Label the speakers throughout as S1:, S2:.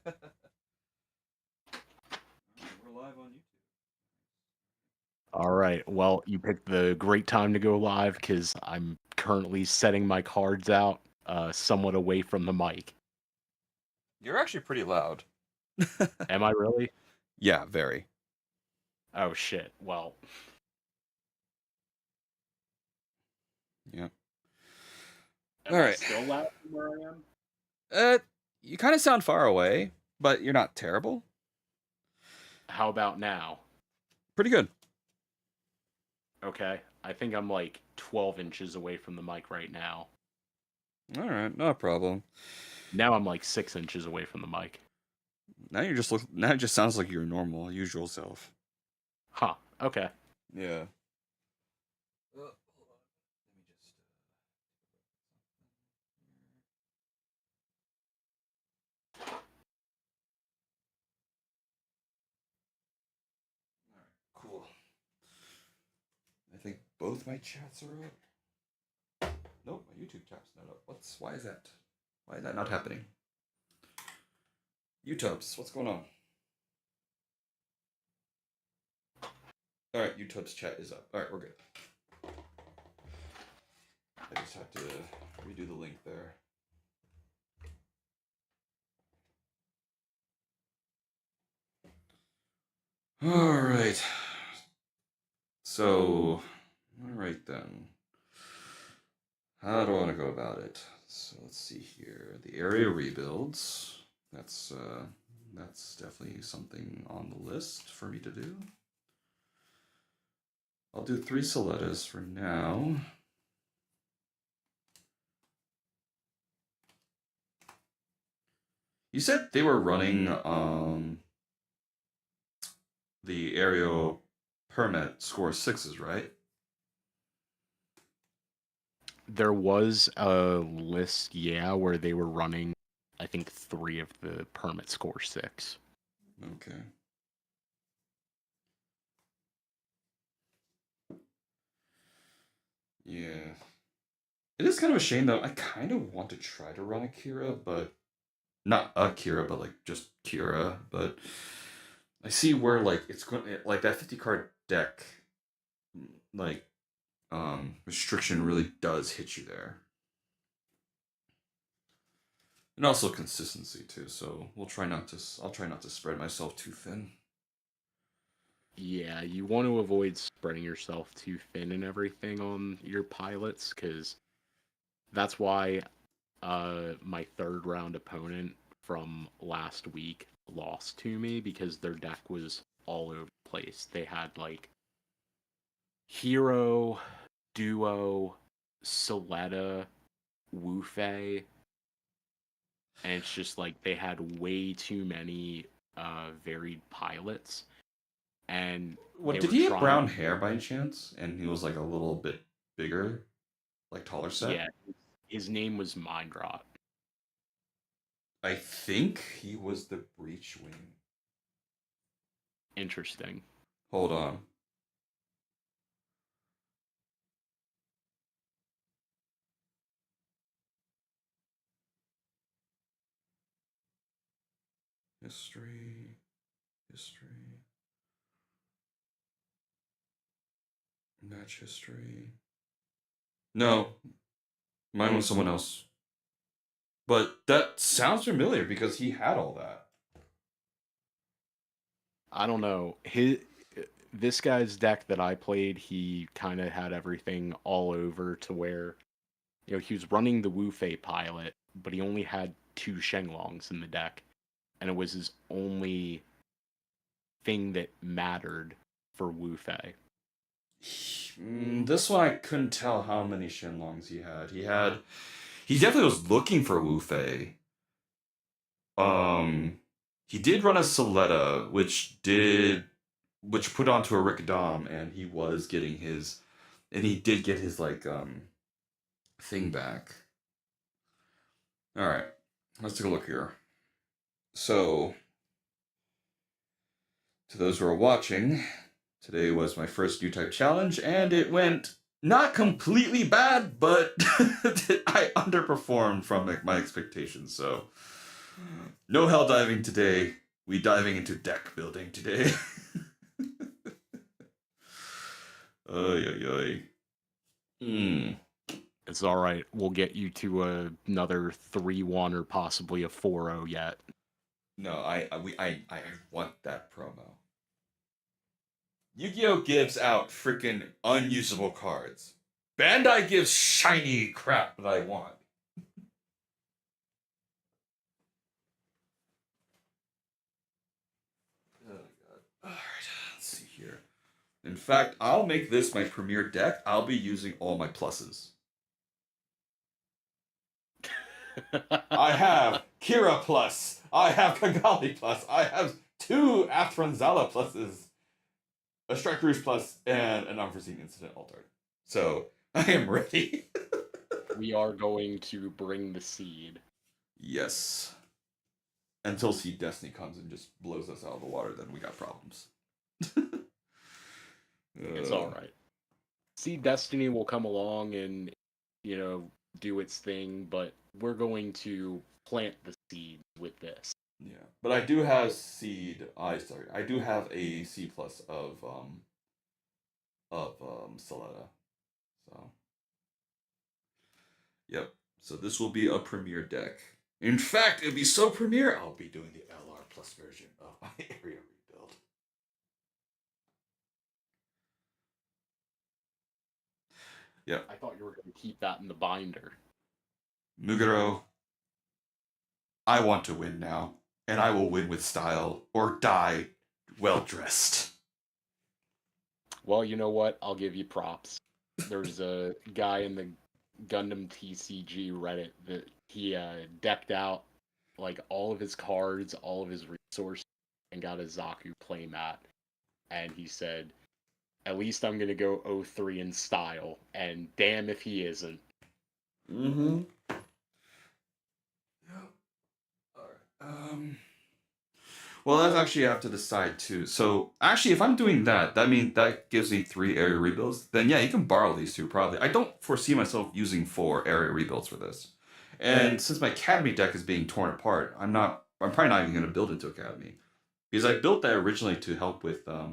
S1: We're live on YouTube.
S2: All right. Well, you picked the great time to go live because I'm currently setting my cards out somewhat away from the mic.
S1: You're actually pretty loud.
S2: Am I really?
S1: Yeah, very.
S2: Oh, shit. Well,
S1: Yeah.
S2: am
S1: All
S2: I
S1: right.
S2: still loud from where I am?
S1: You kind of sound far away, but you're not terrible.
S2: How about now?
S1: Pretty good.
S2: Okay. I think I'm like 12 inches away from the mic right now.
S1: All right, no problem.
S2: Now I'm like 6 inches away from the mic.
S1: Now it just sounds like your normal, usual self.
S2: Huh. Okay.
S1: Yeah. Hold on. Let me just. All right, cool. I think both my chats are up. Nope, my YouTube chat's not up. Why is that? Why is that not happening? YouTubes, what's going on? All right, YouTube's chat is up. All right, we're good. I just had to redo the link there. All right. So, all right then. How do I want to go about it? So let's see here. The area rebuilds. That's definitely something on the list for me to do. I'll do 3 Soletas for now. You said they were running the aerial permit score 6s, right?
S2: There was a list, yeah, where they were running, I think, 3 of the permit score 6.
S1: Okay. Yeah. It is kind of a shame though. I kind of want to try to run Akira, but not Akira, but like just Kira. But I see where like it's going like that 50 card deck, like restriction really does hit you there, and also consistency too. So we'll try not to. I'll try not to spread myself too thin.
S2: Yeah, you want to avoid spreading yourself too thin and everything on your pilots, because that's why my third round opponent from last week lost to me, because their deck was all over the place. They had like Hero, Duo, Soletta, Wufei, and it's just like they had way too many varied pilots. And
S1: What
S2: they
S1: did
S2: were
S1: he have
S2: trying.
S1: brown hair by any chance? And he was like a little bit bigger, like taller set.
S2: Yeah, his name was Mindrot.
S1: I think he was the breach wing.
S2: Interesting.
S1: Hold on. History. Match history. No, mine was someone else. But that sounds familiar because he had all that.
S2: I don't know. This guy's deck that I played, he kind of had everything all over to where, he was running the Wu Fei pilot, but he only had 2 Shenlongs in the deck, and it was his only thing that mattered for Wu Fei.
S1: This one I couldn't tell how many Shenlongs he had. He definitely was looking for Wu Fei. He did run a Soletta, which put onto a Rick Dom, and he did get his like thing back. All right, let's take a look here. So, to those who are watching, today was my first NewType challenge, and it went not completely bad, but I underperformed from my expectations. So, No hell diving today. We diving into deck building today. Oy, oy, oy. Hmm.
S2: It's all right. We'll get you to another 3-1 or possibly a 4-0 yet.
S1: No, I want that promo. Yu-Gi-Oh gives out freaking unusable cards. Bandai gives shiny crap that I want. Oh god. Alright, let's see here. In fact, I'll make this my premier deck. I'll be using all my pluses. I have Kira plus. I have Kagali plus. I have 2 Athronzala pluses. A Strike Rouge plus and an unforeseen incident altered. So I am ready.
S2: We are going to bring the seed.
S1: Yes. Until Seed Destiny comes and just blows us out of the water, then we got problems.
S2: It's all right. Seed Destiny will come along and, do its thing, but we're going to plant the seeds with this.
S1: Yeah, but I do have I do have a C plus of Soletta. So yep. So this will be a premier deck. In fact, it'll be so premier, I'll be doing the LR plus version of my area rebuild. Yep.
S2: I thought you were going to keep that in the binder.
S1: Muguro, I want to win now, and I will win with style or die well dressed.
S2: Well, you know what? I'll give you props. There's a guy in the Gundam TCG Reddit that he decked out like all of his cards, all of his resources, and got a Zaku playmat. And he said, "At least I'm gonna go 0-3 in style." And damn if he isn't.
S1: Mm-hmm. Yep. Alright. Well, that's actually I have to decide too. So actually, if I'm doing that, that means that gives me 3 area rebuilds. Then yeah, you can borrow these 2 probably. I don't foresee myself using 4 area rebuilds for this. And since my academy deck is being torn apart, I'm probably not even going to build into academy because I built that originally to help uh,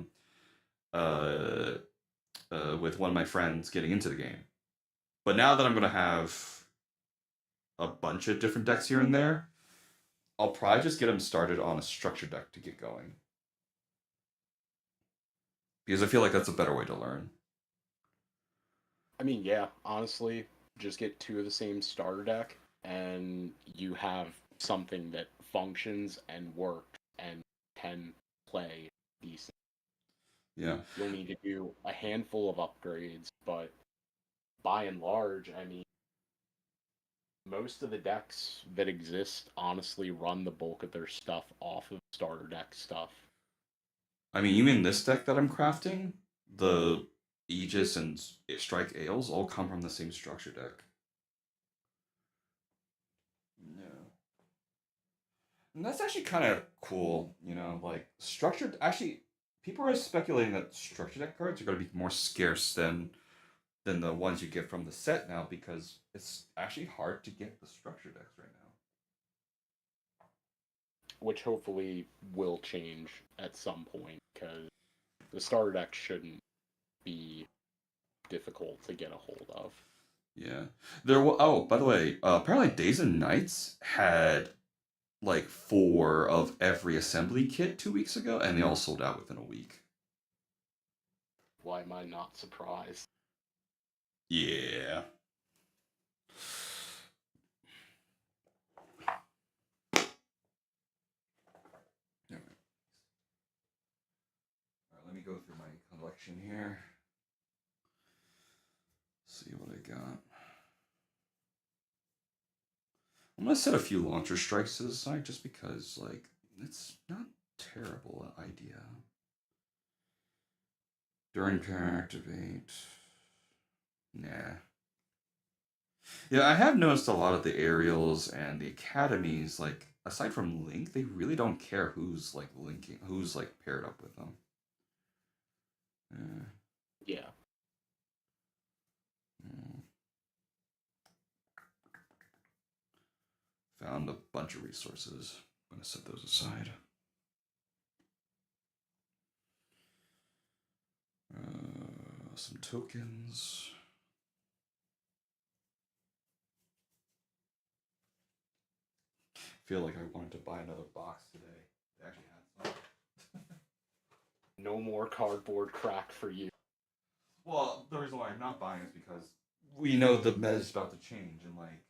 S1: with one of my friends getting into the game. But now that I'm going to have a bunch of different decks here and there, I'll probably just get him started on a structure deck to get going. Because I feel like that's a better way to learn.
S2: I mean, yeah, honestly, just get 2 of the same starter deck, and you have something that functions and works and can play decent.
S1: Yeah.
S2: You'll need to do a handful of upgrades, but by and large, I mean, most of the decks that exist honestly run the bulk of their stuff off of starter deck stuff.
S1: I mean, even this deck that I'm crafting, the Aegis and Strike Ales all come from the same structure deck. Yeah. And that's actually kind of cool, like structured. Actually, people are speculating that structure deck cards are going to be more scarce than the ones you get from the set now because it's actually hard to get the structure decks right now.
S2: Which hopefully will change at some point, because the starter deck shouldn't be difficult to get a hold of.
S1: Yeah. Oh, by the way, apparently Days and Nights had like 4 of every assembly kit 2 weeks ago, and they all sold out within a week.
S2: Why am I not surprised?
S1: Yeah. Alright, let me go through my collection here. See what I got. I'm gonna set a few launcher strikes to the side just because, like, it's not a terrible idea. During turn activate. Nah. Yeah, I have noticed a lot of the aerials and the academies, like, aside from Link, they really don't care who's like linking, who's like paired up with them.
S2: Yeah.
S1: Mm. Found a bunch of resources. I'm gonna set those aside. Some tokens. Feel like I wanted to buy another box today. They actually had some.
S2: No more cardboard crack for you.
S1: Well, the reason why I'm not buying is because we know the meta is about to change in like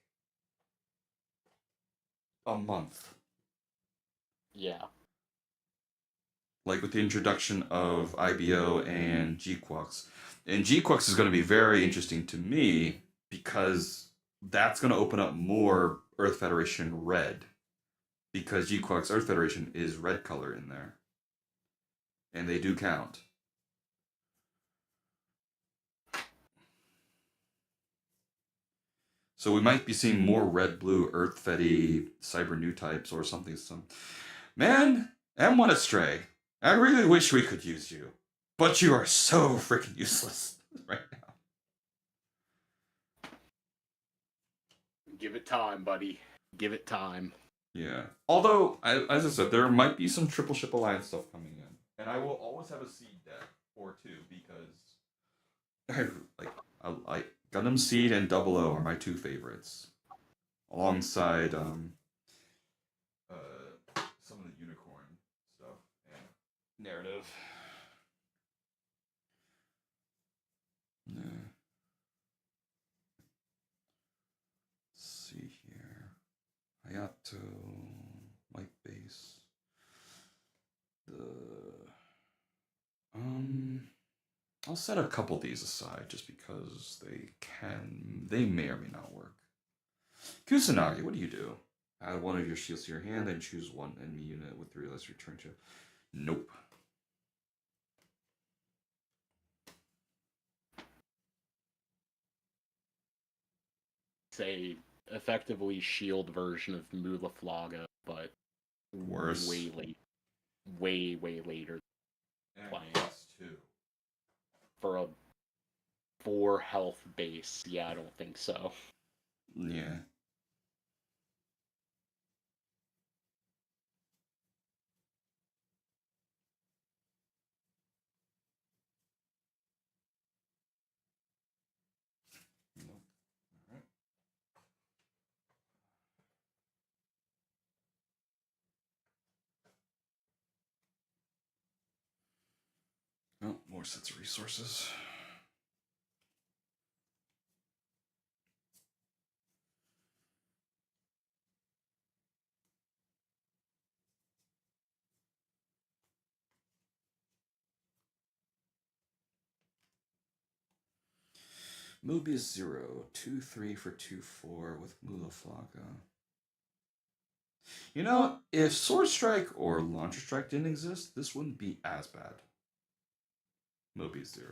S1: a month.
S2: Yeah.
S1: Like with the introduction of IBO and GQuarks. And GQuarks is going to be very interesting to me because that's going to open up more Earth Federation red. Because GQuarks Earth Federation is red color in there. And they do count. So we might be seeing more red-blue Earth Fedi cyber NewTypes or something. Man, M1 Astray, I really wish we could use you. But you are so freaking useless right now.
S2: Give it time, buddy. Give it time.
S1: Yeah. Although, as I said, there might be some Triple Ship Alliance stuff coming in. And I will always have a seed deck or two because I Gundam Seed and Double O are my two favorites. Alongside some of the unicorn stuff and narrative. Yeah. Let's see here. Hayato, Light Base. I'll set a couple of these aside just because they may or may not work. Kusanagi, what do you do? Add one of your shields to your hand and choose one enemy unit with 3 less return to. Nope.
S2: Say effectively shield version of Mulaflaga, but
S1: worse.
S2: Way late. Way later.
S1: And
S2: playing.
S1: +2.
S2: For a 4 health base, yeah, I don't think so.
S1: Yeah. Nope. Alright. Oh, more sets of resources. Mobius 0, 2-3 for 2-4 with Mulaflaga. You know, if Sword Strike or Launcher Strike didn't exist, this wouldn't be as bad. Mobius 0.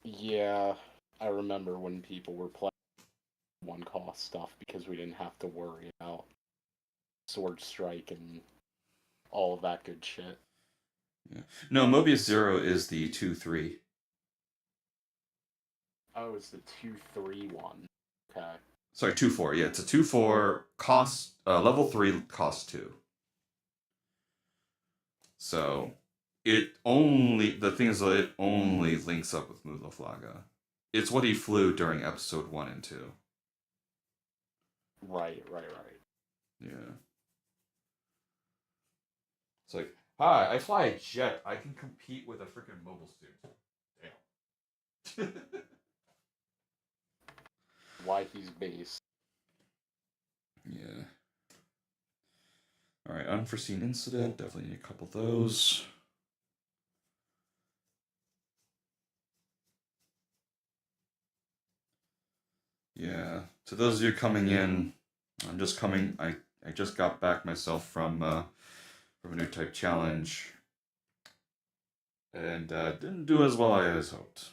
S2: Yeah, I remember when people were playing one-cost stuff because we didn't have to worry about Sword Strike and all of that good shit.
S1: Yeah. No, Mobius 0 is the 2-3.
S2: Oh, it's the 2-3 one. Okay.
S1: Sorry, 2-4. Yeah, it's a 2-4 cost level 3 cost 2. So the thing is that it only links up with Mulaflaga. It's what he flew during episode 1 and 2.
S2: Right.
S1: Yeah. It's like, hi, I fly a jet. I can compete with a freaking mobile suit. Damn.
S2: Why he's base.
S1: Yeah. Alright, unforeseen incident. Definitely need a couple of those. Yeah. To those of you coming in, I just got back myself from a NewType challenge. And didn't do as well as hoped.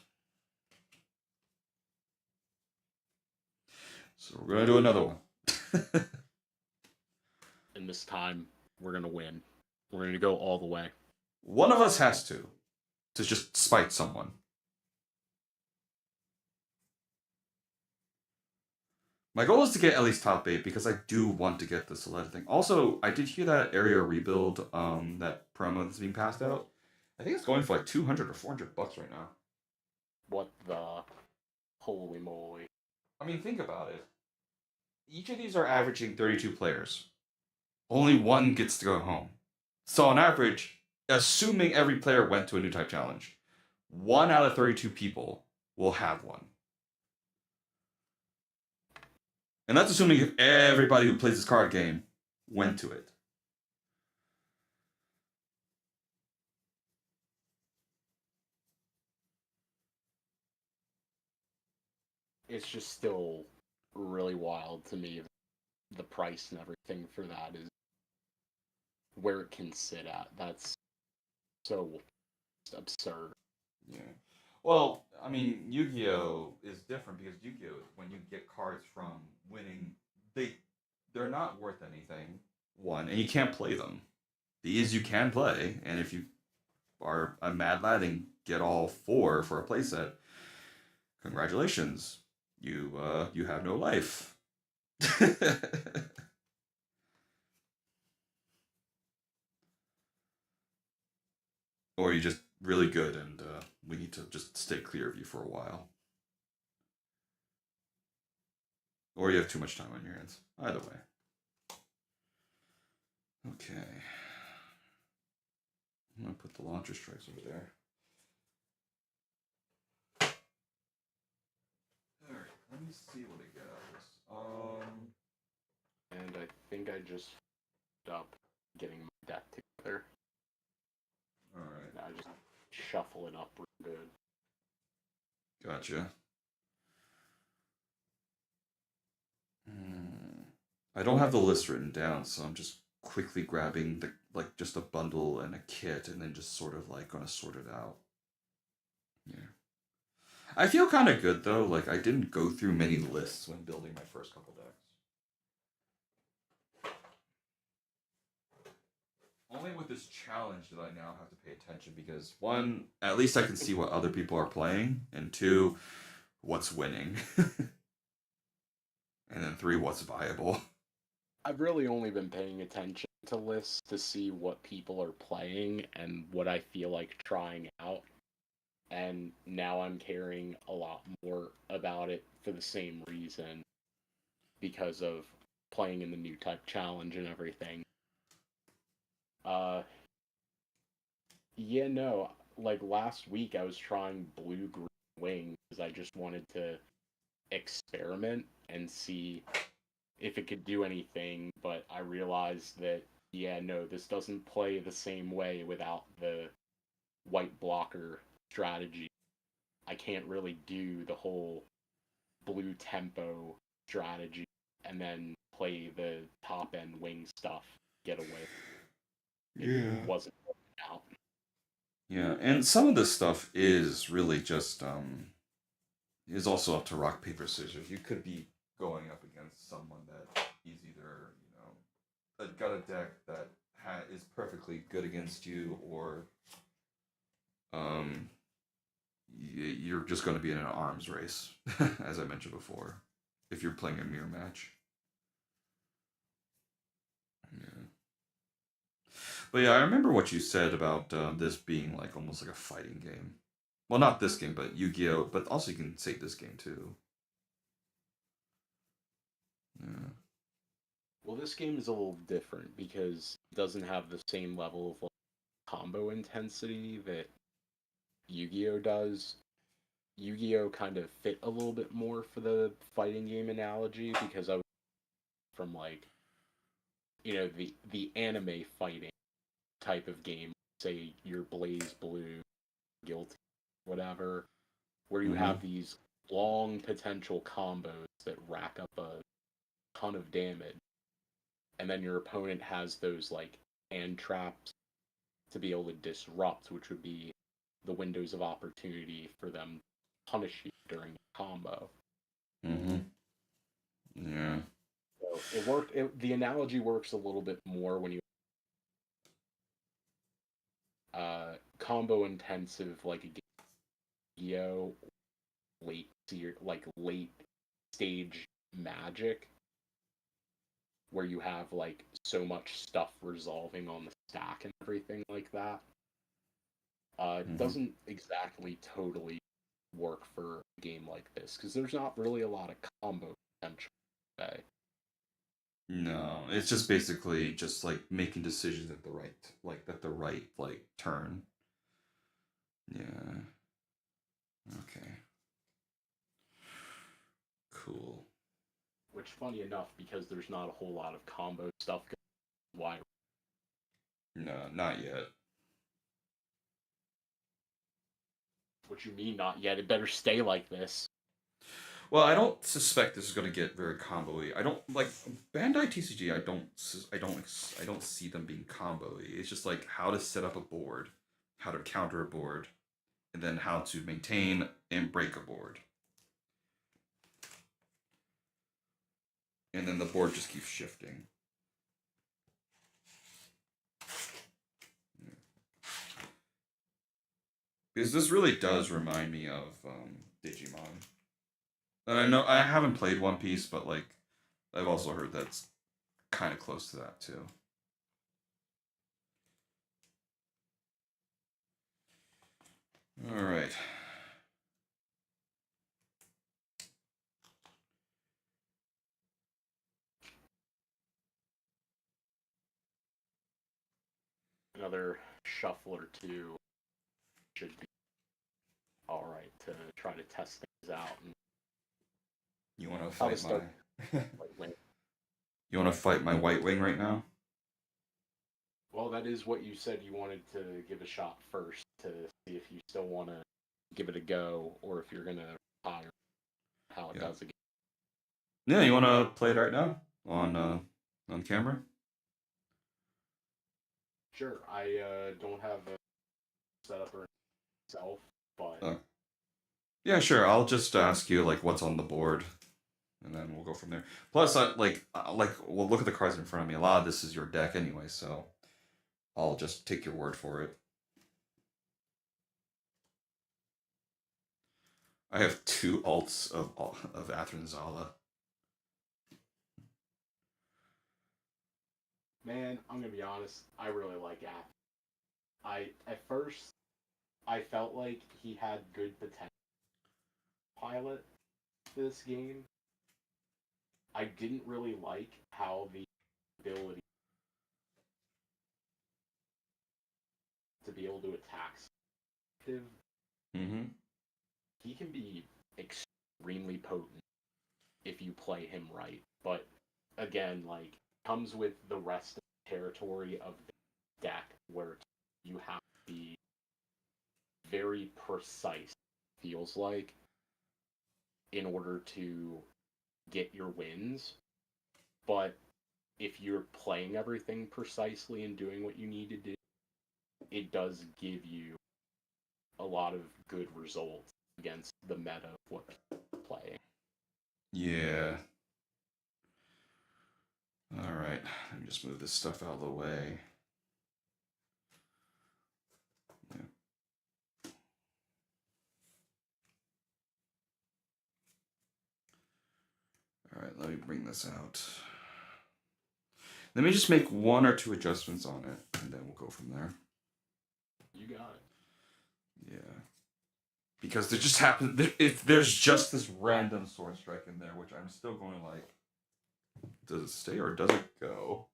S1: So we're gonna do another one.
S2: And this time, we're gonna win. We're gonna go all the way.
S1: One of us has to just spite someone. My goal is to get at least top 8 because I do want to get the Soletta thing. Also, I did hear that area rebuild, that promo that's being passed out. I think it's going for like 200 or $400 right now.
S2: What the holy moly?
S1: I mean, think about it. Each of these are averaging 32 players. Only one gets to go home. So on average, assuming every player went to a NewType challenge, 1 out of 32 people will have one. And that's assuming if everybody who plays this card game went to it.
S2: It's just still really wild to me. The price and everything for that is where it can sit at. That's so absurd.
S1: Yeah. Well, I mean, Yu-Gi-Oh is different because Yu-Gi-Oh, when you get cards from winning, they're not worth anything. One, and you can't play them. These you can play, and if you are a mad lad and get all 4 for a playset, congratulations. You have no life. Or you're just really good and we need to just stay clear of you for a while. Or you have too much time on your hands. Either way. Okay. I'm gonna put the launcher strikes over there. Alright, let me see what I get out of this.
S2: And I think I just up getting my deck together.
S1: Alright.
S2: I just shuffle it up real good.
S1: Gotcha. I don't have the list written down, so I'm just quickly grabbing the just a bundle and a kit and then just sort of like gonna sort it out. Yeah. I feel kind of good though. Like I didn't go through many lists when building my first couple decks. Only with this challenge that I now have to pay attention because one, at least I can see what other people are playing, and two, what's winning. And then 3, what's viable.
S2: I've really only been paying attention to lists to see what people are playing and what I feel like trying out. And now I'm caring a lot more about it for the same reason because of playing in the NewType challenge and everything. Uh, yeah, no, like last week I was trying blue green wing because I just wanted to experiment and see if it could do anything, but I realized that, yeah, no, this doesn't play the same way without the white blocker strategy. I can't really do the whole blue tempo strategy and then play the top end wing stuff, get away. It
S1: Yeah.
S2: wasn't working out.
S1: Yeah, and some of this stuff is really just is also up to rock paper scissors. You could be going up against someone that is either got a deck that is perfectly good against you, or um you're just going to be in an arms race, as I mentioned before, if you're playing a mirror match. Yeah. But yeah, I remember what you said about this being like almost like a fighting game. Well, not this game, but Yu-Gi-Oh. But also you can say this game too. Yeah.
S2: Well, this game is a little different because it doesn't have the same level of like, combo intensity that Yu-Gi-Oh does. Yu-Gi-Oh kind of fit a little bit more for the fighting game analogy because I was from like the anime fighting type of game, say your Blaze Blue, Guilty, whatever, where you
S1: Mm-hmm.
S2: have these long potential combos that rack up a ton of damage, and then your opponent has those like hand traps to be able to disrupt, which would be the windows of opportunity for them to punish you during a combo.
S1: Mm-hmm. Yeah.
S2: So it worked. The analogy works a little bit more when you combo intensive like a Geo late late stage Magic, where you have like so much stuff resolving on the stack and everything like that. It
S1: Mm-hmm.
S2: doesn't exactly totally work for a game like this because there's not really a lot of combo potential today.
S1: No, it's just basically just like making decisions at the right turn. Yeah. Okay. Cool.
S2: Which, funny enough, because there's not a whole lot of combo stuff going, why?
S1: No, not yet.
S2: What you mean not yet? It better stay like this.
S1: Well, I don't suspect this is going to get very combo-y. I don't like Bandai TCG. I don't see them being combo-y. It's just like how to set up a board, how to counter a board, and then how to maintain and break a board. And then the board just keeps shifting. Because this really does remind me of Digimon. And I know I haven't played One Piece, but like I've also heard that's kind of close to that too. All right.
S2: Another shuffle or two should be all right to try to test things out and
S1: You want to
S2: how to
S1: fight
S2: start
S1: my
S2: like when.
S1: You want to fight my White Wing right now?
S2: Well, that is what you said you wanted to give a shot first to see if you still want to give it a go or if you're gonna retire. How it
S1: Yeah.
S2: does again.
S1: Yeah, you want to play it right now on camera?
S2: Sure, I don't have a setup or myself, but
S1: Uh, yeah, sure. I'll just ask you like what's on the board, and then we'll go from there. Plus, well, look at the cards in front of me. A lot of this is your deck anyway, so I'll just take your word for it. I have two alts of Athranzala.
S2: man, I'm gonna be honest. I really like App. I at first I felt like he had good potential pilot this game. I didn't really like how the ability to be able to attack active.
S1: Mm-hmm.
S2: He can be extremely potent if you play him right. But again, like comes with the rest of the territory of the deck where you have to be very precise, feels like, in order to get your wins. But if you're playing everything precisely and doing what you need to do, it does give you a lot of good results against the meta of what you're playing.
S1: Yeah. All right. Let me just move this stuff out of the way. Yeah. All right. Let me bring this out. Let me just make one or two adjustments on it, and then we'll go from there.
S2: You got it.
S1: Yeah. Because there just there's just this random sword strike in there, which I'm still going to like. Does it stay or does it go?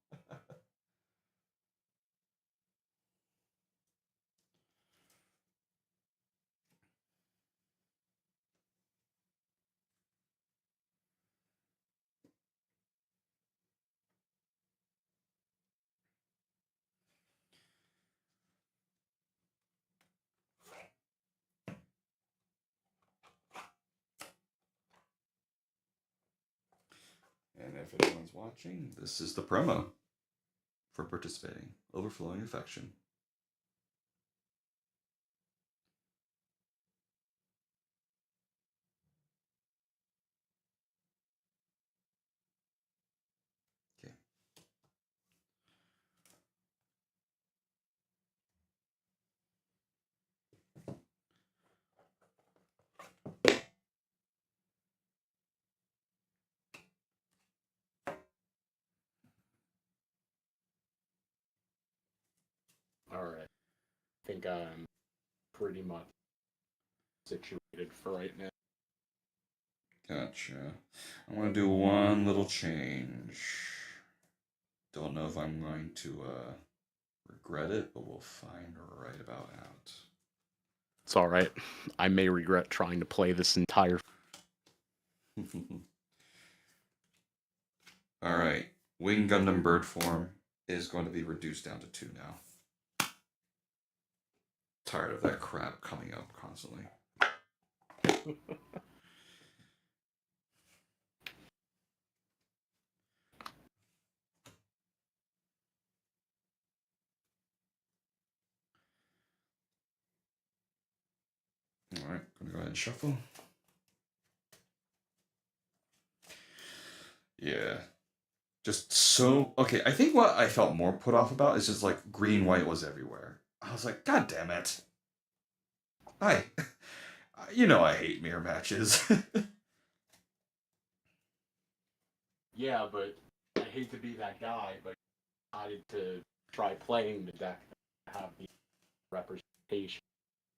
S1: And if anyone's watching, this is the promo for participating. Overflowing affection. Okay.
S2: Alright. I think I'm pretty much situated for right now.
S1: Gotcha. I'm gonna do one little change. Don't know if I'm going to regret it, but we'll find right about out.
S2: It's alright. I may regret trying to play this entire.
S1: Alright. Wing Gundam bird form is going to be reduced down to 2 now. Tired of that crap coming up constantly. Alright, gonna go ahead and shuffle. Yeah. Just so okay, I think what I felt more put off about is just like green white was everywhere. I was like, God damn it. I I hate mirror matches.
S2: Yeah, but I hate to be that guy, but I decided to try playing the deck that have the representation.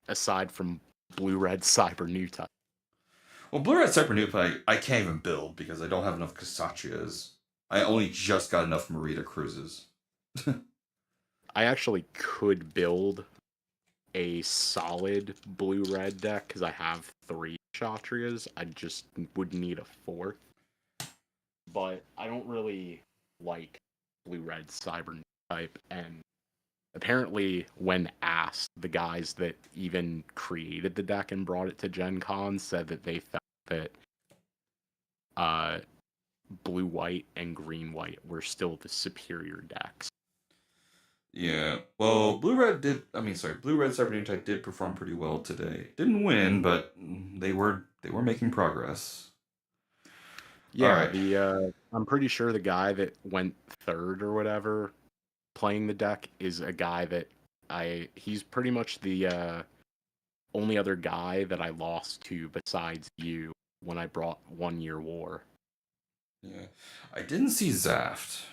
S2: Aside from Blue Red Cyber NewType.
S1: Well, Blue Red Cyber Noob I can't even build because I don't have enough Kasatrias. I only just got enough Marita Cruises.
S2: I actually could build a solid blue red deck because I have 3 Kshatriyas. I just would need a 4th. But I don't really like blue red cyber type. And apparently, when asked, the guys that even created the deck and brought it to Gen Con said that they felt that uh, blue white and green white were still the superior decks.
S1: Yeah. Well, Blue Red Cyber Noob type did perform pretty well today. Didn't win, but they were making progress. All
S2: Yeah,
S1: right.
S2: the I'm pretty sure the guy that went third or whatever playing the deck is a guy that he's pretty much the only other guy that I lost to besides you when I brought 1 Year War.
S1: Yeah. I didn't see Zaft.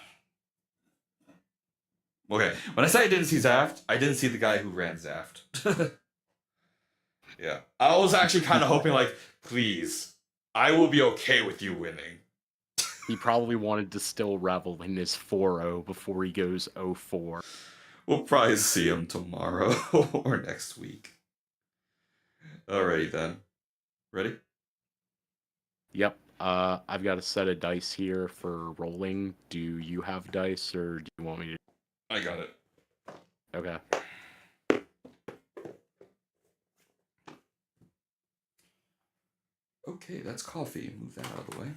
S1: Okay, when I say I didn't see Zaft, I didn't see the guy who ran Zaft. Yeah. I was actually kind of hoping, like, please, I will be okay with you winning.
S2: He probably wanted to still revel in his 4-0 before he goes 0-4.
S1: We'll probably see him tomorrow or next week. Alrighty then. Ready?
S2: Yep. I've got a set of dice here for rolling. Do you have dice, or do you want me to?
S1: I got it.
S2: Okay.
S1: Okay, that's coffee. Move that out of the way.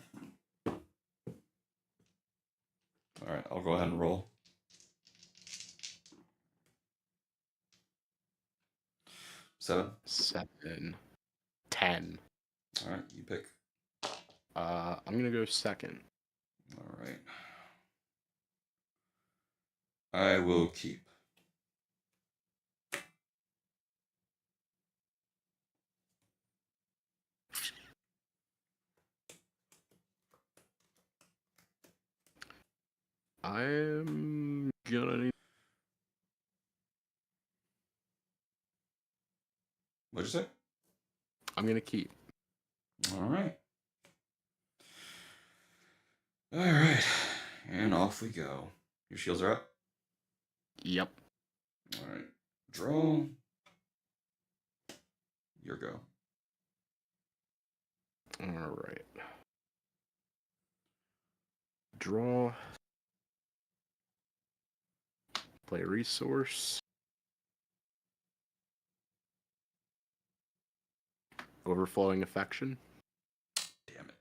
S1: Alright, I'll go ahead and roll. 7.
S2: 7. 10.
S1: Alright, you pick.
S2: I'm gonna go second.
S1: Alright. I will keep.
S2: I'm gonna need.
S1: What'd you say?
S2: I'm gonna keep.
S1: Alright. Alright. And off we go. Your shields are up?
S2: Yep.
S1: Alright. Draw. Your go.
S2: Alright. Draw. Play a resource. Overflowing affection.
S1: Damn it.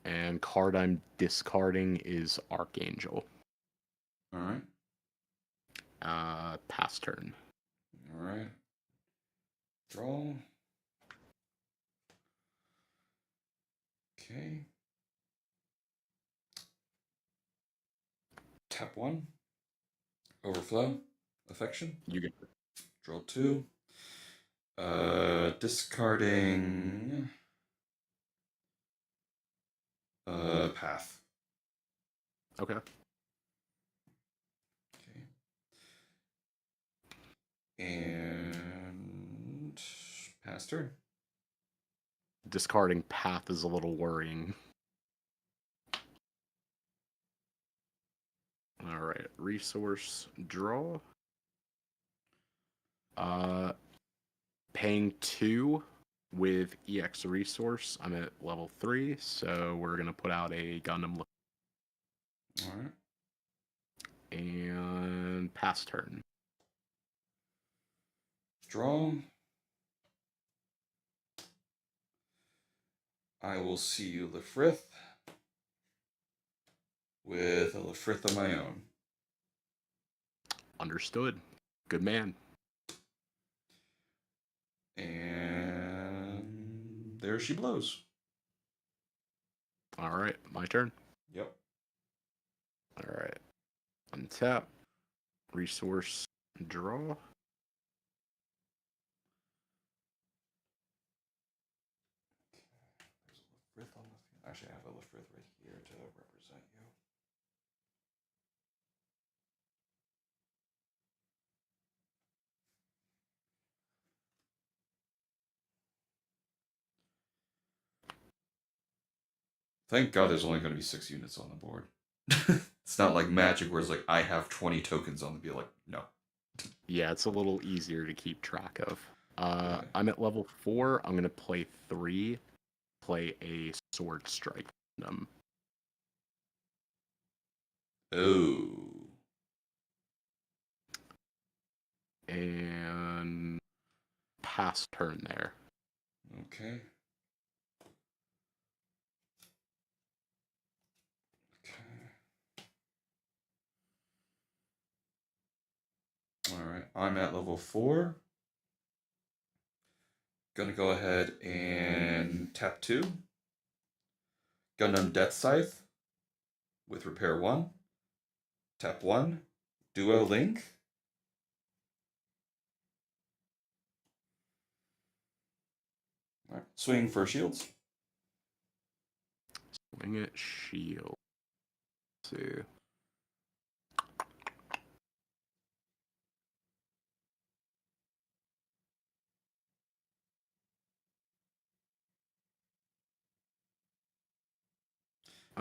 S2: And card I'm discarding is Archangel.
S1: Alright.
S2: Pass turn.
S1: Alright. Draw. Okay. Tap 1. Overflow. Affection.
S2: You get it.
S1: Draw 2. Discarding Path.
S2: Okay.
S1: Okay. And pass turn.
S2: Discarding path is a little worrying. All right, resource draw. Paying 2 with EX resource. I'm at level 3, so we're gonna put out a Gundam
S1: All right.
S2: and pass turn.
S1: Draw. I will see you, Lefrith, with a Lefrith of my own.
S2: Understood. Good man.
S1: And there she blows.
S2: All right, my turn.
S1: Yep.
S2: All right. Untap. Resource draw.
S1: There's a Lefrith on the field. Actually, I have a Lefrith right here to represent you. Thank God there's only going to be 6 units on the board. It's not like Magic where it's like, I have 20 tokens on the field. Like, no.
S2: Yeah, it's a little easier to keep track of.
S1: Yeah.
S2: I'm at level 4. I'm gonna play 3. Play a sword strike.
S1: Oh.
S2: And pass turn there.
S1: Okay. Okay. All right. I'm at level 4. Gonna go ahead and tap 2. Gundam Death Scythe with repair 1. Tap 1. Duo Link. All right. Swing for shields.
S2: Swing it, shield. Let's see.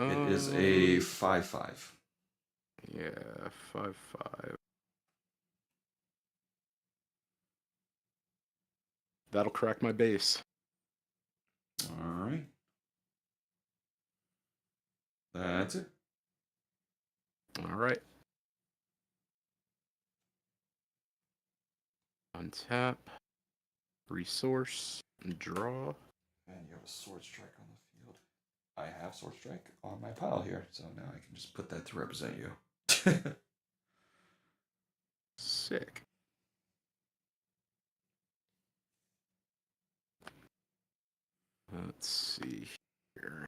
S1: It is a 5/5.
S2: Yeah, 5/5. That'll crack my base.
S1: All right. That's it.
S2: All right. Untap. Resource. Draw.
S1: And you have a Sword Strike on the field. I have Sword Strike on my pile here, so now I can just put that to represent you.
S2: Sick. Let's see here.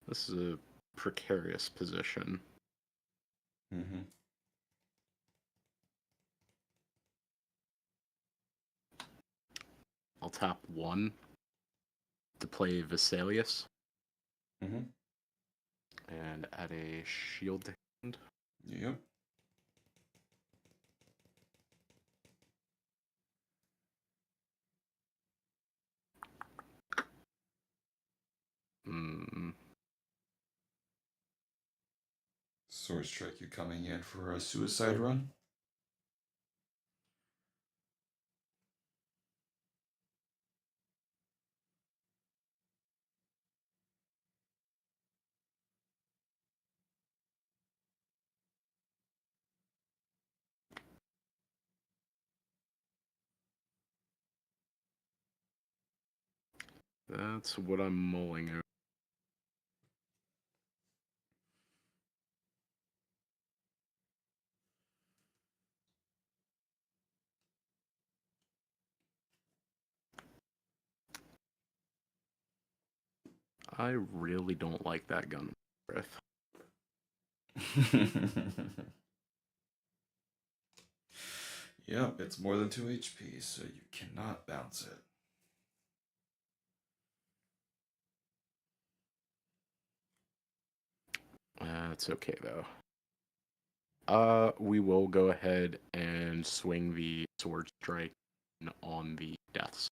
S2: This is a precarious position.
S1: Mm-hmm.
S2: I'll tap 1 to play Vesalius
S1: Mm-hmm.
S2: and add a shield to hand.
S1: Yep.
S2: Hmm.
S1: Sword Strike, you coming in for a suicide run?
S2: That's what I'm mulling over. I really don't like that gun breath.
S1: Yep, it's more than 2 HP, so you cannot bounce it.
S2: It's okay though. We will go ahead and swing the sword strike on the deaths.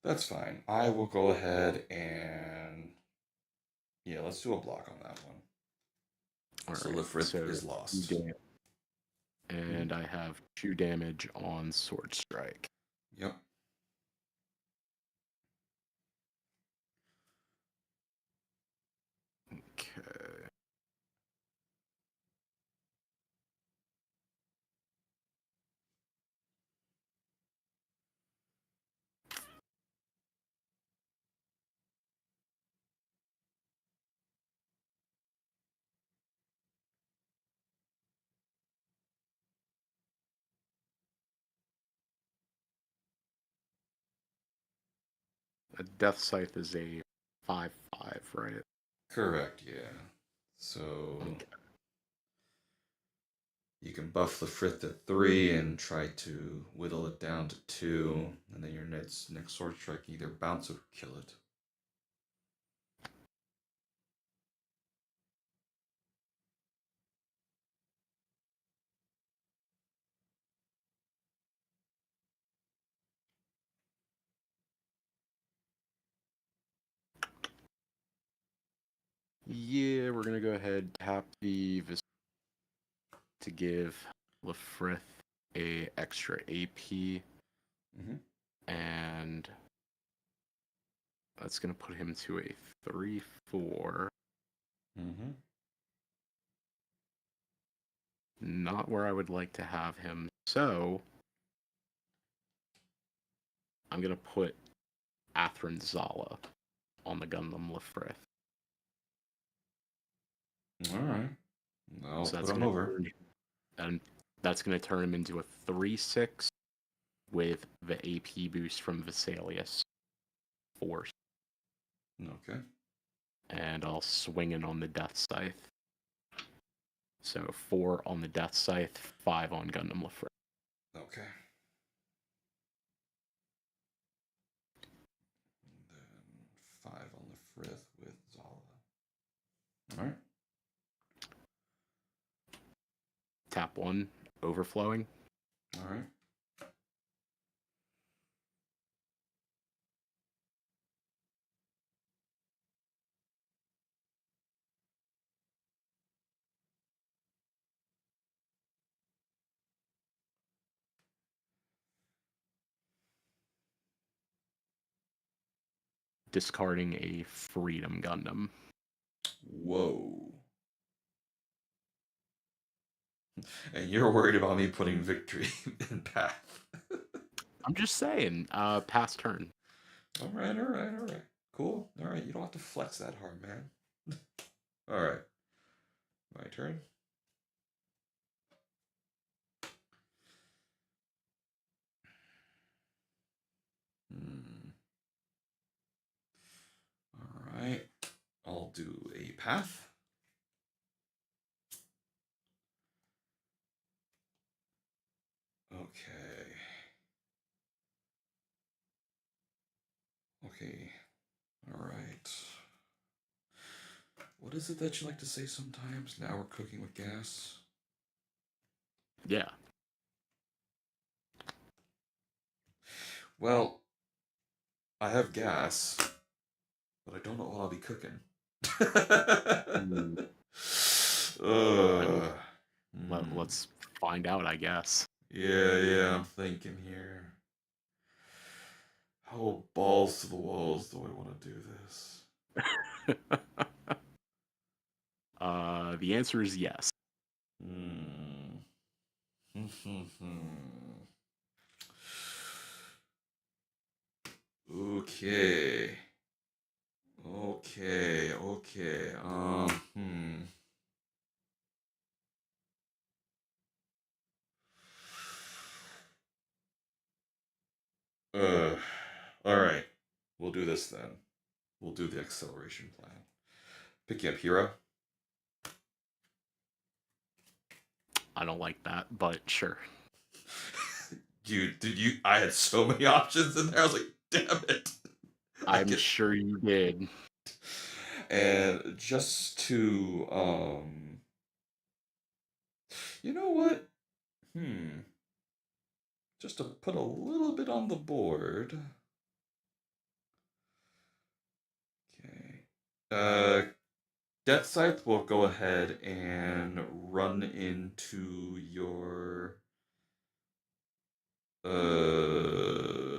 S1: That's fine. I will go ahead and yeah, let's do a block on that one.
S2: All
S1: So
S2: right,
S1: Lifrith
S2: so
S1: is lost.
S2: And I have 2 damage on sword strike.
S1: Yep.
S2: Okay. A death scythe is a 5/5, right?
S1: Correct, yeah. So
S2: Okay.
S1: you can buff Lifrith at 3 and try to whittle it down to 2, and then your next sword strike can either bounce or kill it.
S2: Yeah, we're gonna go ahead tap the to give Lefrith a extra AP, and that's gonna put him to a 3/4. Not where I would like to have him. So I'm gonna put Athrin Zala on the Gundam Lefrith.
S1: Alright. I'll
S2: So
S1: put
S2: that's
S1: him
S2: gonna
S1: over.
S2: that's gonna turn him into a 3/6 with the AP boost from Vesalius Force.
S1: Okay.
S2: And I'll swing in on the Death Scythe. So 4 on the Death Scythe, 5 on Gundam Lefrith.
S1: Okay. And then 5 on Lifrith with Zala. Alright.
S2: Tap 1, overflowing.
S1: Alright.
S2: Discarding a Freedom Gundam.
S1: Whoa. And you're worried about me putting victory in path.
S2: I'm just saying, pass turn.
S1: Alright. Cool. Alright, you don't have to flex that hard, man. Alright. My turn. Alright. I'll do a path. Okay. Okay. Alright. What is it that you like to say sometimes? Now we're cooking with gas.
S2: Yeah.
S1: Well, I have gas, but I don't know what I'll be cooking. uh,
S2: Let's find out, I guess.
S1: yeah, I'm thinking here. How balls to the walls do I want to do this?
S2: The answer is yes.
S1: Hmm. Okay. Okay. Uh, all right. We'll do this then. We'll do the acceleration plan. Pick you up, hero.
S2: I don't like that, but sure.
S1: Dude, did you? I had so many options in there. I was like, damn it. I
S2: I'm
S1: get.
S2: sure you did.
S1: And just to, you know what? Just to put a little bit on the board. Okay. Death Scythe will go ahead and run into your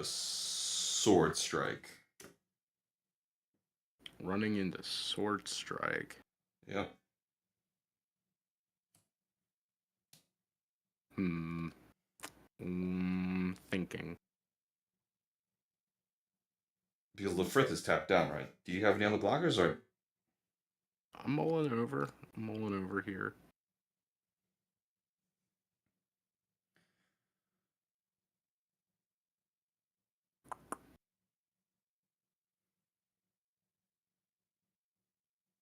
S1: sword strike.
S2: Running into Sword Strike.
S1: Yep.
S2: Hmm. Thinking.
S1: Because Lefrith is tapped down, right? Do you have any other blockers, or
S2: I'm mulling over. I'm mulling over here.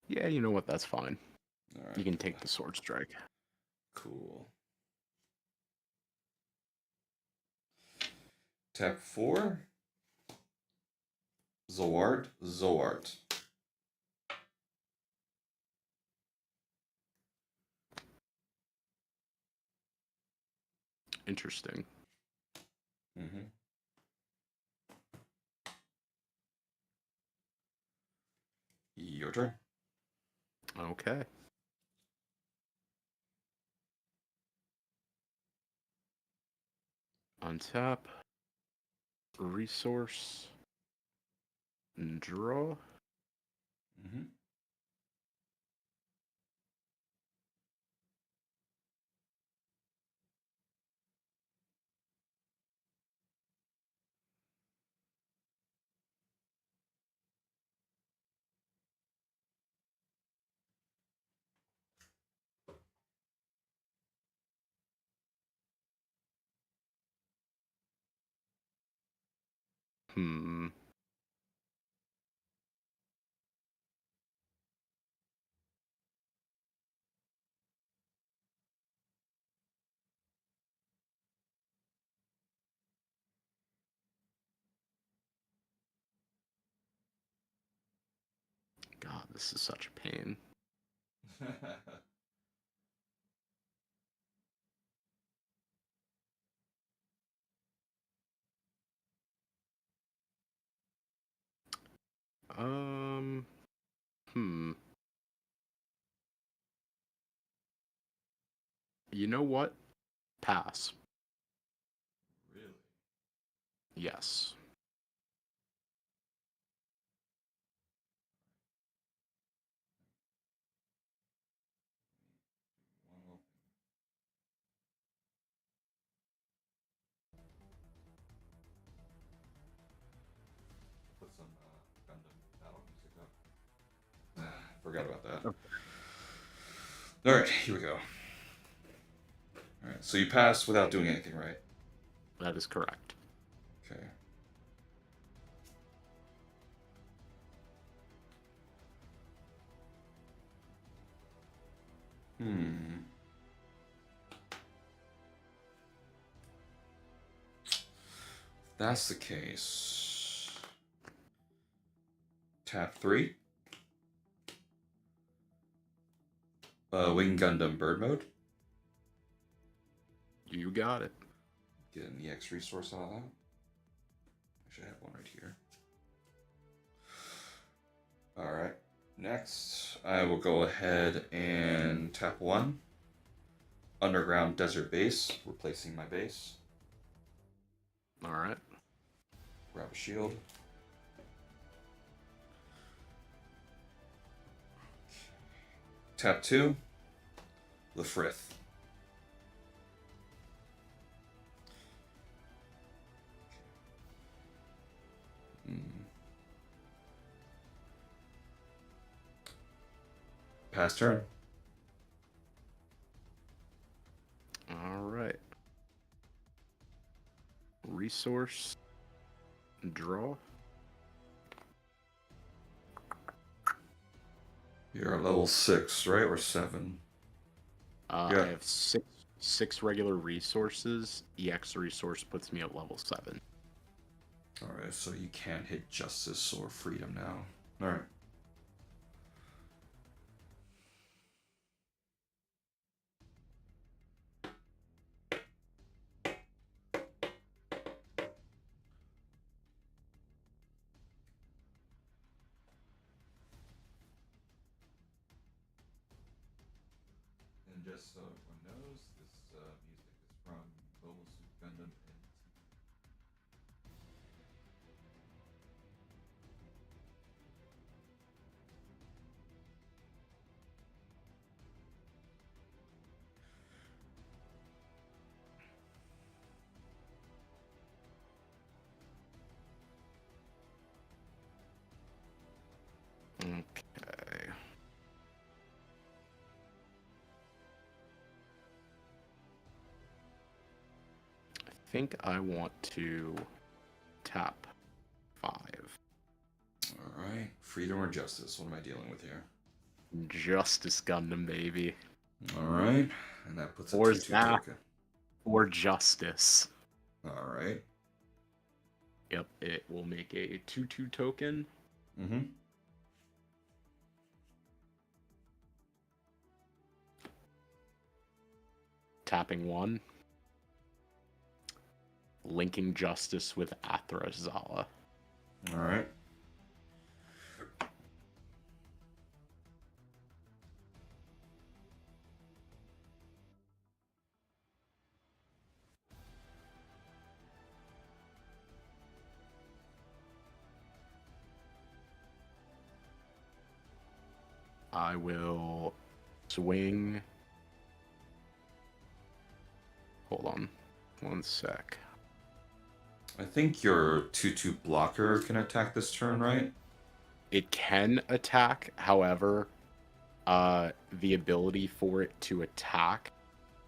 S2: Yeah, you know what? That's fine.
S1: all
S2: You
S1: right?
S2: can take the Sword Strike.
S1: Cool. Tap 4. Zoart.
S2: Interesting.
S1: Mm-hmm. Your turn.
S2: Okay. Untap. Resource. And draw.
S1: Mm-hmm.
S2: Hmm. God, this is such a pain. Um. Hmm. You know what? Pass.
S1: Really?
S2: Yes.
S1: Well, put some Gundam battle music up. Forgot about that.
S2: Okay.
S1: All right, here we go. All right, so you pass without doing anything, right?
S2: That is correct.
S1: Okay. Hmm. If that's the case, tap 3. Wing Gundam bird mode.
S2: You got it.
S1: Get an EX resource out of that. I should have one right here. All right. Next, I will go ahead and tap 1. Underground Desert Base, replacing my base.
S2: All right.
S1: Grab a shield. Tap 2. Lefrith. Pass turn.
S2: All right. Resource. Draw.
S1: You're at level 6, right? Or 7?
S2: I
S1: Yeah.
S2: have six regular resources. EX resource puts me at level 7.
S1: Alright, so you can't hit Justice or Freedom now. Alright. And just so everyone knows, this music is from Mobile Suit Gundam and
S2: Okay. I think I want to tap 5.
S1: Alright. Freedom or Justice? What am I dealing with here?
S2: Justice Gundam, baby.
S1: Alright. And that puts a
S2: Or
S1: 2-2
S2: Zap.
S1: token.
S2: Or Justice.
S1: Alright.
S2: Yep, it will make a 2/2 token.
S1: Mm-hmm.
S2: Tapping 1. Linking Justice with Athrazala.
S1: Alright.
S2: I will swing. Hold on. One sec.
S1: I think your 2-2 blocker can attack this turn, right?
S2: It can attack, however, the ability for it to attack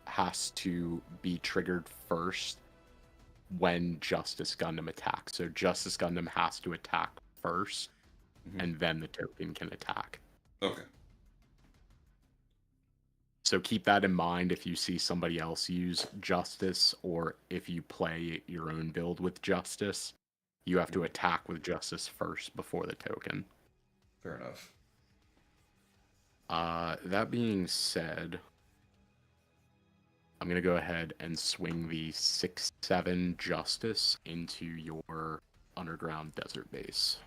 S2: has to be triggered first when Justice Gundam attacks. So Justice Gundam has to attack first, and then the token can attack.
S1: Okay.
S2: So keep that in mind if you see somebody else use Justice, or if you play your own build with Justice, you have to attack with Justice first before the token.
S1: Fair enough.
S2: That being said, I'm going to go ahead and swing the 6/7 Justice into your underground desert base.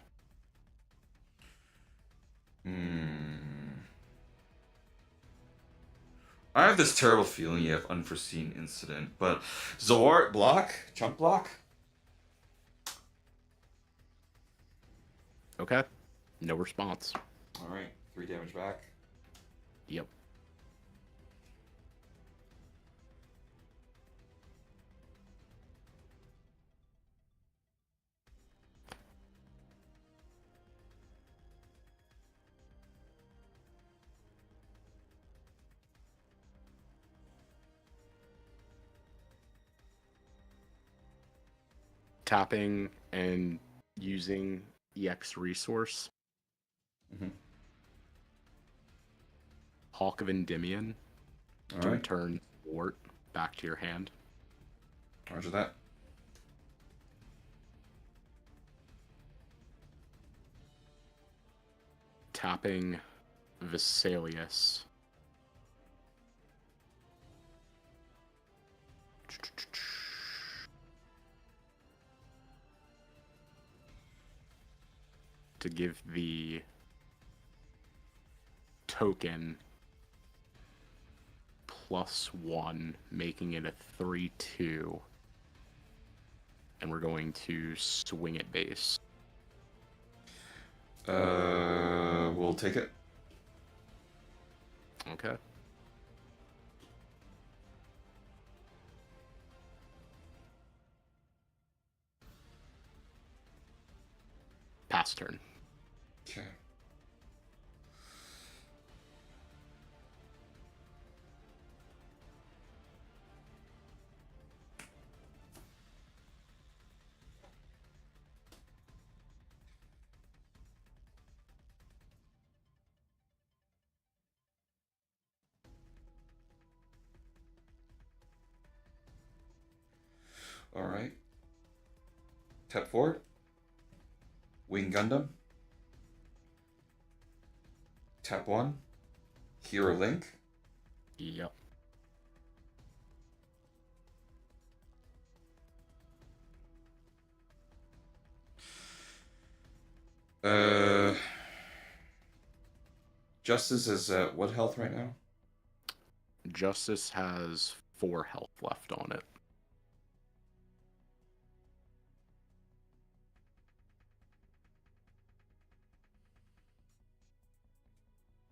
S1: I have this terrible feeling you have unforeseen incident, but Zoart block? Chunk block?
S2: Okay. No response.
S1: Alright, 3 damage back.
S2: Yep. Tapping and using EX resource. Hawk of Endymion to return Wart back to your hand.
S1: Roger that.
S2: Tapping Vesalius. To give the token +1, making it a 3/2. And we're going to swing it base.
S1: We'll take it.
S2: Okay. Pass turn.
S1: Okay. Tap 4. Wing Gundam. Tap 1. Hero Link.
S2: Yep.
S1: Uh, Justice is at what health right now?
S2: Justice has 4 health left on it.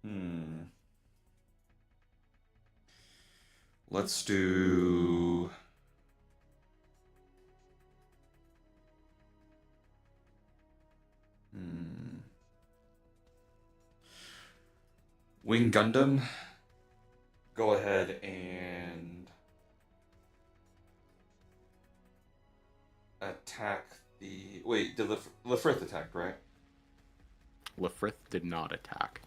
S1: Hmm. Let's do. Hmm. Wing Gundam. Go ahead and attack the. Wait, did Lefrith attack, right?
S2: Lefrith did not attack.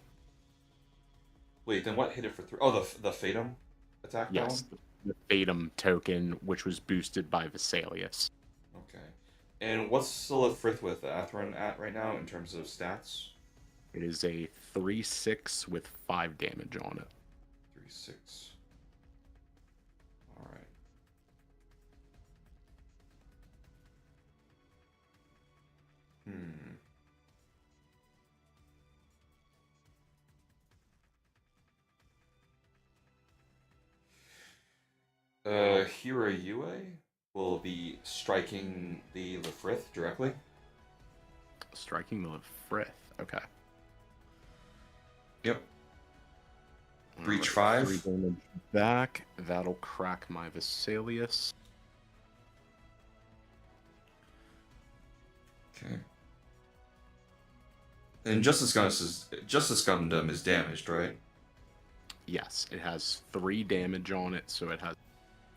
S1: Wait, then what hit it for 3? Oh, the Fatum attack, that
S2: Yes,
S1: one?
S2: the Fatum token, which was boosted by Vesalius.
S1: Okay. And what's the Lefrith with Atheron at right now in terms of stats?
S2: It is a 3/6 with 5 damage on it.
S1: 3/6. Alright. Hmm. Hirayue will be striking the Lefrith directly.
S2: Striking the Lefrith. Okay.
S1: Yep. Breach
S2: Alright, 3
S1: 5.
S2: damage back. That'll crack my Vesalius.
S1: Okay. And Justice Gundam is damaged, right?
S2: Yes, it has 3 damage on it, so it has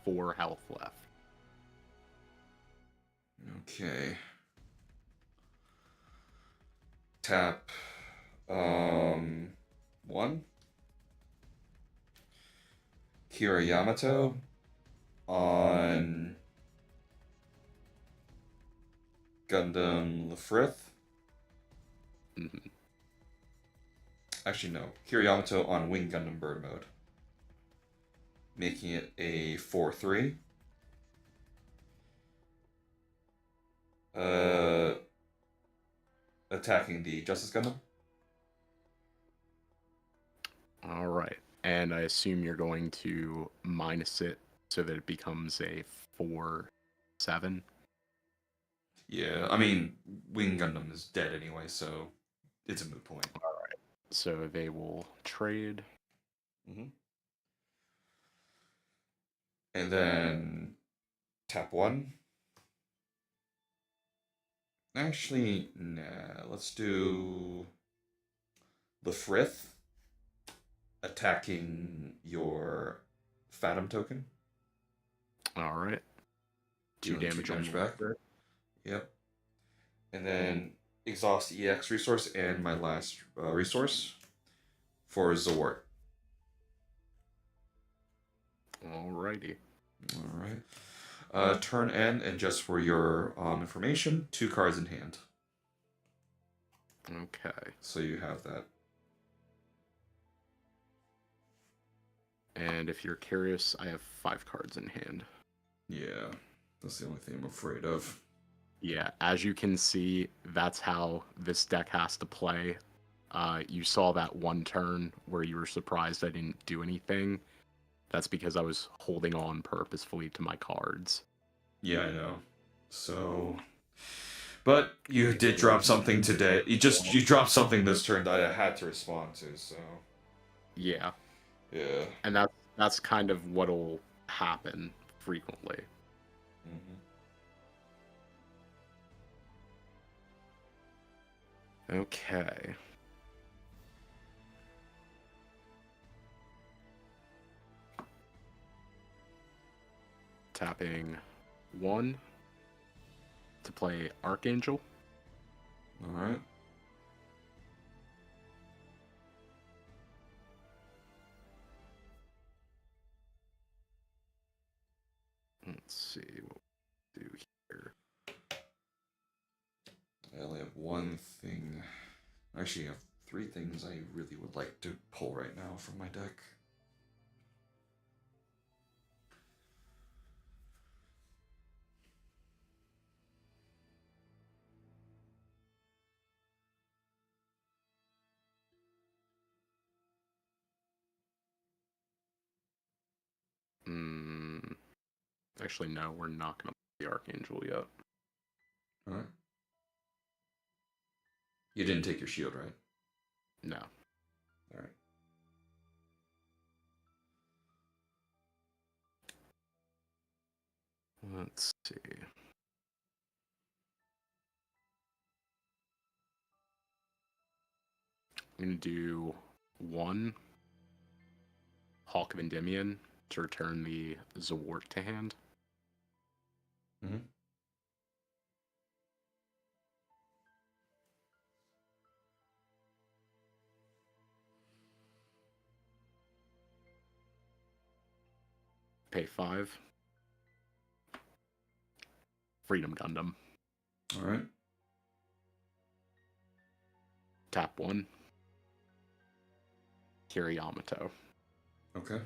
S2: 4 health left.
S1: Okay. Tap 1. Kira Yamato on Gundam Lefrith.
S2: Mhm.
S1: Actually, no. Kira Yamato on Wing Gundam Bird Mode. Making it a 4/3. Attacking the Justice Gundam.
S2: Alright, and I assume you're going to minus it so that it becomes a 4/7.
S1: Yeah, I mean, Wing Gundam is dead anyway, so it's a moot point.
S2: Alright, so they will trade.
S1: Mm-hmm. And then tap 1. Actually, nah. Let's do Lefrith attacking your Fathom token.
S2: Alright. 2
S1: Dealing
S2: damage on
S1: back.
S2: Lefrith.
S1: Yep. And then exhaust EX resource and my last resource for Zawart.
S2: Alrighty.
S1: Alright. Turn end, and just for your information, 2 cards in hand.
S2: Okay.
S1: So you have that.
S2: And if you're curious, I have 5 cards in hand.
S1: Yeah, that's the only thing I'm afraid of.
S2: Yeah, as you can see, that's how this deck has to play. You saw that one turn where you were surprised I didn't do anything. That's because I was holding on purposefully to my cards.
S1: Yeah, I know. So, but you did drop something today. You dropped something this turn that I had to respond to. So,
S2: Yeah,
S1: yeah.
S2: and that's kind of what'll happen frequently. Okay. Tapping 1 to play Archangel.
S1: All right.
S2: Let's see what we do here.
S1: one thing. Actually, I have three things I really would like to pull right now from my deck.
S2: Actually, no, we're not going to play the Archangel yet.
S1: Alright. You didn't take your shield, right?
S2: No.
S1: Alright.
S2: Let's see. I'm going to do 1 Hawk of Endymion to return the Zawart to hand.
S1: Mm-hmm.
S2: Pay 5. Freedom Gundam.
S1: Alright.
S2: Tap 1. Yamato.
S1: Okay.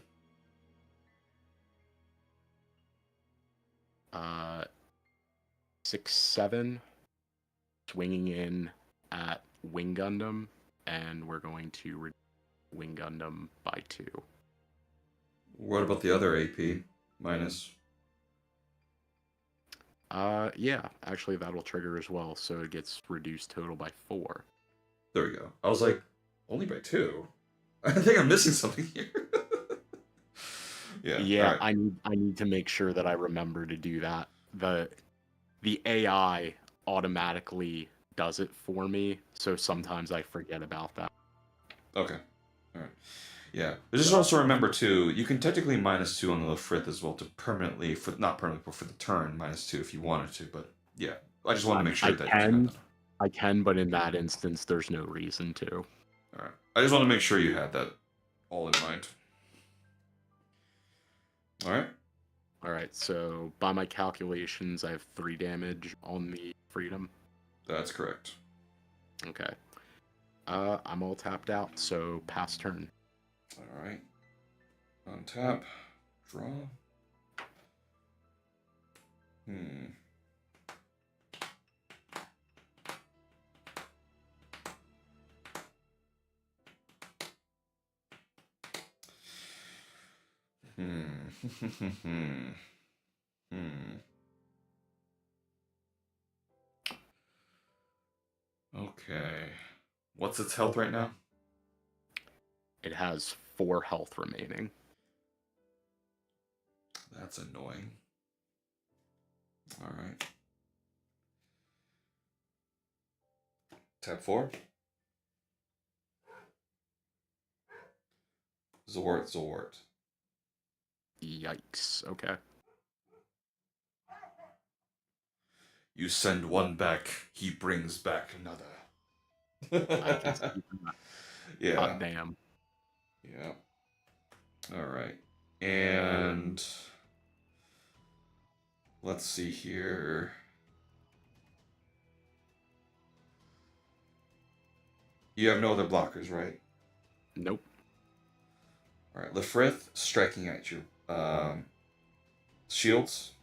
S2: 6/7. Swinging in at Wing Gundam, and we're going to Wing Gundam by 2.
S1: What about the other AP? Minus?
S2: Yeah, actually that'll trigger as well, so it gets reduced total by 4.
S1: There we go. I was like, only by 2? I think I'm missing something here.
S2: Yeah,
S1: right.
S2: I need to make sure that I remember to do that. The AI automatically does it for me, so sometimes I forget about that.
S1: Okay. Alright. Yeah. Just also remember too, you can technically -2 on the Lefrith as well to permanently, not permanently, but for the turn, -2 if you wanted to, but yeah. I just wanted to make sure that you had that.
S2: I can, but in that instance, there's no reason to.
S1: Alright. I just want to make sure you had that all in mind. Alright.
S2: Alright, so by my calculations, I have 3 damage on the Freedom.
S1: That's correct.
S2: Okay. I'm all tapped out, so pass turn.
S1: Alright. Untap. Draw. Okay. What's its health right now?
S2: It has 4 health remaining.
S1: That's annoying. Alright. Tap 4. Zawart.
S2: Yikes. Okay.
S1: You send one back, he brings back another.
S2: I can see that.
S1: Yeah.
S2: God damn.
S1: Yeah. Alright. And let's see here. You have no other blockers, right?
S2: Nope.
S1: Alright, Lefrith striking at your shields.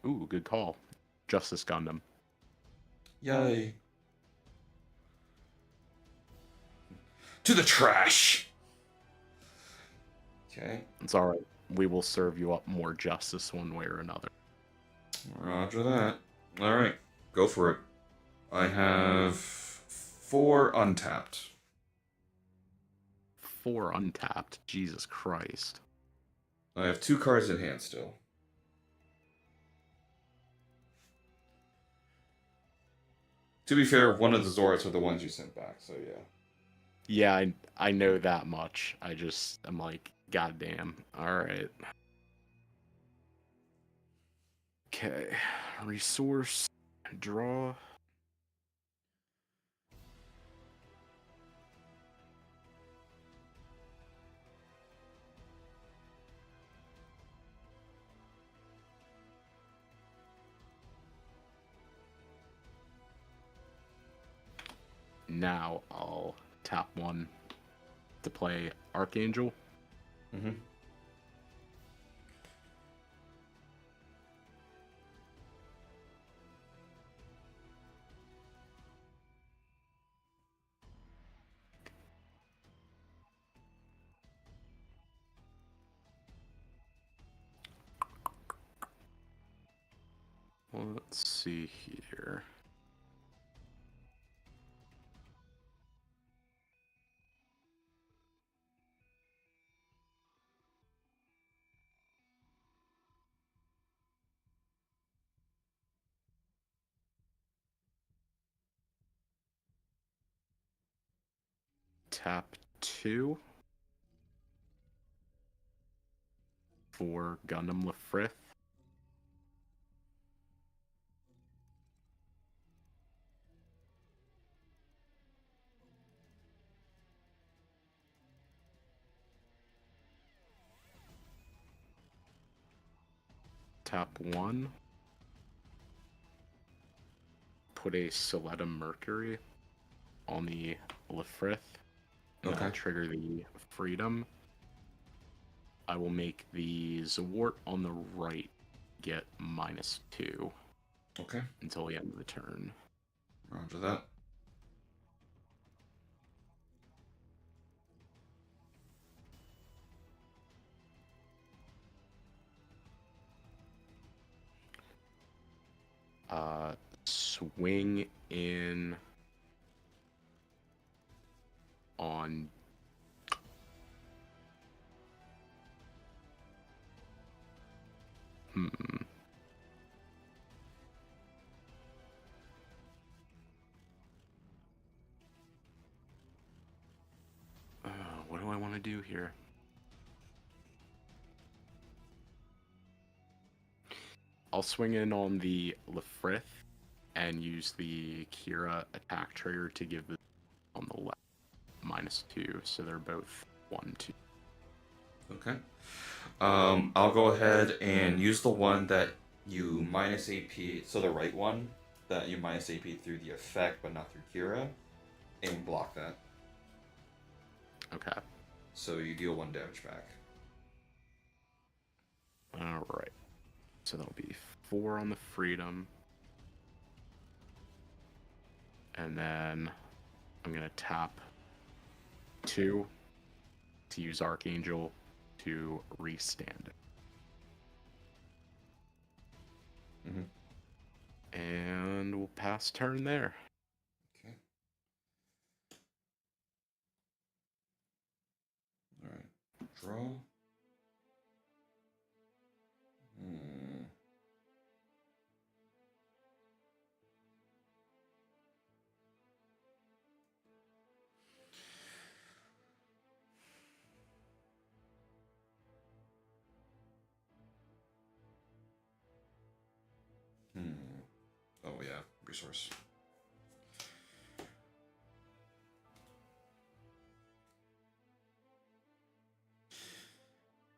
S2: Ooh, good call. Justice Gundam.
S1: Yay. To the trash! Okay.
S2: It's alright. We will serve you up more justice one way or another.
S1: Roger that. Alright, go for it. I have 4 untapped.
S2: 4 untapped. Jesus Christ.
S1: I have 2 cards in hand still. To be fair, one of the Zorats are the ones you sent back, so yeah.
S2: Yeah, I know that much. I'm like, goddamn. Alright. Okay. Resource. Draw. now I'll tap 1 to play Archangel.
S1: Mm-hmm.
S2: Let's see here. Tap 2 for Gundam Lefrith. Tap 1. Put a Soletum Mercury on the Lefrith. And
S1: Okay.
S2: I'll trigger the Freedom. I will make the Zawart on the right get -2
S1: Okay.
S2: until the end of the turn.
S1: Roger that.
S2: Swing in on what do I want to do here? I'll swing in on the Lefrith and use the Kira attack trigger to give the on the left -2, so they're both 1-2.
S1: Okay. I'll go ahead and use the one that you minus AP, so the right one that you minus AP through the effect, but not through Kira, and block that.
S2: Okay.
S1: So you deal 1 damage back.
S2: Alright. So that'll be 4 on the Freedom. And then I'm going to tap 2 to use Archangel to restand it.
S1: Mm-hmm.
S2: And we'll pass turn there.
S1: Okay. All right. Draw. Hmm. Oh yeah, resource.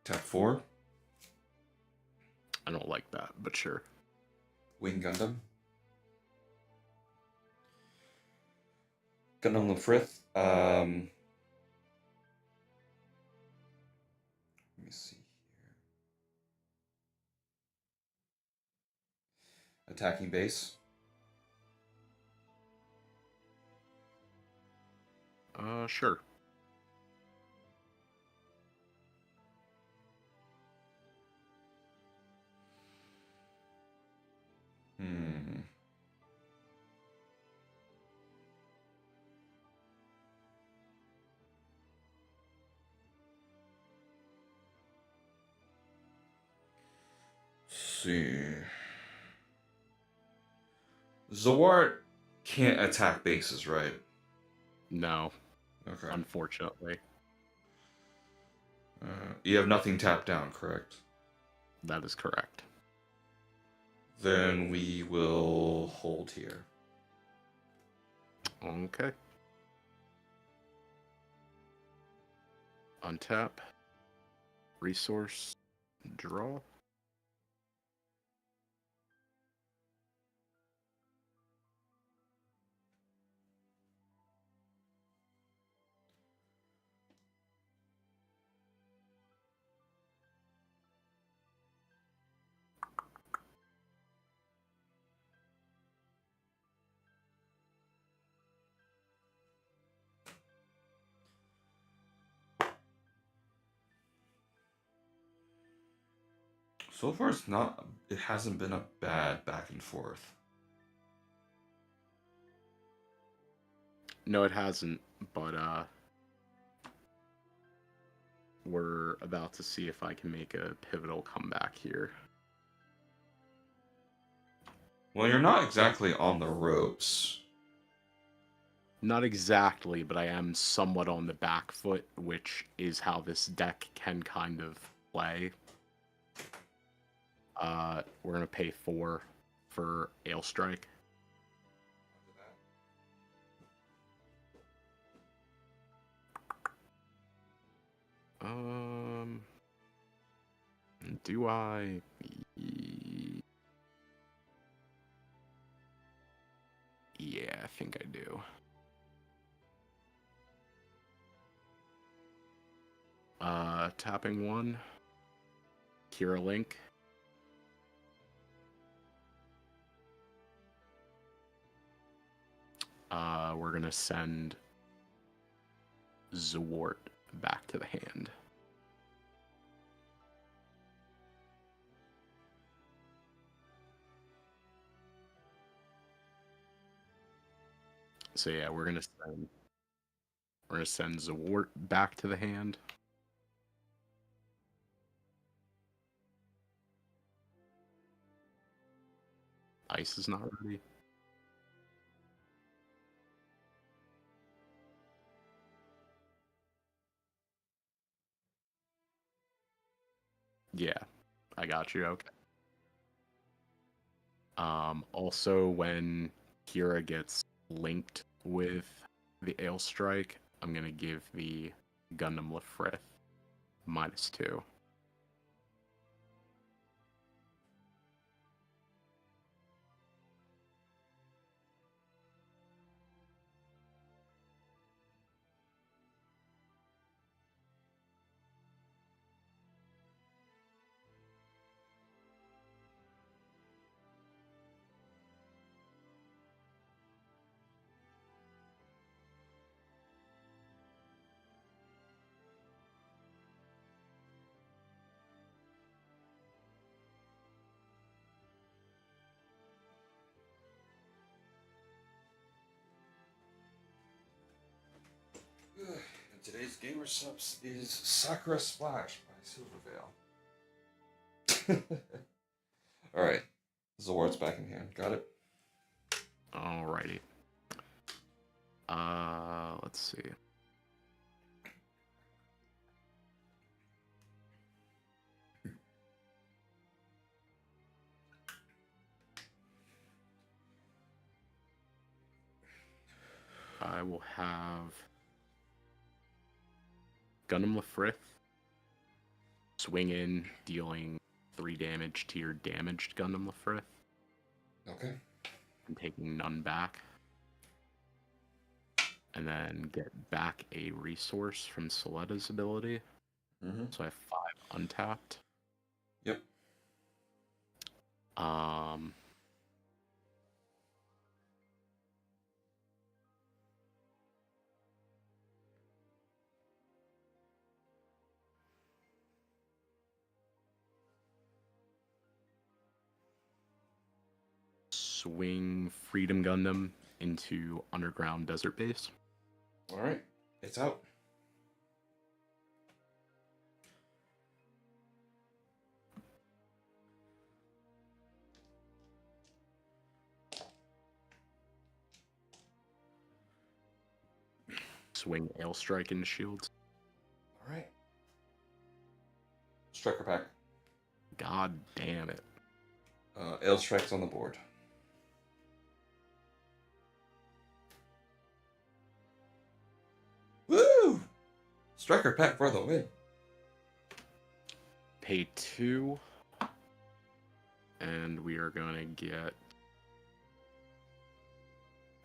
S1: Tap 4.
S2: I don't like that, but sure.
S1: Wing Gundam. Gundam Lefrith. Let me see here. Attacking base.
S2: Sure.
S1: Hmm. See. Zawart can't attack bases, right?
S2: No,
S1: Okay.
S2: unfortunately.
S1: You have nothing tapped down, correct?
S2: That is correct.
S1: Then we will hold here.
S2: Okay. Untap. Resource. Draw.
S1: So far, it's not. It hasn't been a bad back and forth.
S2: No, it hasn't, but we're about to see if I can make a pivotal comeback here.
S1: Well, you're not exactly on the ropes.
S2: Not exactly, but I am somewhat on the back foot, which is how this deck can kind of play. We're gonna pay 4 for Ale Strike. Um, do I? Yeah, I think I do. Tapping 1. Kira Link. We're gonna send Zwart back to the hand. So yeah, we're gonna send Zwart back to the hand. Ice is not ready. Yeah, I got you. Okay. Also, when Kira gets linked with the Ale Strike, I'm gonna give the Gundam Lefrith -2.
S1: And today's gamer subs is Sakura Splash by Silverveil. All right, Zord's back in hand. Got it.
S2: Alrighty. Let's see. I will have Gundam Lefrith swing in, dealing 3 damage to your damaged Gundam Lefrith.
S1: Okay.
S2: And taking none back. And then get back a resource from Soletta's ability.
S1: Mm-hmm.
S2: So I have 5 untapped.
S1: Yep.
S2: Swing Freedom Gundam into Underground Desert Base.
S1: All right, it's out.
S2: Swing Ale Strike into shields.
S1: All right. Striker pack.
S2: God damn it.
S1: Ale strikes on the board. Woo! Striker pack for the win.
S2: Pay 2. And we are going to get...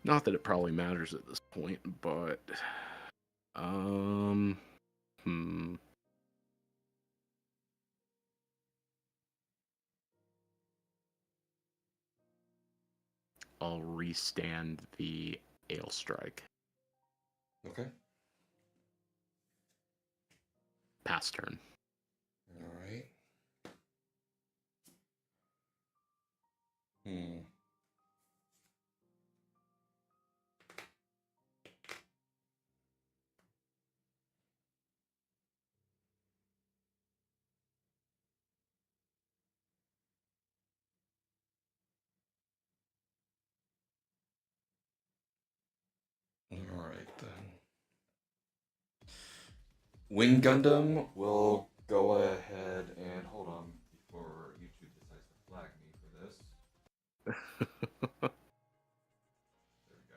S2: Not that it probably matters at this point, but... I'll restand the Ale Strike.
S1: Okay.
S2: Pass turn.
S1: All right. Wing Gundam will go ahead and hold on before YouTube decides to flag me for this. There we go.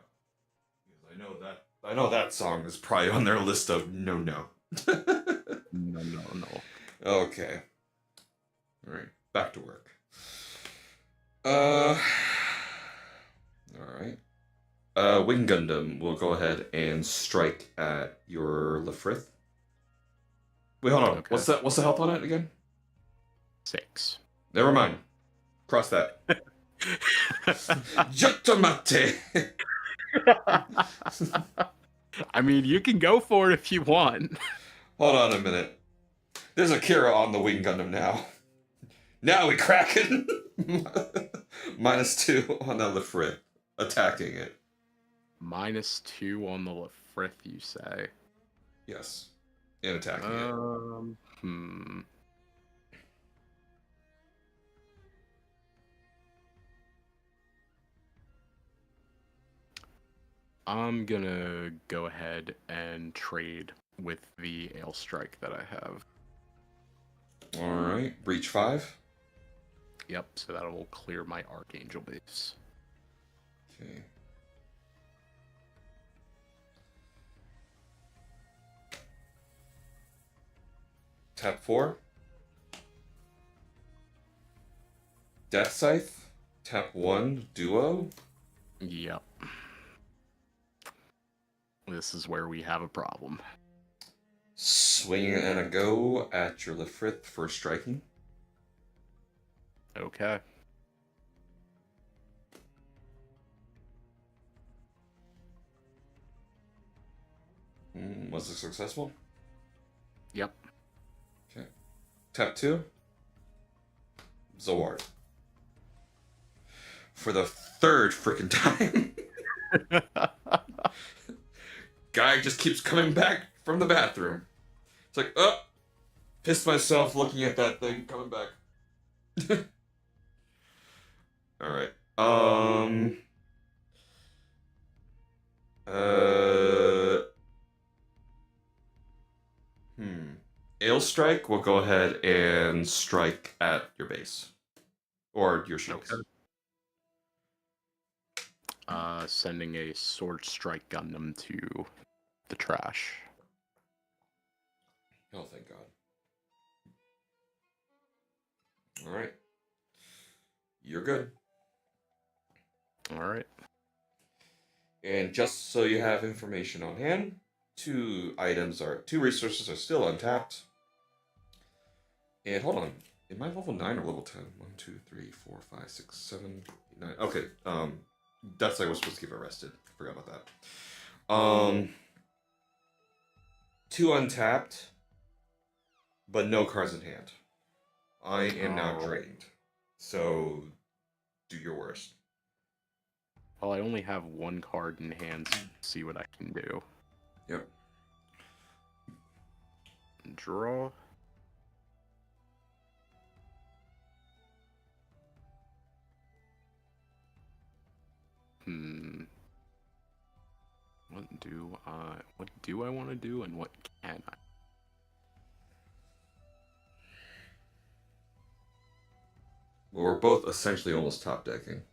S1: Because I know that song is probably on their list of no.
S2: No, no, no.
S1: Okay. All right. Back to work. All right. Wing Gundam will go ahead and strike at your Lefrith. Wait, hold on.
S2: Okay.
S1: What's the health on it again?
S2: 6.
S1: Never mind. Cross that. Juttomate!
S2: I mean, you can go for it if you want.
S1: Hold on a minute. There's a Kira on the Wing Gundam now. Now we crack it. -2 on the Lefrit. Attacking it.
S2: -2 on the Lefrith, you say?
S1: Yes. And attacking it.
S2: I'm gonna go ahead and trade with the Ale Strike that I have.
S1: Alright. Breach 5.
S2: Yep, so that will clear my Archangel base.
S1: Okay. Tap 4. Death Scythe. Tap 1. Duo.
S2: Yep. This is where we have a problem.
S1: Swing and a go at your Lefrith for striking.
S2: Okay.
S1: Was it successful?
S2: Yep.
S1: Okay. Tap 2. Zaward. For the third freaking time. Guy just keeps coming back from the bathroom. It's like, oh, pissed myself looking at that thing coming back. All right. Uh. Ale Strike will go ahead and strike at your base or your shields.
S2: Okay. Sending a Sword Strike Gundam to the trash.
S1: Oh, thank God. All right. You're good.
S2: All right.
S1: And just so you have information on hand, two resources are still untapped. And hold on. Am I level 9 or level 10? 1, 2, 3, 4, 5, 6, 7, 8, 9. Okay. That's I was supposed to keep arrested. Forgot about that. 2 untapped, but no cards in hand. I am now drained. So do your worst.
S2: Well, I only have 1 card in hand, so see what I can do.
S1: Yep.
S2: Draw. What do I want to do, and what can I?
S1: Well, we're both essentially almost top decking.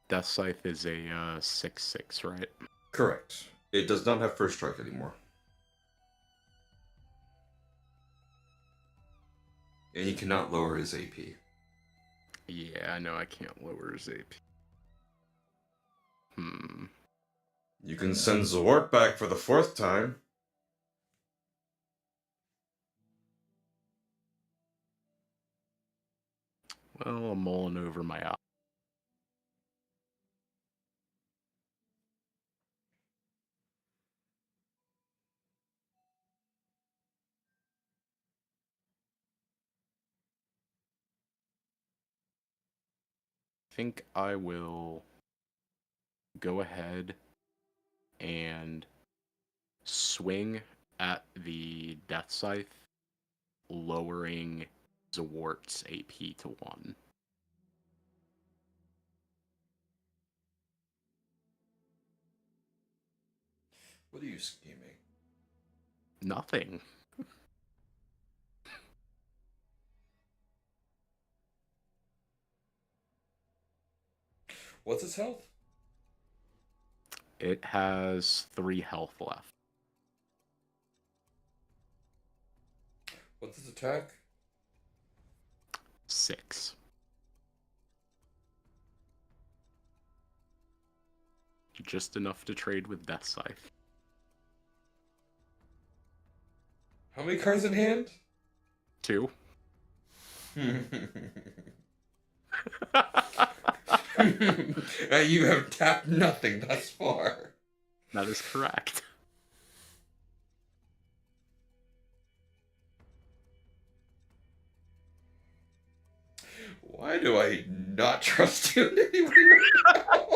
S2: Death Scythe is a 6/6, right?
S1: Correct. It does not have first strike anymore. And you cannot lower his AP.
S2: Yeah, I know I can't lower his AP.
S1: You can send Zawart back for the 4th time.
S2: Well, I'm mulling over my options. think I will go ahead and swing at the Death Scythe, lowering Zawart's AP to 1.
S1: What are you scheming?
S2: Nothing.
S1: What's its health?
S2: It has 3 health left.
S1: What's its attack?
S2: 6. Just enough to trade with Death Scythe.
S1: How many cards in hand?
S2: 2.
S1: You have tapped nothing thus far.
S2: That is correct.
S1: Why do I not trust you in any way right now?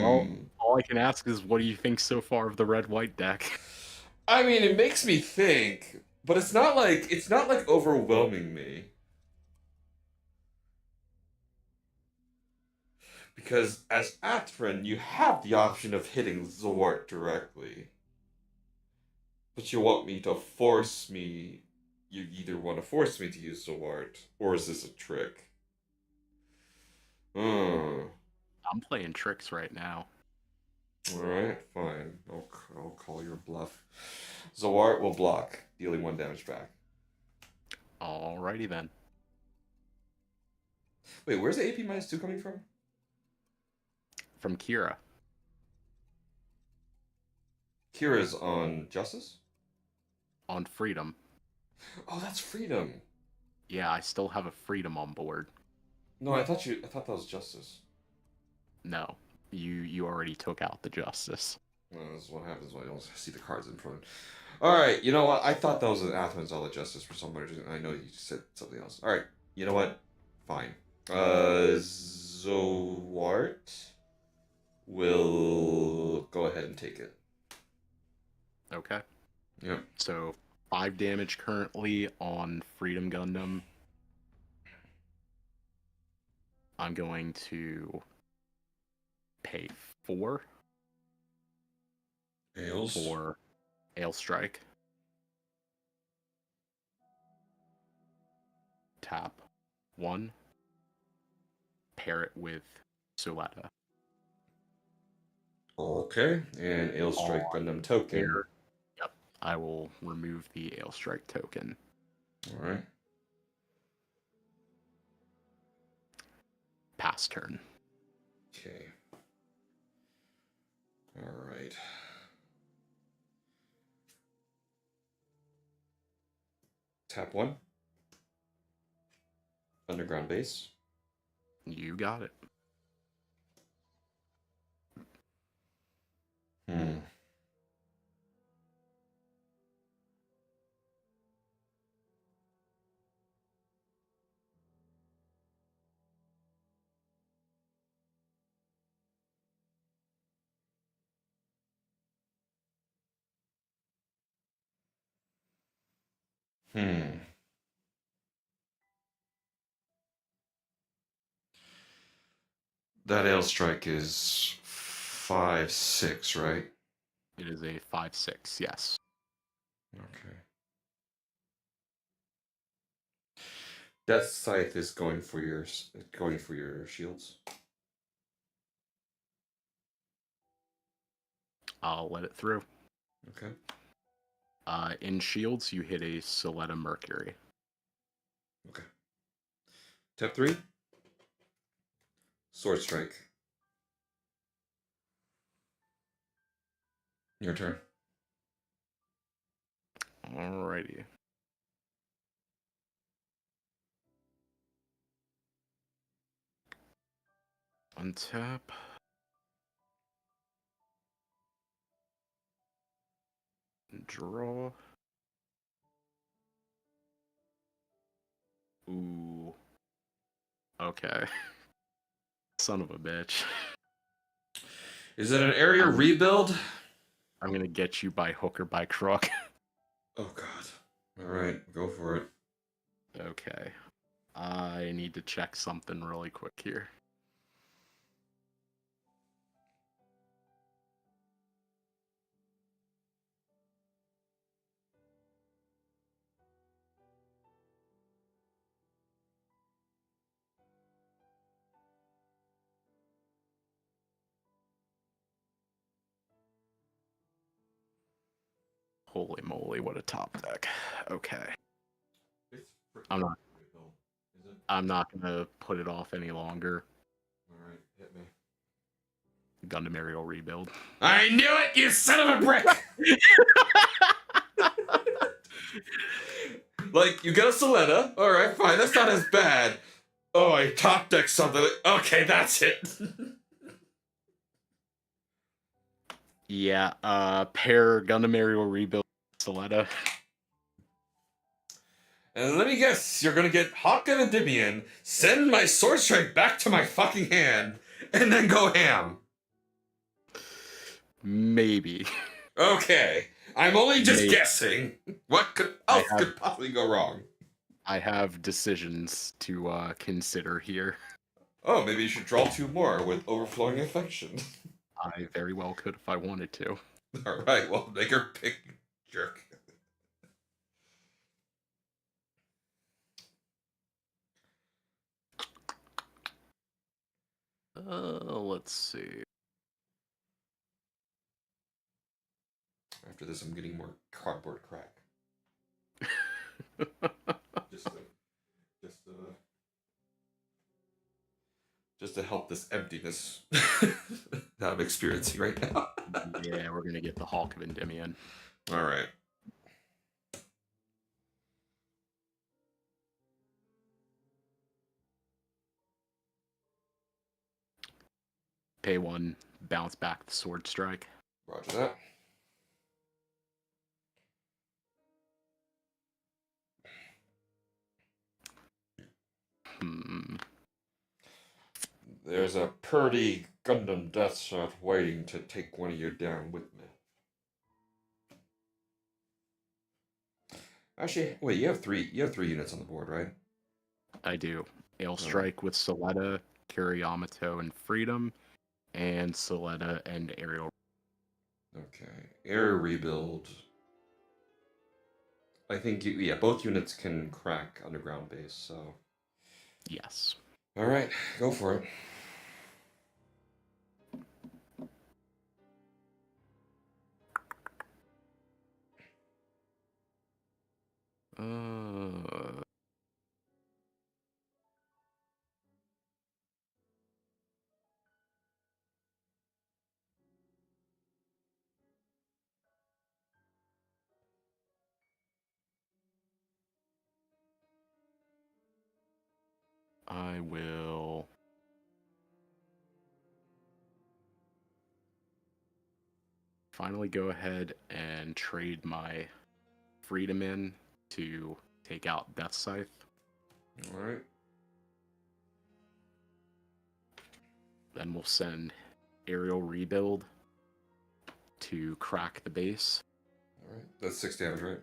S2: Well, all I can ask is, what do you think so far of the red-white deck?
S1: I mean, it makes me think, but it's not like overwhelming me. Because as Atron, you have the option of hitting Zwart directly. But you want me to force me. You either want to force me to use Zwart, or is this a trick? Hmm.
S2: I'm playing tricks right now.
S1: Alright, fine. I'll call your bluff. Zawart will block, dealing 1 damage back.
S2: Alrighty then.
S1: Wait, where's the AP -2 coming from?
S2: From Kira.
S1: Kira's on Justice?
S2: On Freedom.
S1: Oh, that's Freedom.
S2: Yeah, I still have a Freedom on board.
S1: No, I thought that was Justice.
S2: No, you already took out the Justice.
S1: Well, that's what happens when I don't see the cards in front. Alright, you know what? I thought that was an Athens all the Justice for some reason. I know you said something else. Alright, you know what? Fine. Zawart will go ahead and take it.
S2: Okay.
S1: Yep.
S2: So 5 damage currently on Freedom Gundam. I'm going to pay 4
S1: Ails.
S2: for Ale Strike. Tap 1. Pair it with Suletta.
S1: Okay, and Ale Strike Gundam token.
S2: Here. Yep. I will remove the Ale Strike token.
S1: Alright.
S2: Pass turn.
S1: Okay. Alright. Tap 1. Underground base.
S2: You got it.
S1: Hmm. Hmm. That Ale Strike is 5/6, right?
S2: It is a 5/6, yes.
S1: Okay. Death Scythe is going for your shields.
S2: I'll let it through.
S1: Okay.
S2: In shields, you hit a Soletta Mercury.
S1: Okay. Tap 3. Sword Strike. Your turn.
S2: Alrighty. Untap. Draw. Ooh. Okay. Son of a bitch.
S1: Is it an area rebuild?
S2: I'm gonna get you by hook or by crook.
S1: Oh god. Alright, go for it.
S2: Okay. I need to check something really quick here. Holy moly, what a top deck. Okay. I'm not
S1: Is it?
S2: I'm not gonna put it off any longer.
S1: Alright, hit me.
S2: Gundam aerial rebuild.
S1: I knew it, you son of a brick! Like, you get a Soletta. Alright, fine, that's not as bad. Oh, I top deck something. Okay, that's it.
S2: Yeah, pair Gundam aerial rebuild Soletta.
S1: And let me guess, you're gonna get Hawk and Endymion, send my Sword Strike back to my fucking hand, and then go ham.
S2: Maybe.
S1: Okay, I'm only just
S2: Maybe.
S1: guessing. What else could possibly go wrong?
S2: I have decisions to consider here.
S1: Oh, maybe you should draw 2 more with overflowing affection.
S2: I very well could if I wanted to.
S1: Alright, well, make her pick, jerk.
S2: Let's see.
S1: After this, I'm getting more cardboard crack. just, to, just, to, just to help this emptiness that I'm experiencing right now.
S2: Yeah, we're gonna get the Hulk of Endymion.
S1: Alright.
S2: Pay 1, bounce back the sword strike.
S1: Roger that. There's a purdy Gundam death shot waiting to take one of you down with me. Actually, wait, you have three units on the board, right?
S2: I do. Ale Strike with Soletta, Kiriyamato, and Freedom, and Soletta and Aerial.
S1: Okay. Air rebuild. I think, yeah, both units can crack underground base, so.
S2: Yes.
S1: Alright, go for it.
S2: I will finally go ahead and trade my Freedom in to take out Death Scythe.
S1: Alright.
S2: Then we'll send Aerial Rebuild to crack the base.
S1: Alright. That's 6 damage, right?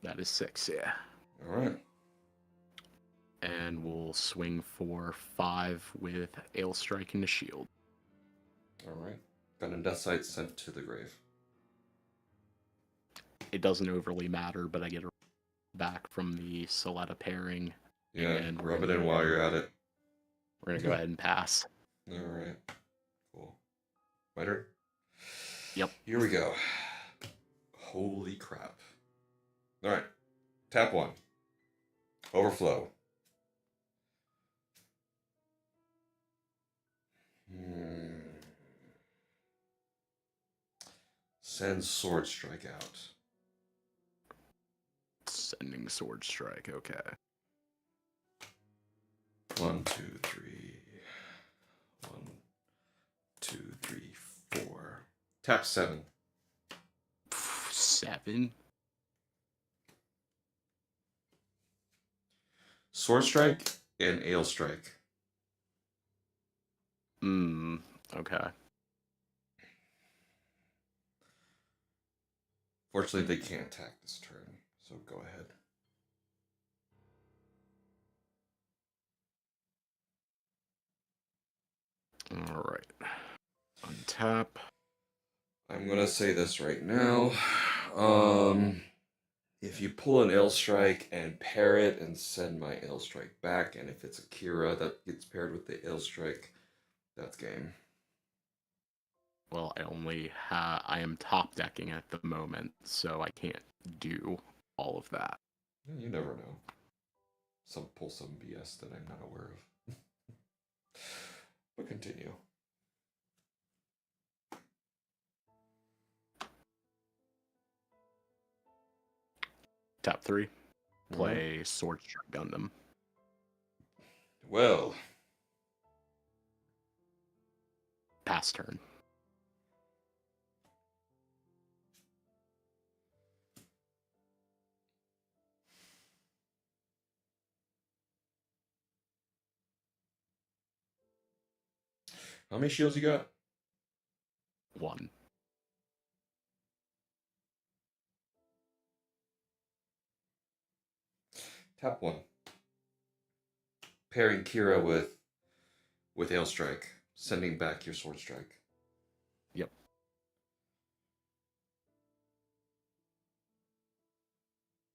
S2: That is 6, yeah.
S1: Alright.
S2: And we'll swing for 5 with Ale Strike and the Shield.
S1: Alright. Gundam Death Sight sent to the grave.
S2: It doesn't overly matter, but I get a back from the Soletta pairing.
S1: Yeah,
S2: and
S1: rub it in while you're at it.
S2: We're going to go ahead and pass.
S1: Alright. Cool. My turn?
S2: Yep.
S1: Here we go. Holy crap. Alright. Tap 1. Overflow. Send Sword Strike out.
S2: Sending Sword Strike, okay.
S1: 1, 2, 3. 1, 2, 3, 4. Tap 7.
S2: 7?
S1: Sword Strike and Ale Strike.
S2: Okay.
S1: Fortunately, they can't attack this turn, so go ahead.
S2: Alright. Untap.
S1: I'm gonna say this right now. If you pull an Ale Strike and pair it and send my Ale Strike back, and if it's a Kira that gets paired with the Ale Strike, that's game.
S2: Well, I am top decking at the moment, so I can't do all of that.
S1: You never know. Pull some BS that I'm not aware of. But continue.
S2: Tap 3. Play Sword Strike Gundam.
S1: Well.
S2: Pass turn.
S1: How many shields you got?
S2: 1.
S1: Tap 1. Pairing Kira with Ale Strike, sending back your Sword Strike.
S2: Yep.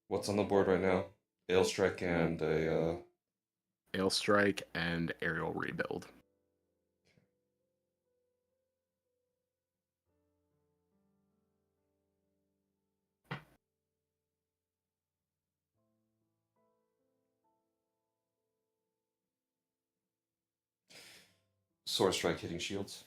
S1: What's on the board right now? Ale Strike and a
S2: Ale Strike and Aerial Rebuild.
S1: Sword Strike hitting shields.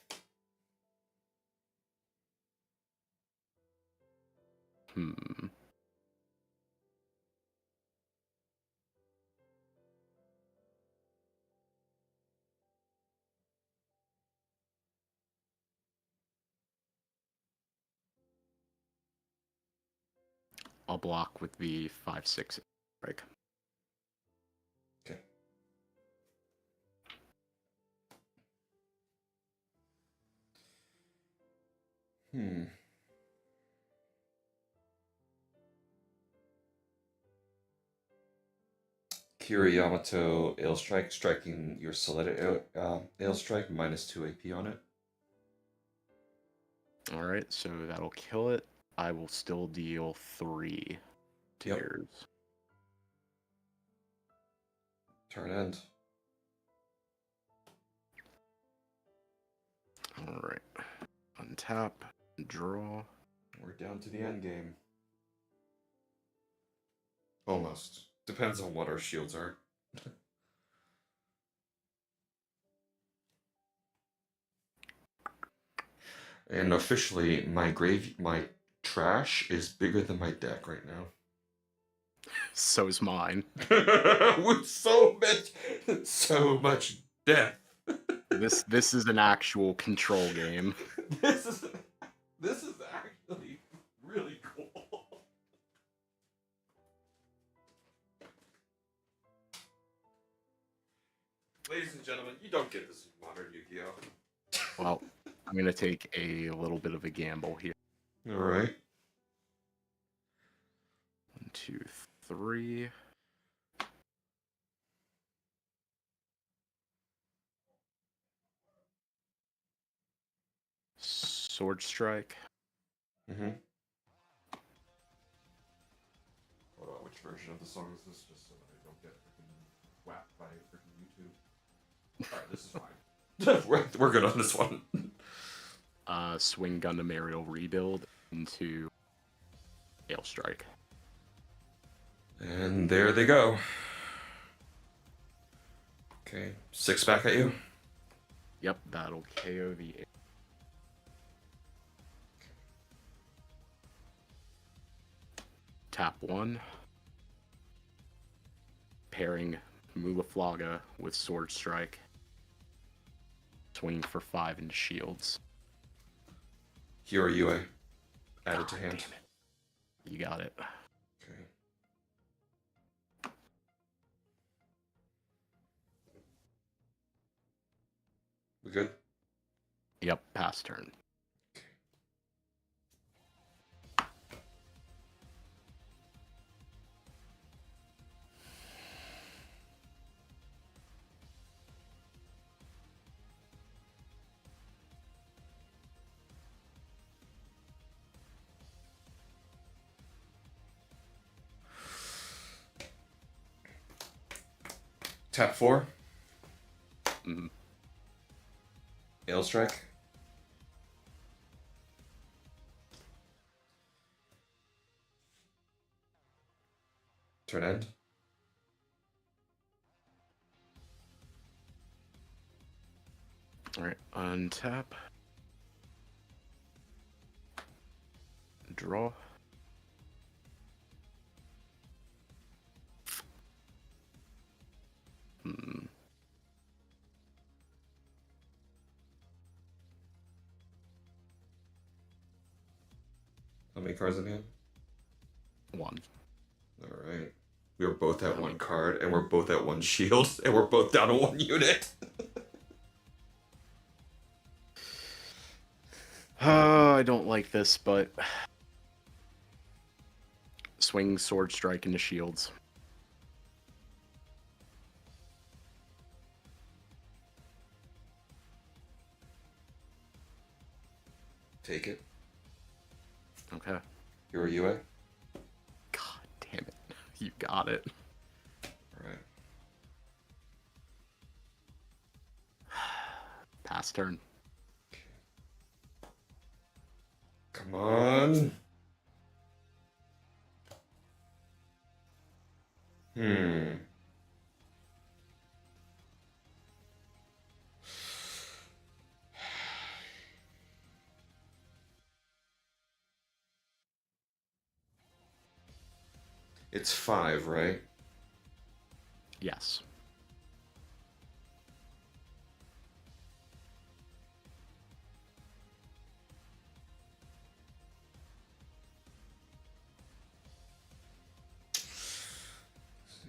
S2: I'll block with the 5/6 strike.
S1: Okay. Kira Yamato Ale Strike, striking your selected Ale Strike, -2 AP on it.
S2: Alright, so that'll kill it. I will still deal 3 tears.
S1: Yep. Turn end.
S2: Alright. Untap, draw.
S1: We're down to the end game. Almost. Depends on what our shields are. And officially, my trash is bigger than my deck right now.
S2: So's mine.
S1: With so much death.
S2: This is an actual control game.
S1: This is actually really cool. Ladies and gentlemen, you don't get this in modern Yu-Gi-Oh!
S2: Well, I'm gonna take a little bit of a gamble here.
S1: All right.
S2: 1, 2, 3. Sword Strike.
S1: Mm-hmm. Hold on, which version of the song is this? Just so that I don't get freaking whacked by freaking YouTube. Alright, this is fine. we're good on this one.
S2: Swing Gundam Aerial Rebuild into Ale Strike.
S1: And there they go. Okay, 6 back at you.
S2: Yep, that'll KO the... Tap 1. Pairing Mulaflaga with Sword Strike. Swinging for 5 into shields.
S1: Hero UA. Add it to hand.
S2: Damn it. You got it.
S1: Okay. We good?
S2: Yep, pass turn.
S1: Tap 4.
S2: Mm-hmm.
S1: Ale Strike. Turn end.
S2: All right, untap. Draw. Hmm.
S1: How many cards in hand?
S2: 1.
S1: Alright. We were both at 1 card, and we're both at 1 shield, and we're both down to 1 unit.
S2: I don't like this, but swing sword strike into shields.
S1: Take it.
S2: Okay.
S1: Hero UA.
S2: God damn it. You got it.
S1: Alright.
S2: Pass turn.
S1: Come on. It's 5, right?
S2: Yes.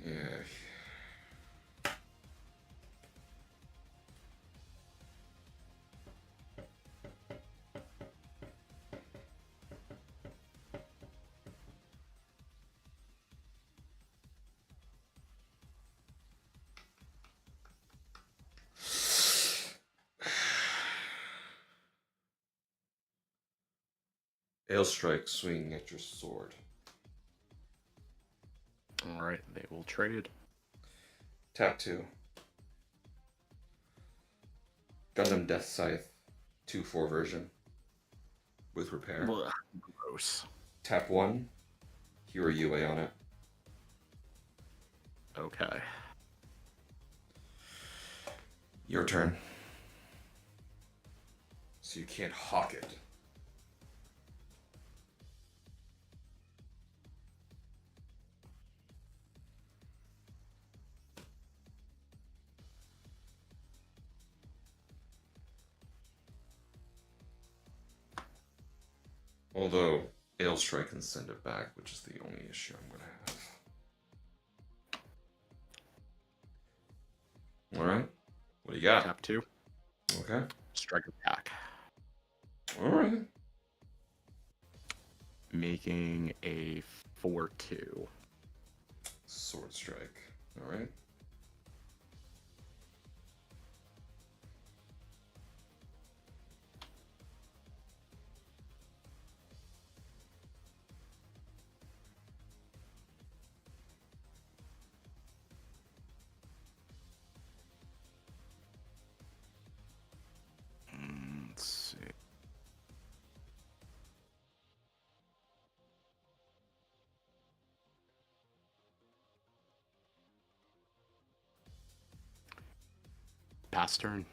S1: Yeah. Ale Strike, swinging at your sword.
S2: Alright, they will trade.
S1: Tap 2. Gundam Death Scythe. 2/4 version. With repair.
S2: Ugh, gross.
S1: Tap 1. Hero UA on it.
S2: Okay.
S1: Your turn. So you can't hawk it. Although, Ale Strike can send it back, which is the only issue I'm going to have. Alright. What do you got?
S2: Tap 2.
S1: Okay.
S2: Strike attack.
S1: Alright.
S2: Making a 4/2.
S1: Sword Strike. Alright.
S2: Let's see. Pass turn.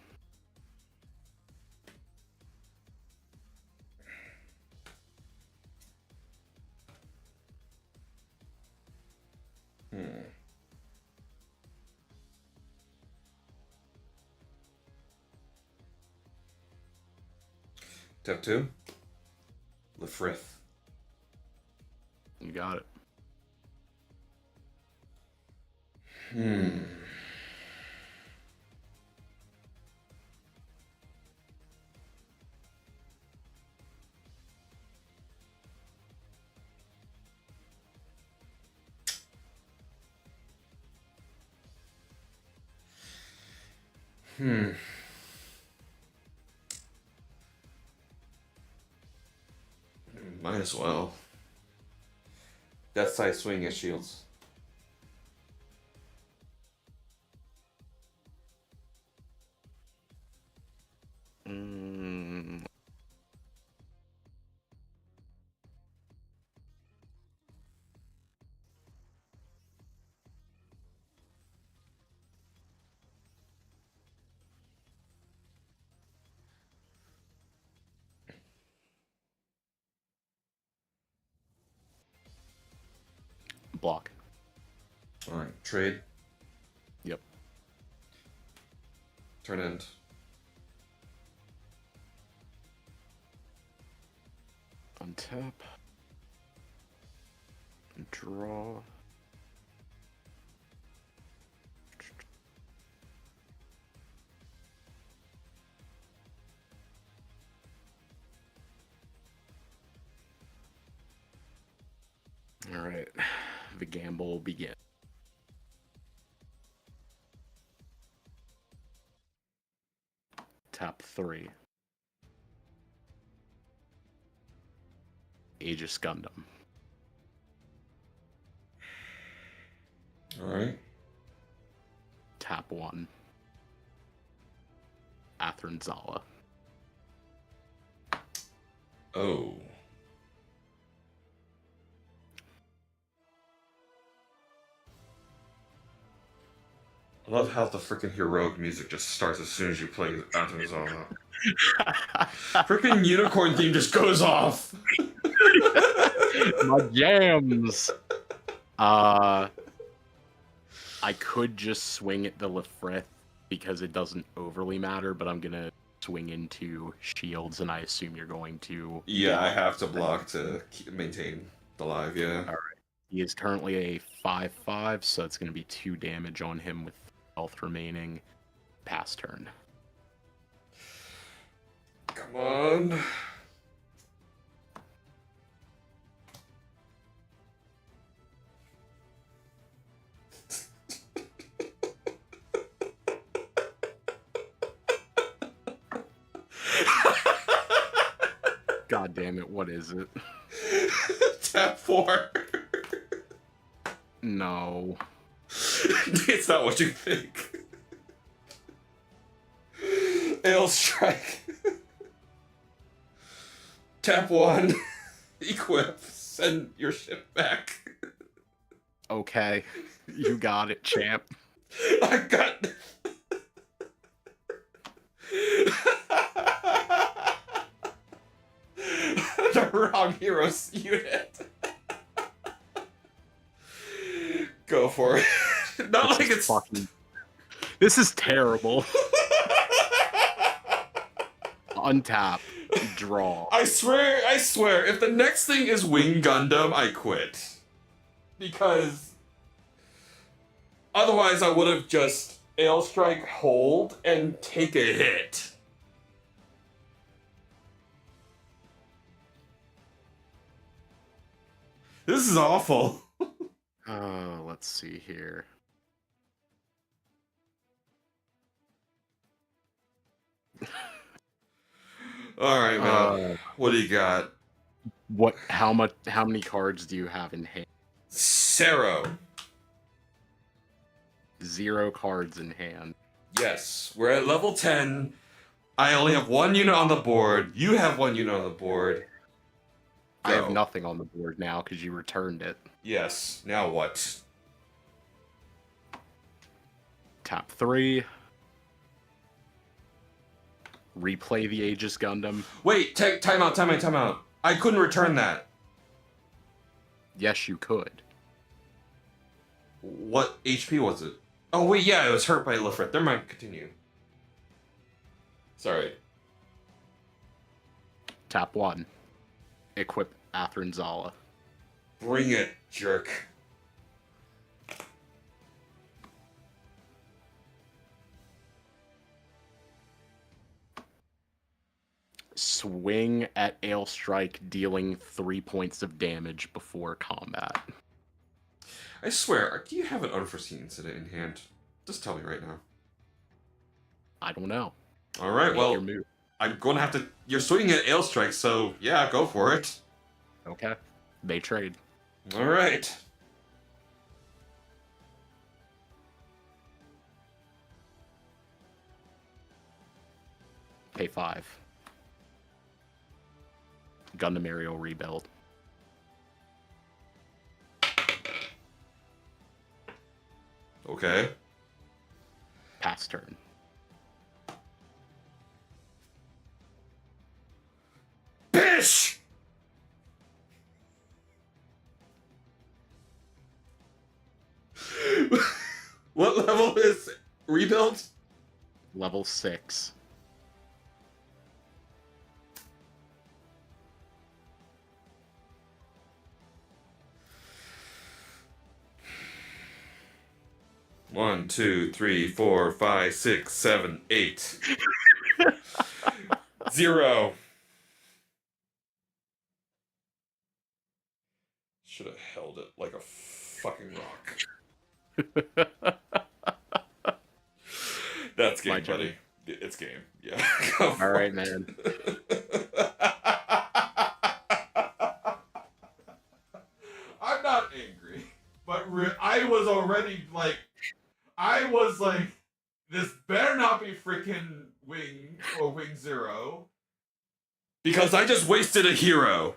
S1: Tap 2. Lefrith.
S2: You got it.
S1: Hmm. Might as well. Death side swing at shields.
S2: Mm, block.
S1: Alright, trade.
S2: Yep.
S1: Turn end.
S2: Untap. Draw. All right. The gamble will begin. Tap 3. Aegis Gundam.
S1: Alright.
S2: Tap 1. Athranzala.
S1: Oh. I love how the freaking heroic music just starts as soon as you play Anthony's on. Freaking unicorn theme just goes off.
S2: My jams. I could just swing at the Lefrith because it doesn't overly matter, but I'm gonna swing into shields, and I assume you're going to.
S1: Yeah, I have to block to maintain the live, yeah.
S2: All right. He is currently a 5/5, so it's going to be 2 damage on him with health remaining. Pass turn.
S1: Come on.
S2: God damn it, what is it?
S1: Tap 4.
S2: No.
S1: It's not what you think. Ale strike. Tap 1. Equip. Send your ship back.
S2: Okay. You got it, champ.
S1: I got. The wrong heroes unit. Go for it. Not like it's
S2: fucking. This is terrible. Untap. Draw.
S1: I swear, if the next thing is Wing Gundam, I quit. Because otherwise I would have just Ale Strike, hold, and take a hit. This is awful.
S2: Let's see here.
S1: All right, man. What do you got?
S2: How many cards do you have in hand?
S1: 0.
S2: 0 cards in hand.
S1: Yes, we're at level 10. I only have 1 unit on the board. You have 1 unit on the board.
S2: I have nothing on the board now because you returned it.
S1: Yes. Now what?
S2: Tap 3. Replay the Aegis Gundam.
S1: Wait, time out. I couldn't return that.
S2: Yes, you could.
S1: What HP was it? Oh, wait, yeah, it was hurt by Lefrit. Never mind, continue. Sorry.
S2: Tap 1. Equip Athranzala.
S1: Bring it, jerk.
S2: Swing at Ale Strike, dealing 3 points of damage before combat.
S1: I swear, do you have an unforeseen incident in hand? Just tell me right now.
S2: I don't know.
S1: All right,
S2: Make your
S1: well,
S2: move.
S1: I'm going to have to. You're swinging at Ale Strike, so yeah, go for it.
S2: Okay. They trade.
S1: All right.
S2: Pay 5. Gundam aerial rebuild.
S1: Okay.
S2: Pass turn.
S1: Bish! What level is rebuild?
S2: Level 6.
S1: One, two, three, four, five, six, 7, 8. 0. Should have held it like a fucking rock. That's game, buddy. It's game. Yeah.
S2: All right, man.
S1: I'm not angry, but I was already like, I was like, this better not be freaking Wing or Wing Zero. Because I just wasted a hero.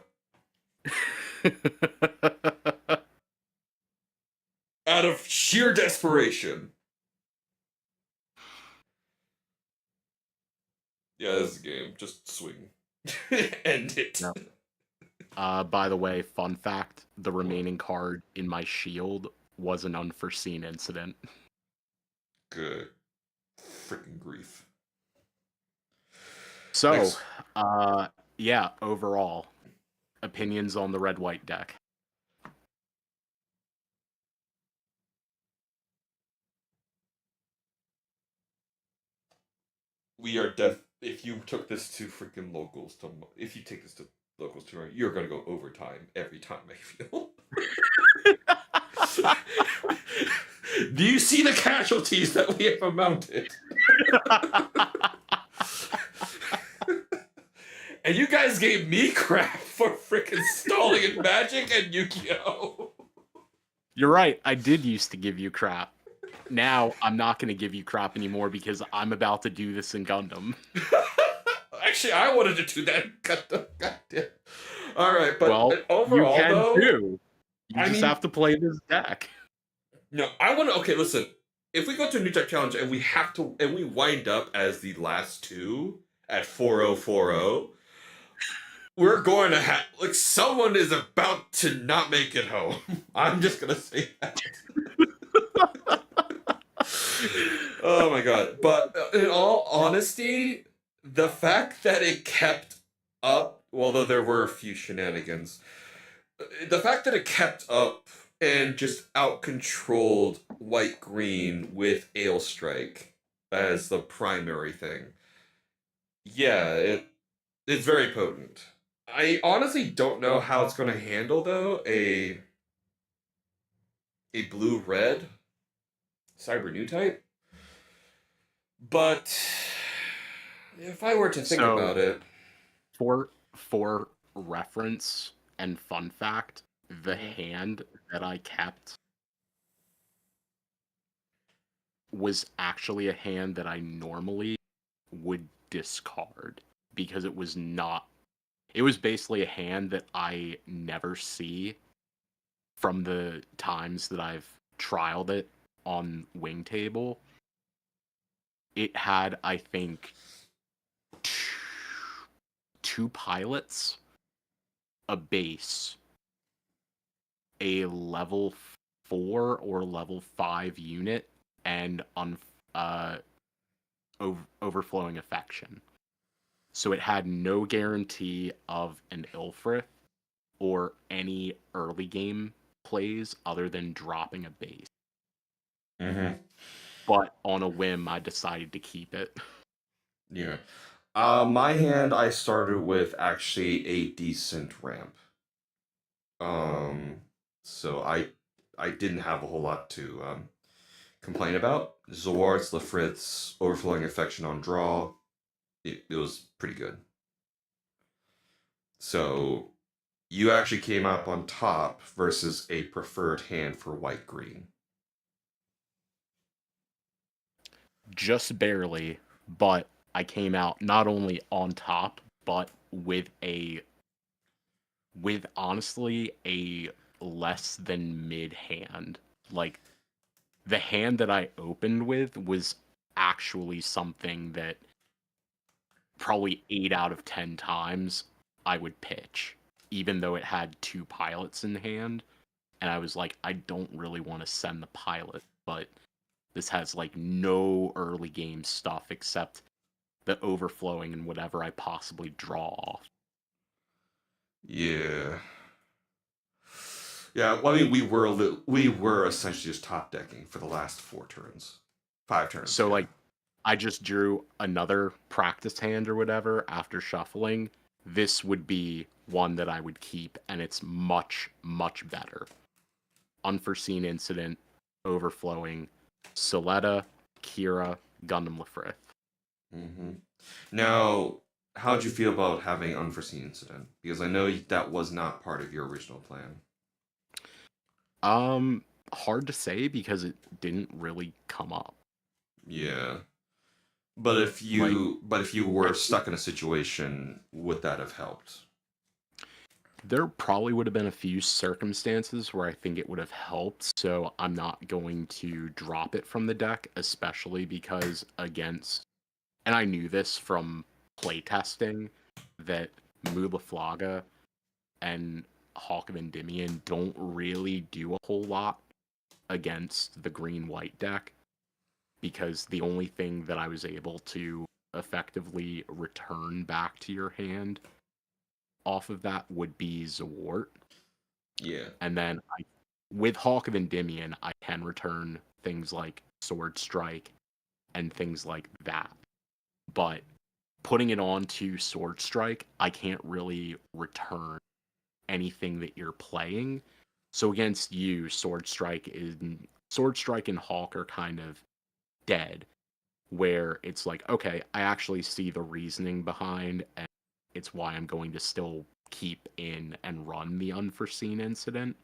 S1: Out of sheer desperation. Yeah, this is a game. Just swing. End it.
S2: No. By the way, fun fact, the remaining card in my shield was an unforeseen incident.
S1: Good. Freaking grief.
S2: So,
S1: Next.
S2: yeah, overall, opinions on the red-white deck.
S1: We are if you took this to freaking locals if you take this to locals tournament, you're gonna go overtime every time, I feel. Do you see the casualties that we have amounted? And you guys gave me crap for freaking stalling in Magic and Yu-Gi-Oh!
S2: You're right, I did used to give you crap. Now, I'm not going to give you crap anymore because I'm about to do this in Gundam.
S1: Actually, I wanted to do that. Goddamn. All right, but
S2: well,
S1: overall,
S2: you can
S1: though,
S2: too. You just have to play this deck.
S1: No, I want to. Okay, listen. If we go to a NewType challenge and we wind up as the last two at 4040, we're going to have someone is about to not make it home. I'm just gonna say that. Oh my god! But in all honesty, the fact that it kept up, although there were a few shenanigans, the fact that it kept up and just out controlled white green with Ale Strike as the primary thing. Yeah, it's very potent. I honestly don't know how it's going to handle though a blue red cyber NewType. But if I were to think about it,
S2: for reference and fun fact, the hand that I kept was actually a hand that I normally would discard because it was basically a hand that I never see from the times that I've trialed it on Wing Table. It had, I think, two pilots, a base, a level 4 or level 5 unit, and overflowing affection. So it had no guarantee of an Ilfrith or any early game plays other than dropping a base.
S1: Mm-hmm.
S2: But on a whim, I decided to keep it.
S1: Yeah. My hand, I started with actually a decent ramp. So I didn't have a whole lot to complain about. Zwart's, Lafritz, Overflowing Affection on draw. It was pretty good. So you actually came up on top versus a preferred hand for white green.
S2: Just barely, but I came out not only on top, but with honestly a less than mid hand. Like the hand that I opened with was actually something that probably 8 out of 10 times I would pitch, even though it had 2 pilots in hand. And I was like, I don't really want to send the pilot, but this has like no early game stuff except the overflowing and whatever I possibly draw off.
S1: Yeah. Yeah, well, I mean, we were essentially just top decking for the last 4 turns, 5 turns.
S2: So
S1: Yeah,
S2: like I just drew another practice hand or whatever after shuffling. This would be one that I would keep, and it's much, much better. Unforeseen Incident, Overflowing, Soletta, Kira, Gundam Lafrith.
S1: hmm Now, how'd you feel about having unforeseen incident? Because I know that was not part of your original plan.
S2: Um, Hard to say because it didn't really come up.
S1: Yeah, but if you
S2: I
S1: were stuck in a situation, would that have helped?
S2: There probably would have been a few circumstances where I think it would have helped, so I'm not going to drop it from the deck, especially because against, and I knew this from playtesting, that Mulaflaga and Hawk of Endymion don't really do a whole lot against the green-white deck, because the only thing that I was able to effectively return back to your hand off of that would be Zawart.
S1: Yeah.
S2: And then with Hawk of Endymion, I can return things like Sword Strike and things like that. But putting it on to Sword Strike, I can't really return anything that you're playing. So against you, Sword Strike and Hawk are kind of dead. Where it's like, okay, I actually see the reasoning behind, and it's why I'm going to still keep in and run the Unforeseen Incident.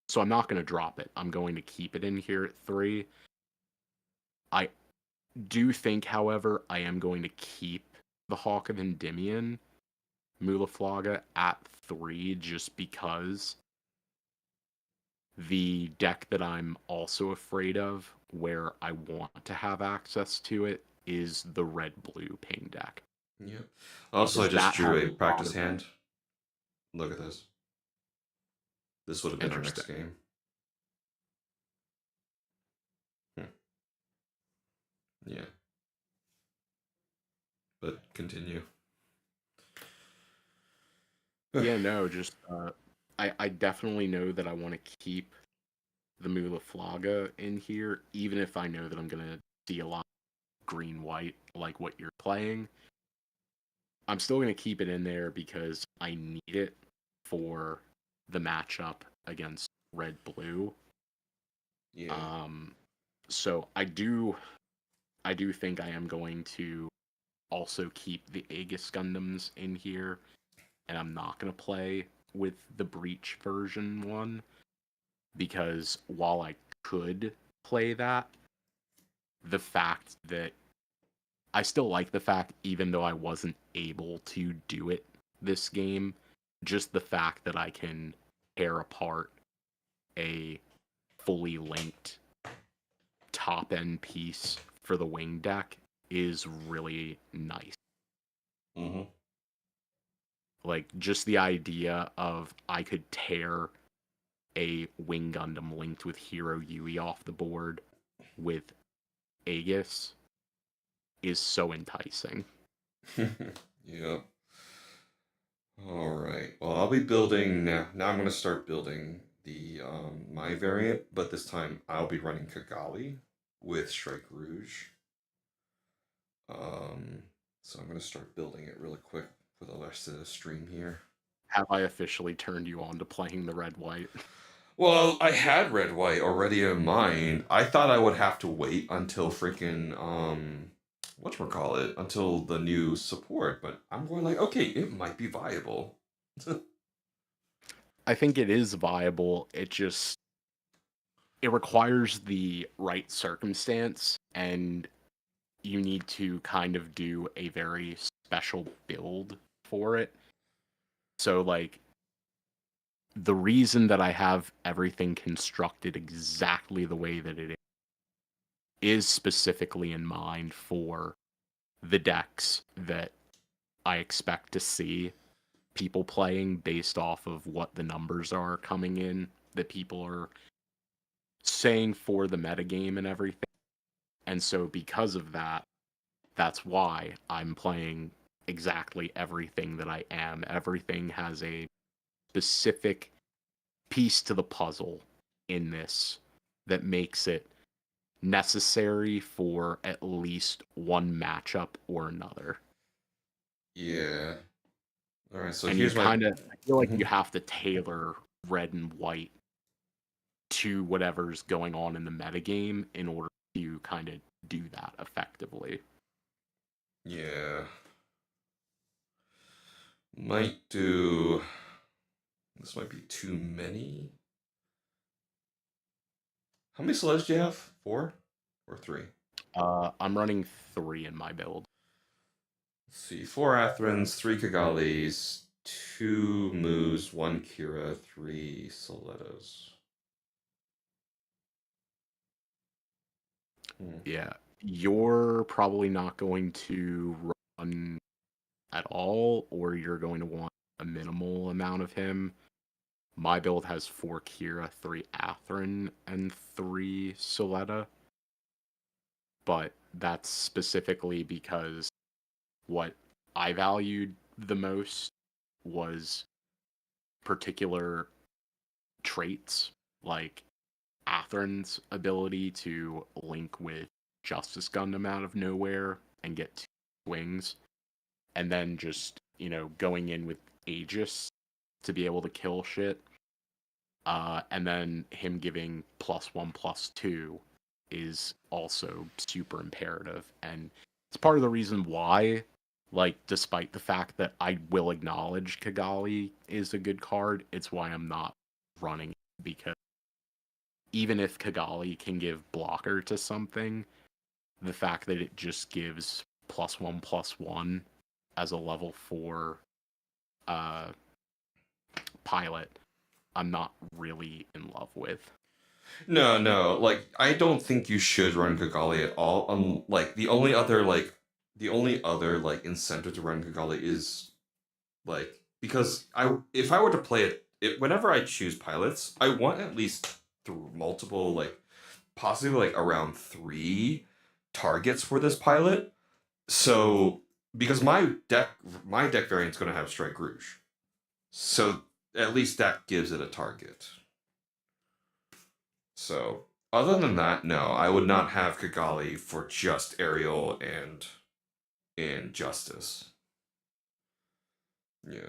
S2: So I'm not going to drop it. I'm going to keep it in here at 3. I do think, however, I am going to keep the Hawk of Endymion, Mulaflaga, at 3 just because the deck that I'm also afraid of, where I want to have access to it, is the red-blue ping deck.
S1: Yeah. Also, I
S2: Because
S1: just
S2: that
S1: drew
S2: has
S1: a
S2: a lot
S1: practice
S2: of
S1: hand. Look at this. This would have been our next
S2: interesting.
S1: game. Hmm. Yeah. But continue.
S2: Yeah, no, just I definitely know that I want to keep the Mulaflaga in here, even if I know that I'm gonna see a lot of green white like what you're playing. I'm still gonna keep it in there because I need it for the matchup against red blue.
S1: Yeah.
S2: Um, so I do think I am going to also keep the Aegis Gundams in here, and I'm not gonna play with the Breach version one because while I could play that, the fact that I still like the fact, even though I wasn't able to do it this game, just the fact that I can tear apart a fully linked top end piece for the wing deck is really nice.
S1: Mm-hmm.
S2: Like, just the idea of I could tear a Wing Gundam linked with Hero Yui off the board with Aegis is so enticing.
S1: Yeah. All right. Well, I'll be building now. Now I'm going to start building the my variant, but this time I'll be running Kigali with Strike Rouge. Um, so I'm going to start building it really quick for the rest of the stream here.
S2: Have I officially turned you on to playing the red white?
S1: Well, I had red white already in mind. I thought I would have to wait until freaking whatchamacallit, until the new support, but I'm going like, okay, it might be viable.
S2: I think it is viable. It requires the right circumstance, and you need to kind of do a very special build for it. So like the reason that I have everything constructed exactly the way that it is specifically in mind for the decks that I expect to see people playing based off of what the numbers are coming in that people are saying for the metagame and everything. And so because of that, that's why I'm playing exactly everything that I am. Everything has a specific piece to the puzzle in this that makes it necessary for at least one matchup or another.
S1: Yeah. All right. So
S2: And you
S1: here's my.
S2: kind of I feel like
S1: Mhm.
S2: you have to tailor red and white to whatever's going on in the metagame in order to kind of do that effectively.
S1: Yeah. Might do. This might be too many. How many slugs do you have? Four or three?
S2: I'm running 3 in my build.
S1: Let's see. Four Athrons, three Kagalis, two Moos, one Kira, three Soletas. Hmm.
S2: Yeah, you're probably not going to run at all, or you're going to want a minimal amount of him. My build has 4 Kira, 3 Atherin, and 3 Soleta, but that's specifically because what I valued the most was particular traits, like Atherin's ability to link with Justice Gundam out of nowhere and get 2 wings, and then just, going in with Aegis to be able to kill shit. And then him giving +1/+2 is also super imperative. And it's part of the reason why, like, despite the fact that I will acknowledge Kigali is a good card, it's why I'm not running it, because even if Kigali can give blocker to something, the fact that it just gives +1/+1 as a level 4 uh, pilot, I'm not really in love with.
S1: No, no. Like, I don't think you should run Kigali at all. Like, the only other like incentive to run Kigali is like, because if I were to play it whenever I choose pilots, I want at least through multiple, like possibly like around three targets for this pilot. So because my deck variant's gonna have Strike Rouge, so at least that gives it a target. So other than that, no, I would not have Kigali for just Aerial and Justice. Yeah.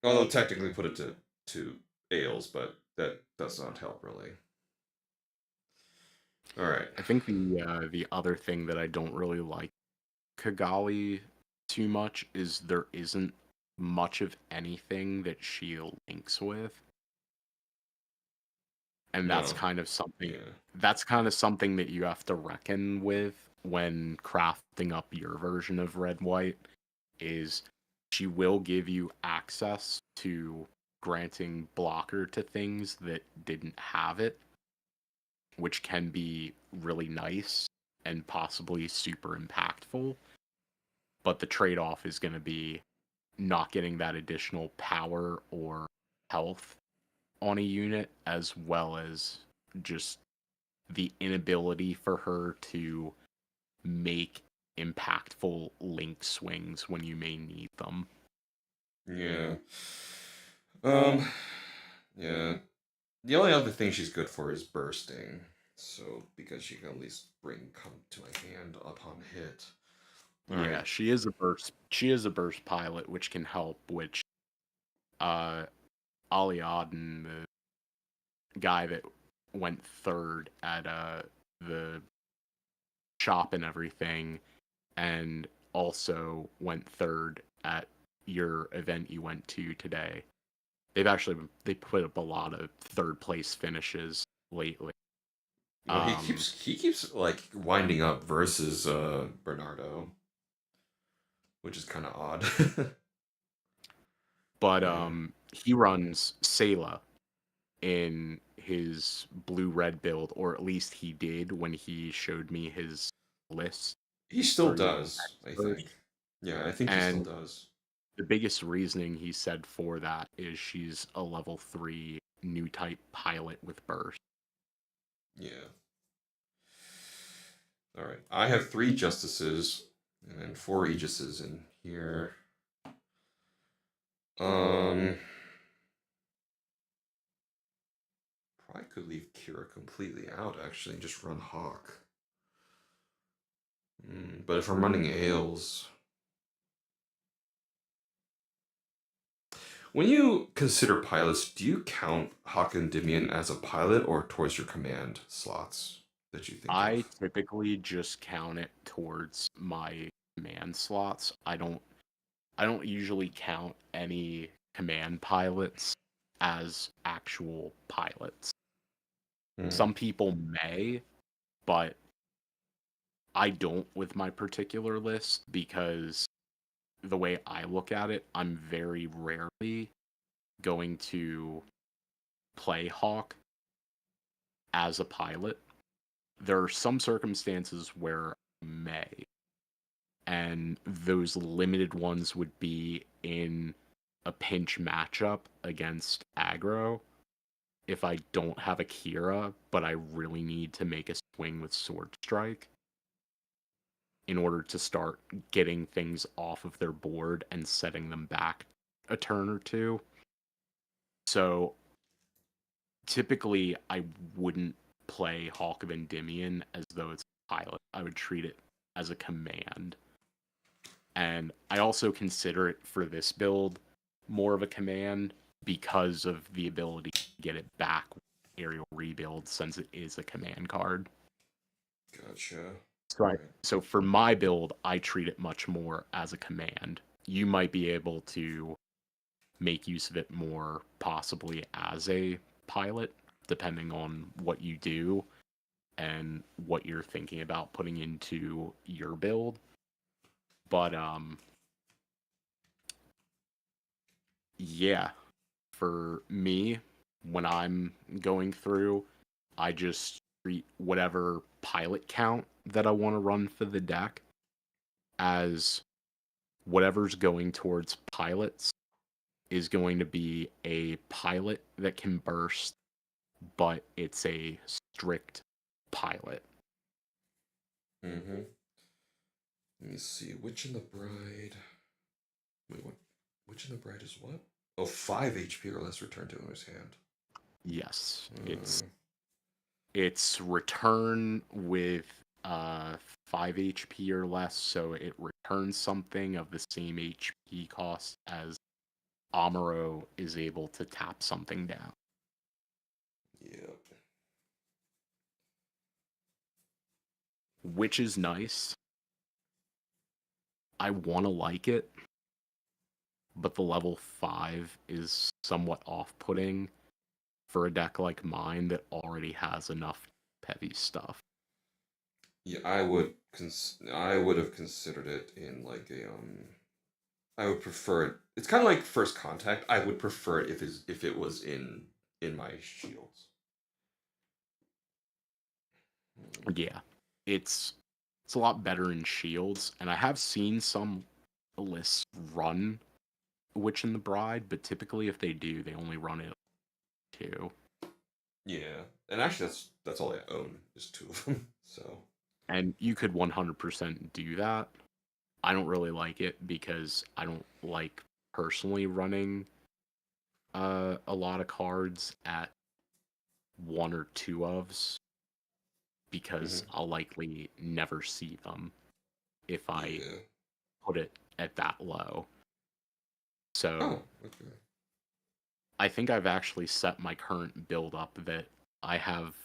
S1: Although technically put it to Ales, but that does not help really. All right.
S2: I think the other thing that I don't really like Kigali too much is there isn't much of anything that she links with, and
S1: No. Yeah.
S2: that's kind of something that you have to reckon with when crafting up your version of red white. Is she will give you access to granting blocker to things that didn't have it, which can be really nice and possibly super impactful. But the trade off is going to be not getting that additional power or health on a unit, as well as just the inability for her to make impactful link swings when you may need them.
S1: Yeah. Um. Yeah. The only other thing she's good for is bursting. So because she can at least bring come to my hand upon hit. All right.
S2: Yeah, she is a burst. She is a burst pilot, which can help. Which uh, Aliadin guy that went third at the shop and everything, and also went third at your event you went to today. They put up a lot of third place finishes lately.
S1: Well, he keeps like winding up versus Bernardo, which is kind of odd.
S2: But
S1: Yeah.
S2: he runs Sayla in his blue-red build, or at least he did when he showed me his list
S1: He still
S2: for the
S1: does, I
S2: first.
S1: think. Yeah, I think he still
S2: And
S1: does.
S2: the biggest reasoning he said for that is she's a level 3 NewType pilot with burst.
S1: Yeah. All right. I have 3 justices and then 4 aegises in here. Um, Probably could leave Kira completely out actually and just run Hawk. But if I'm running Ails, when you consider pilots, do you count Hawk and Endymion as a pilot or towards your command slots that you think
S2: I
S1: of?
S2: typically just count it towards my command slots. I don't usually count any command pilots as actual pilots.
S1: Hmm.
S2: Some people may, but I don't with my particular list because the way I look at it, I'm very rarely going to play Hawk as a pilot. There are some circumstances where I may, and those limited ones would be in a pinch matchup against aggro. If I don't have a Kira, but I really need to make a swing with Sword Strike in order to start getting things off of their board and setting them back a turn or two. So typically, I wouldn't play Hawk of Endymion as though it's a pilot. I would treat it as a command. And I also consider it for this build more of a command because of the ability to get it back with aerial rebuild since it is a command card.
S1: Gotcha.
S2: So,
S1: All right.
S2: so for my build, I treat it much more as a command. You might be able to make use of it more possibly as a pilot, depending on what you do and what you're thinking about putting into your build. But yeah, for me, when I'm going through, I just treat whatever pilot count that I want to run for the deck as whatever's going towards pilots is going to be a pilot that can burst, but it's a strict pilot.
S1: Mm-hmm. Let me see. Witch and the Bride. Wait, what? Witch and the Bride is what? Oh, 5 HP or less return to owner's hand.
S2: Yes, it's
S1: Uh,
S2: it's return with 5 HP or less, so it returns something of the same HP cost as Amuro is able to tap something down,
S1: yep.
S2: which is nice. I want to like it, but the level 5 is somewhat off-putting for a deck like mine that already has enough heavy stuff.
S1: Yeah, I would have considered it in like a I would prefer it. It's kind of like First Contact. I would prefer it if it was in my shields.
S2: Yeah, it's it's a lot better in shields, and I have seen some lists run Witch and the Bride, but typically if they do, they only run it two.
S1: Yeah, and actually that's all I own is 2 of them. So
S2: And you could 100% do that. I don't really like it because I don't like personally running a lot of cards at one or two ofs because
S1: hmm
S2: I'll likely never see them if I
S1: yeah.
S2: put it at that low. So
S1: Oh, okay.
S2: I think I've actually set my current build up that I have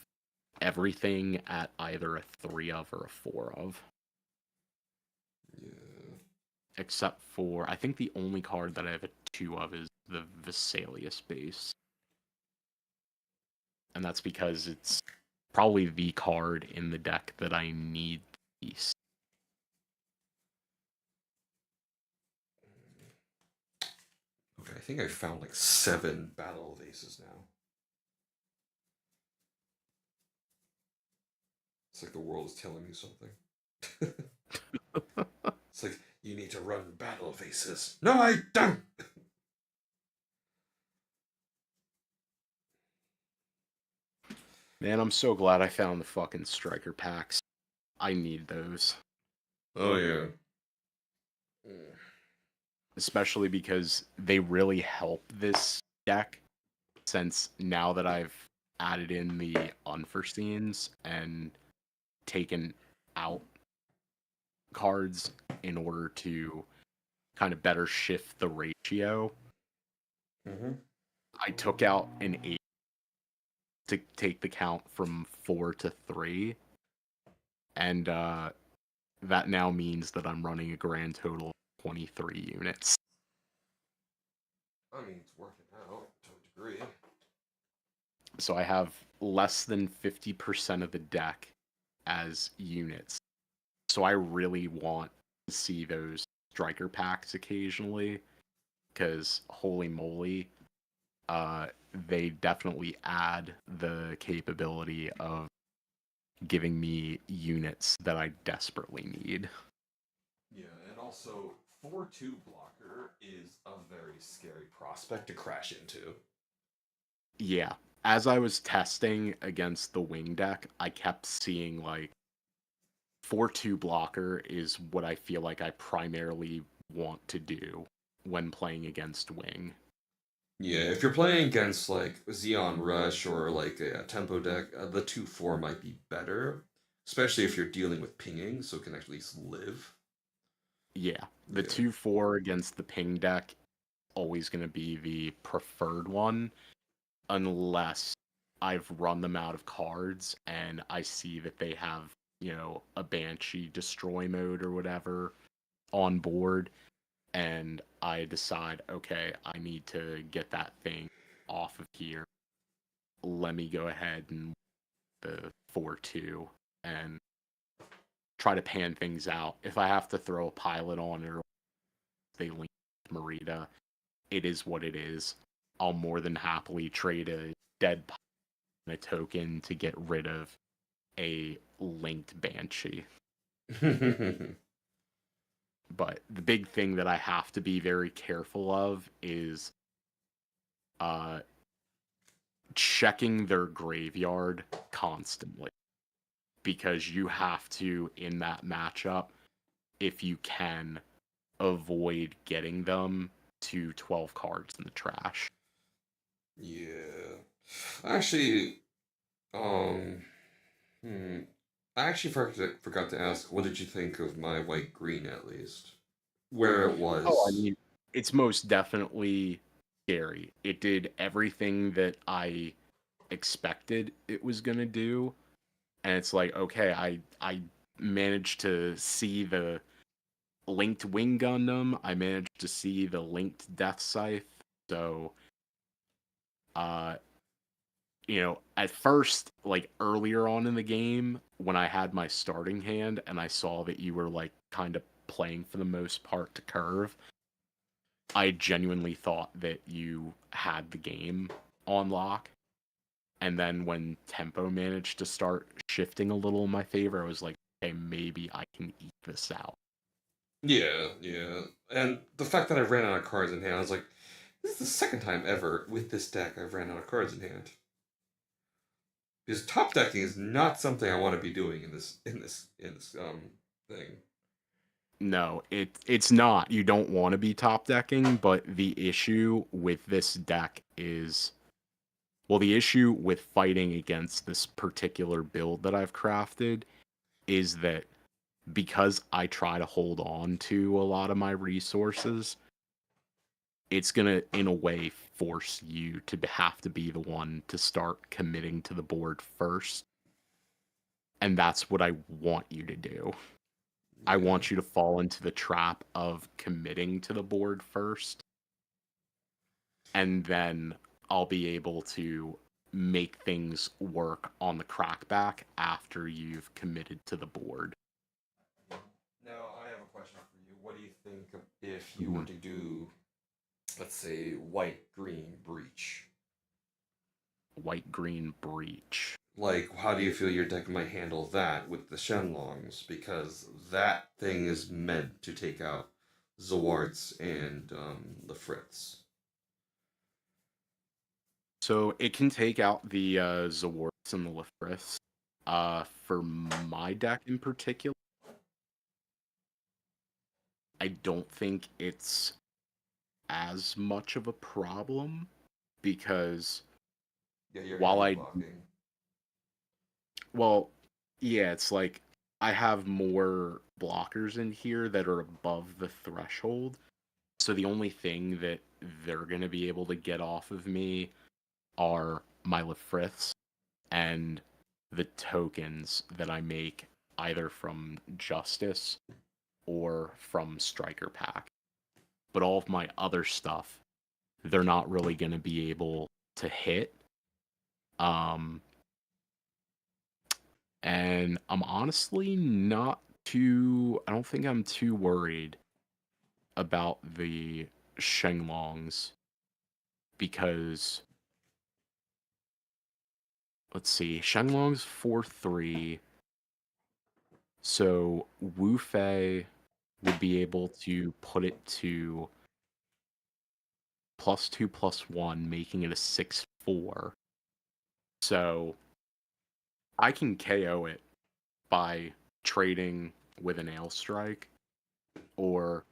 S2: everything at either a 3 of or a 4 of.
S1: Yeah.
S2: Except for, I think the only card that I have a 2 of is the Vesalius base. And that's because it's probably the card in the deck that I need least.
S1: Okay, I think I found like 7 Battle of Aces now. It's like the world is telling me something. It's like, you need to run Battle of Aces. No, I don't!
S2: Man, I'm so glad I found the fucking striker packs. I need those.
S1: Oh, yeah.
S2: Especially because they really help this deck, since now that I've added in the unforeseens and taken out cards in order to kind of better shift the ratio.
S1: Mm-hmm.
S2: I took out an 8 to take the count from 4 to 3, and that now means that I'm running a grand total of 23 units.
S1: I mean, it's working out to a degree.
S2: So I have less than 50% of the deck as units. So I really want to see those striker packs occasionally, because holy moly, they definitely add the capability of giving me units that I desperately need.
S1: Yeah, and also 4-2 blocker is a very scary prospect to crash into.
S2: Yeah, as I was testing against the wing deck, I kept seeing like 4-2 blocker is what I feel like I primarily want to do when playing against wing.
S1: Yeah, if you're playing against like Xeon Rush or like a tempo deck, the 2-4 might be better, especially if you're dealing with pinging, so it can actually live.
S2: Yeah, the
S1: Yeah.
S2: 2-4 against the ping deck always going to be the preferred one, unless I've run them out of cards and I see that they have, a Banshee destroy mode or whatever on board, and I decide, okay, I need to get that thing off of here. Let me go ahead and the 4-2 and try to pan things out. If I have to throw a pilot on it or they link Marita, it is what it is. I'll more than happily trade a dead pilot and a token to get rid of a linked Banshee. But the big thing that I have to be very careful of is uh, checking their graveyard constantly. Because you have to, in that matchup, if you can, avoid getting them to 12 cards in the trash.
S1: Yeah. Actually, um, hmm. I actually forgot to ask, what did you think of my white green at least? Where it
S2: Oh, I
S1: was.
S2: mean, it's most definitely scary. It did everything that I expected it was gonna do, and it's like, okay, I managed to see the linked wing Gundam. I managed to see the linked Death Scythe. So, uh, at first, like earlier on in the game, when I had my starting hand and I saw that you were like kind of playing for the most part to curve, I genuinely thought that you had the game on lock. And then when tempo managed to start shifting a little in my favor, I was like, okay, maybe I can eat this out.
S1: Yeah, yeah. And the fact that I ran out of cards in hand, I was like, this is the second time ever with this deck I've ran out of cards in hand. Because top decking is not something I want to be doing in this thing.
S2: No, it's not. You don't want to be top decking, but the issue with this deck is, well, the issue with fighting against this particular build that I've crafted is that because I try to hold on to a lot of my resources, it's gonna, in a way, force you to have to be the one to start committing to the board first. And that's what I want you to do. I
S1: Yeah.
S2: want you to fall into the trap of committing to the board first, and then I'll be able to make things work on the crackback after you've committed to the board.
S1: Now, I have a question for you. What do you think if you were
S2: Mhm.
S1: to do, let's say, white green breach?
S2: White green breach.
S1: Like, how do you feel your deck might handle that with the Shenlongs? Because that thing is meant to take out Zawarts and the Fritz.
S2: So it can take out the Zawarts and the Lefris. For my deck in particular, I don't think it's as much of a problem because
S1: Yeah, you're
S2: while
S1: heavy
S2: I,
S1: blocking.
S2: well, yeah, it's like I have more blockers in here that are above the threshold. So the only thing that they're going to be able to get off of me are my Lefriths and the tokens that I make either from Justice or from Striker Pack. But all of my other stuff, they're not really going to be able to hit. Um, and I'm honestly not too, I don't think I'm too worried about the Shenlongs because, let's see, Shenlong's 4-3. So Wu Fei would be able to put it to +2/+1, making it a 6/4. So I can KO it by trading with an Ale Strike, or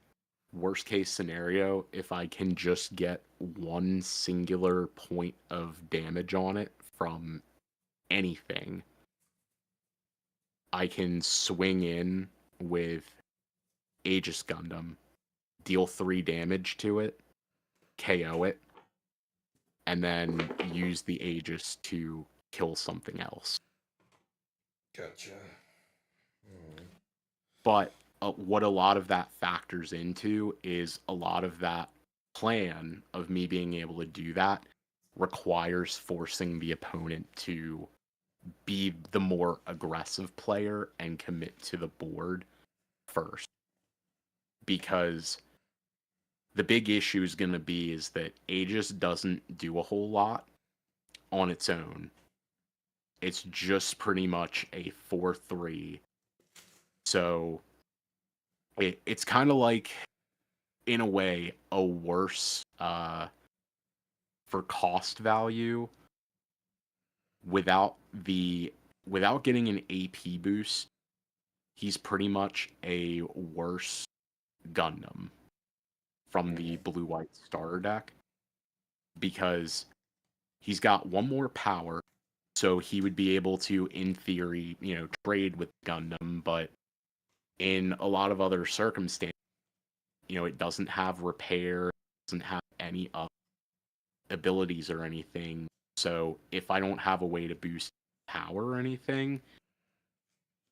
S2: worst case scenario, if I can just get one singular point of damage on it from anything, I can swing in with Aegis Gundam, deal 3 damage to it, KO it, and then use the Aegis to kill something else.
S1: Gotcha. Hmm.
S2: But what a lot of that factors into is a lot of that plan of me being able to do that requires forcing the opponent to be the more aggressive player and commit to the board first. Because the big issue is going to be is that Aegis doesn't do a whole lot on its own. It's just pretty much a 4-3. So it's kind of like, in a way, a worse for cost value without the without getting an AP boost. He's pretty much a worse Gundam from the
S1: Hmm.
S2: blue white starter deck because he's got one more power, so he would be able to, in theory, trade with Gundam, but in a lot of other circumstances, it doesn't have repair, doesn't have any abilities or anything. So if I don't have a way to boost power or anything,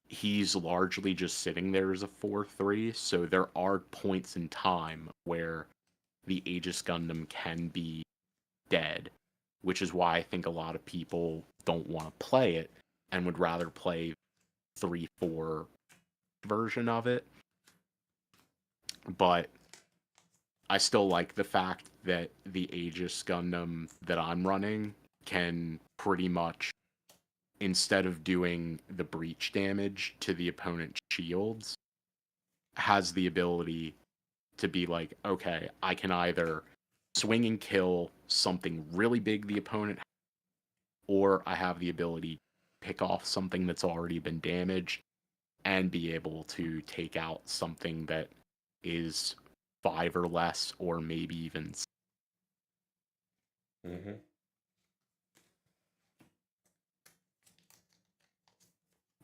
S2: he's largely just sitting there as a 4-3. So there are points in time where the Aegis Gundam can be dead, which is why I think a lot of people don't want to play it and would rather play 3-4 version of it. But I still like the fact that the Aegis Gundam that I'm running can pretty much, instead of doing the breach damage to the opponent's shields, has the ability to be like, okay, I can either swing and kill something really big the opponent, or I have the ability to pick off something that's already been damaged and be able to take out something that is 5 or less, or maybe even.
S1: Hmm.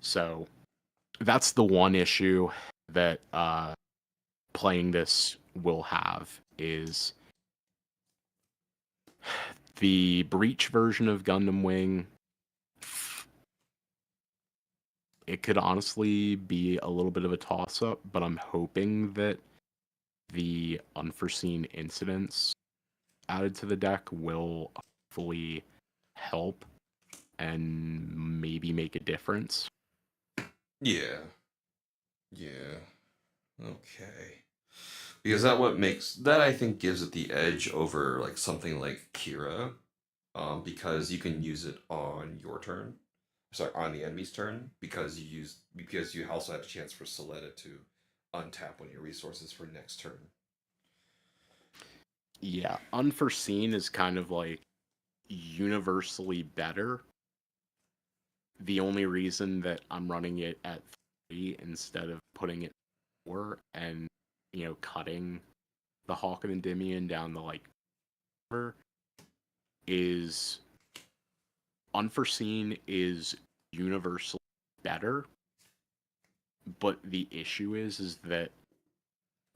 S2: So that's the one issue that playing this will have is The Breach version of Gundam Wing, it could honestly be a little bit of a toss-up, but I'm hoping that the unforeseen incidents added to the deck will hopefully help and maybe make a difference.
S1: Yeah. Yeah. Okay. Because that what makes that I think gives it the edge over like something like Kira, because you can use it on your turn, sorry, on the enemy's turn, because you also have a chance for Soletta to untap one of your resources for next turn.
S2: Yeah, unforeseen is kind of like universally better. The only reason that I'm running it at 3 instead of putting it 4 and, cutting the Hawk and Endymion down to like is unforeseen is universally better, but the issue is that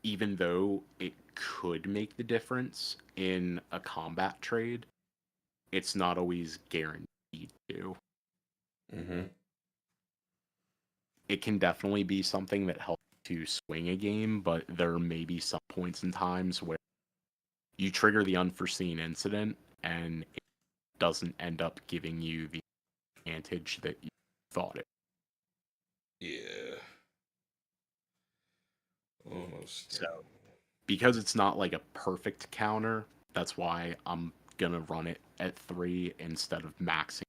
S2: even though it could make the difference in a combat trade, it's not always guaranteed to.
S1: Mm-hmm.
S2: It can definitely be something that helps to swing a game, but there may be some points in times where you trigger the unforeseen incident and it doesn't end up giving you the advantage that you thought it.
S1: Yeah. Almost.
S2: So, because it's not like a perfect counter, that's why I'm gonna run it at 3 instead of maxing.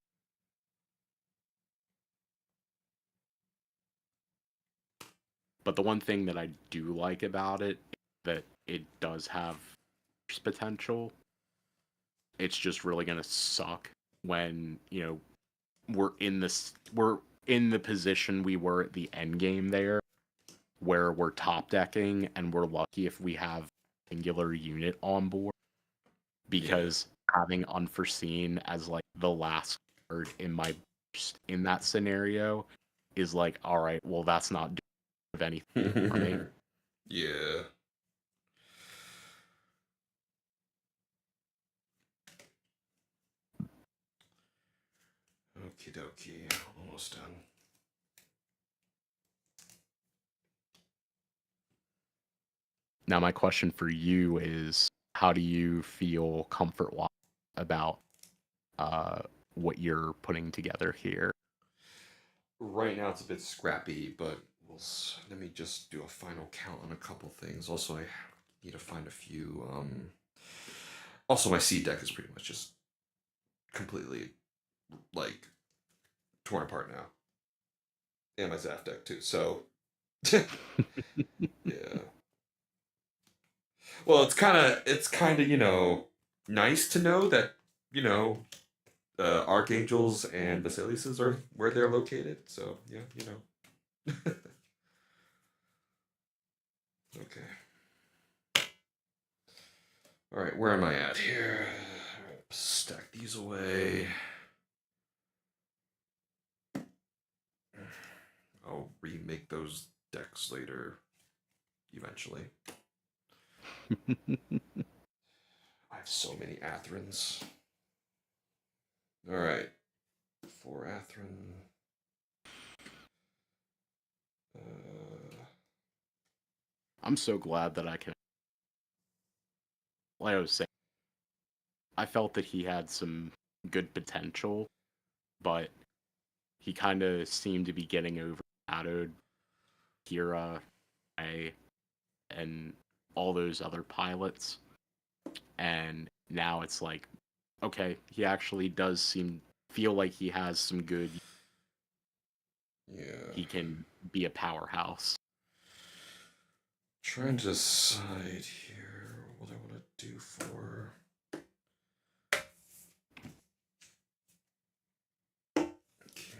S2: But the one thing that I do like about it is that it does have potential. It's just really gonna suck when, we're in the position we were at the end game there, where we're top decking and we're lucky if we have a singular unit on board,
S1: Yeah.
S2: because having unforeseen as like the last card in my burst in that scenario is like, all right, well that's not doing anything for me.
S1: Yeah. Okie dokie. Almost done.
S2: Now my question for you is, how do you feel comfort-wise about what you're putting together here?
S1: Right now it's a bit scrappy, but let me just do a final count on a couple things. Also, I need to find a few. Also, my seed deck is pretty much just completely like torn apart now, and my Zaf deck too. So, yeah. Well, it's kind of nice to know that you know archangels and basiliuses are where they're located. So yeah. Okay. All right, where am I at here? Stack these away. I'll remake those decks later, eventually. I have so many Athrons. All right, 4 Athron. Uh,
S2: I'm so glad that I can, like I was saying, I felt that he had some good potential, but he kind of seemed to be getting overshadowed. Kira, A, and all those other pilots. And now it's like, okay, he actually does feel like he has some good.
S1: yeah.
S2: He can be a powerhouse.
S1: Trying to decide here what I want to do for. Okay.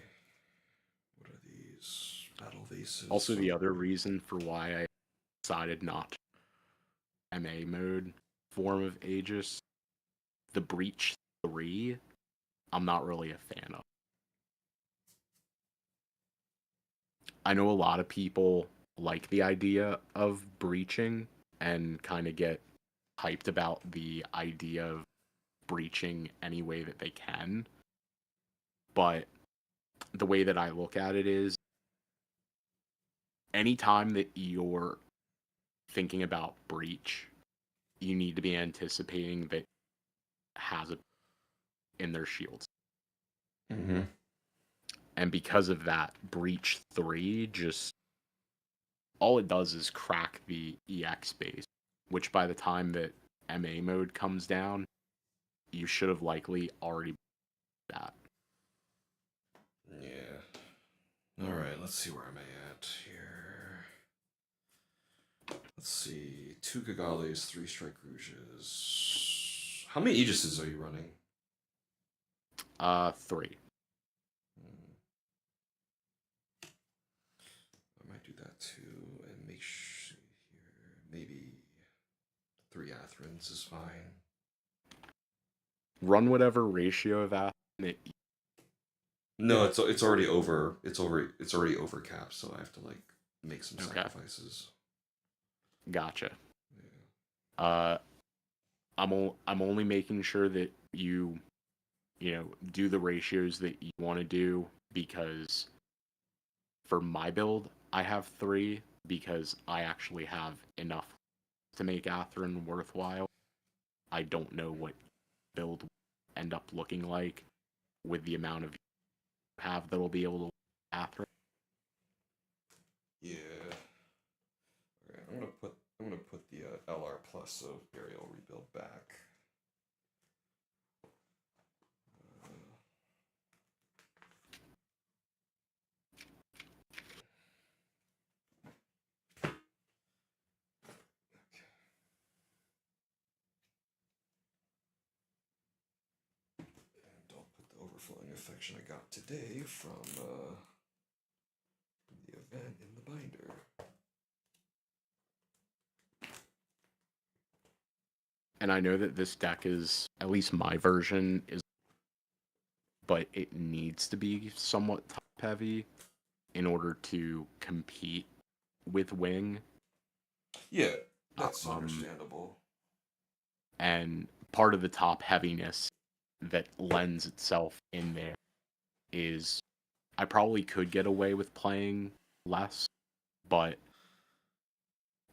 S1: What are these? Battle vases.
S2: Also, the other reason for why I decided not to MA mode form of Aegis, the Breach 3, I'm not really a fan of. I know a lot of people like the idea of breaching and kind of get hyped about the idea of breaching any way that they can. But the way that I look at it is, anytime that you're thinking about breach, you need to be anticipating that has a in their shields.
S1: Mm-hmm.
S2: And because of that, breach 3 just all it does is crack the EX base, which by the time that MA mode comes down, you should have likely already that.
S1: Yeah. Alright, let's see where am I at here. Let's see. 2 Gagales, 3 Strike Rouges. How many Aegises are you running?
S2: 3.
S1: I might do that too, and make sure here. Maybe 3 Athrons is fine.
S2: Run whatever ratio of that.
S1: No, it's already over. It's already over cap, so I have to like make some sacrifices.
S2: Gotcha.
S1: Yeah.
S2: I'm only making sure that you do the ratios that you want to do, because for my build I have 3 because I actually have enough to make Atherin worthwhile. I don't know what build will end up looking like with the amount of you have that'll be able to Atherin.
S1: Yeah. Okay, I'm gonna put the LR plus of burial rebuild back. Overflowing affection I got today from the event in the binder.
S2: And I know that this deck is, at least my version is, but it needs to be somewhat top heavy in order to compete with Wing.
S1: Yeah, that's understandable.
S2: And part of the top heaviness that lends itself in there is I probably could get away with playing less, but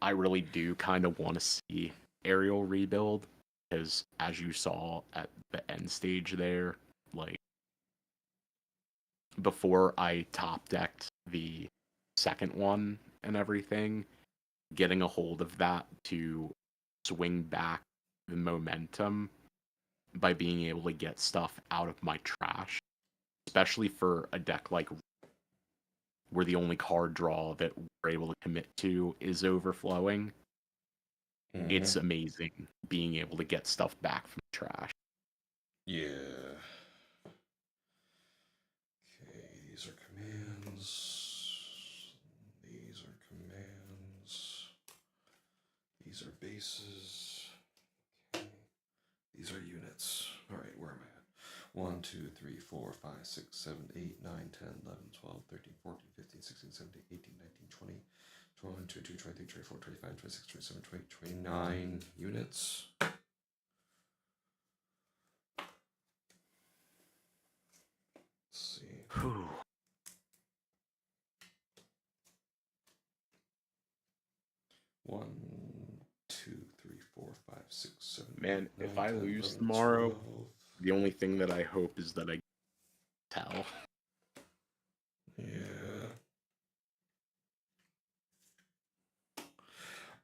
S2: I really do kind of want to see aerial rebuild, because as you saw at the end stage there, like before I top decked the second one and everything, getting a hold of that to swing back the momentum by being able to get stuff out of my trash, especially for a deck like where the only card draw that we're able to commit to is overflowing. Mm-hmm. It's amazing being able to get stuff back from the trash.
S1: Yeah. Okay, these are commands. These are commands. These are bases. Okay. These are units. Alright, where am I at? 1, 2, 3, 4, 5, 6, 7, 8, 9, 10, 11, 12, 13, 14, 15, 16, 17, 18, 19, 20, 21, 22, 23, 24, 25, 26, 27, 28, 29 units. Let's see.
S2: Whew. One, 2, 3, 4, 5, 6, 7. Man, 8, 9, if I 10, lose 11, tomorrow, 12. The only thing that I hope is that I tell.
S1: Yeah.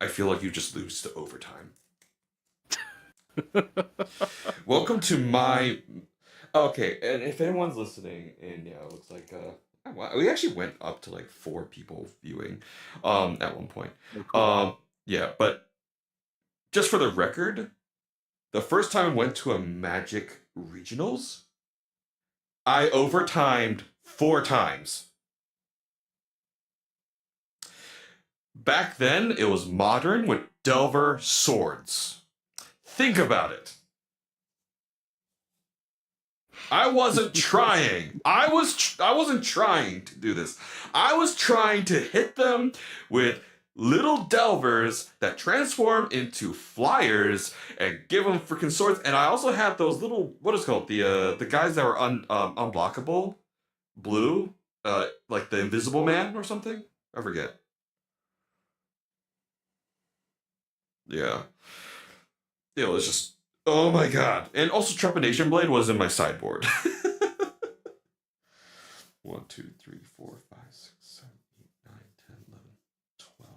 S1: I feel like you just lose to overtime. Welcome to my... Okay, and if anyone's listening, and yeah, it looks like we actually went up to like 4 people viewing at one point. Oh, cool. Yeah, but just for the record, the first time I went to a Magic Regionals, I overtimed 4 times. Back then, it was Modern with Delver Swords. Think about it. I wasn't trying. I wasn't trying to do this. I was trying to hit them with little delvers that transform into flyers and give them freaking swords. And I also had those little, what is it called, the guys that were unblockable, blue, like the Invisible Man or something. I forget. Yeah, it was just, oh my god. And also Trepidation Blade was in my sideboard. 1, 2, 3, 4, 5, 6, 7, 8, 9, 10, 11, 12.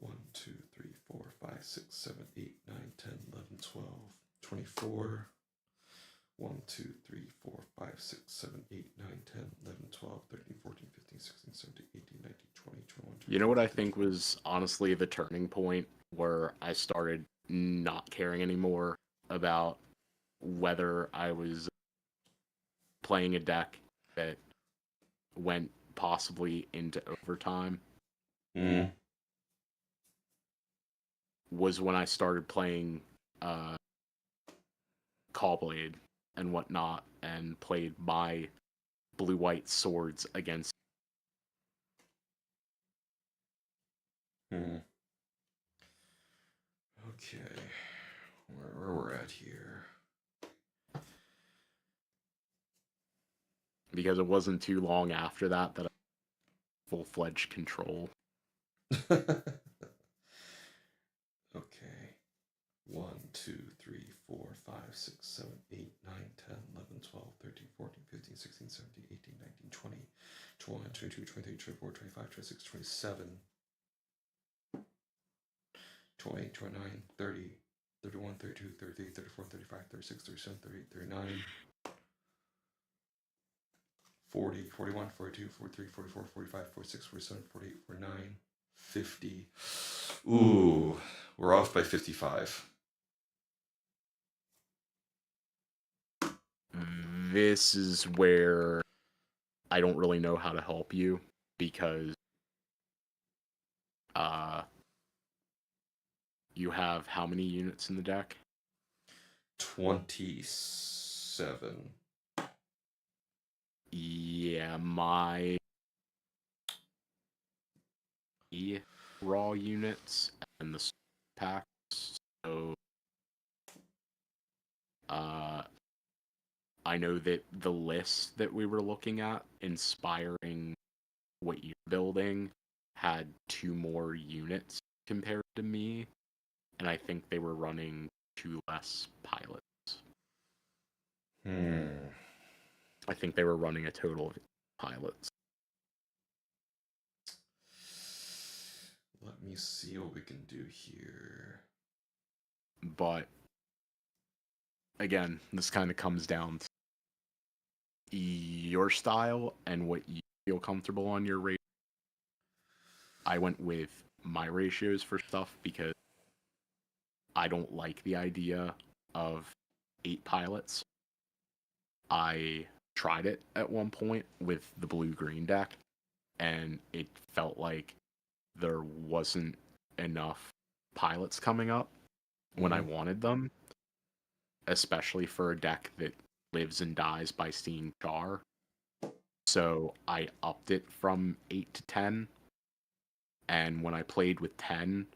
S1: 1, 2, 3, 4, 5, 6, 7, 8, 9, 10, 11, 12, 24. 1, 2, 3, 4, 5, 6, 7, 8, 9, 10, 11, 12, 13, 14, 15, 16, 17, 18, 19, 20, 21,
S2: You know what I think was honestly the turning point where I started not caring anymore about whether I was playing a deck that went possibly into overtime
S1: Mm.
S2: was when I started playing Callblade and whatnot and played my blue-white swords against.
S1: Mm. Okay, where we're at here.
S2: Because it wasn't too long after that that I had full-fledged control.
S1: Okay. 1, 2, 3, 4, 5, 6, 7, 8, 9, 10, 11, 12, 13, 14, 15, 16, 17, 18, 19, 20, 21, 22, 23, 24, 25, 26, 27, 28, 29, 30, 31, 32, 33, 34, 35, 36, 37, 38, 39, 40, 41, 42, 43, 44, 45, 46, 47, 48, 49, 50. Ooh, we're off by 55.
S2: This is where I don't really know how to help you because you have how many units in the deck?
S1: 27.
S2: Yeah, my raw units and the packs. So I know that the list that we were looking at, inspiring what you're building, had 2 more units compared to me, and I think they were running 2 less pilots. I think they were running a total of 8 pilots.
S1: Let me see what we can do here.
S2: But again, this kind of comes down to your style and what you feel comfortable on your ratio. I went with my ratios for stuff because I don't like the idea of 8 pilots. I tried it at one point with the blue-green deck, and it felt like there wasn't enough pilots coming up when I wanted them, especially for a deck that lives and dies by seeing char. So I upped it from 8 to 10, and when I played with 10,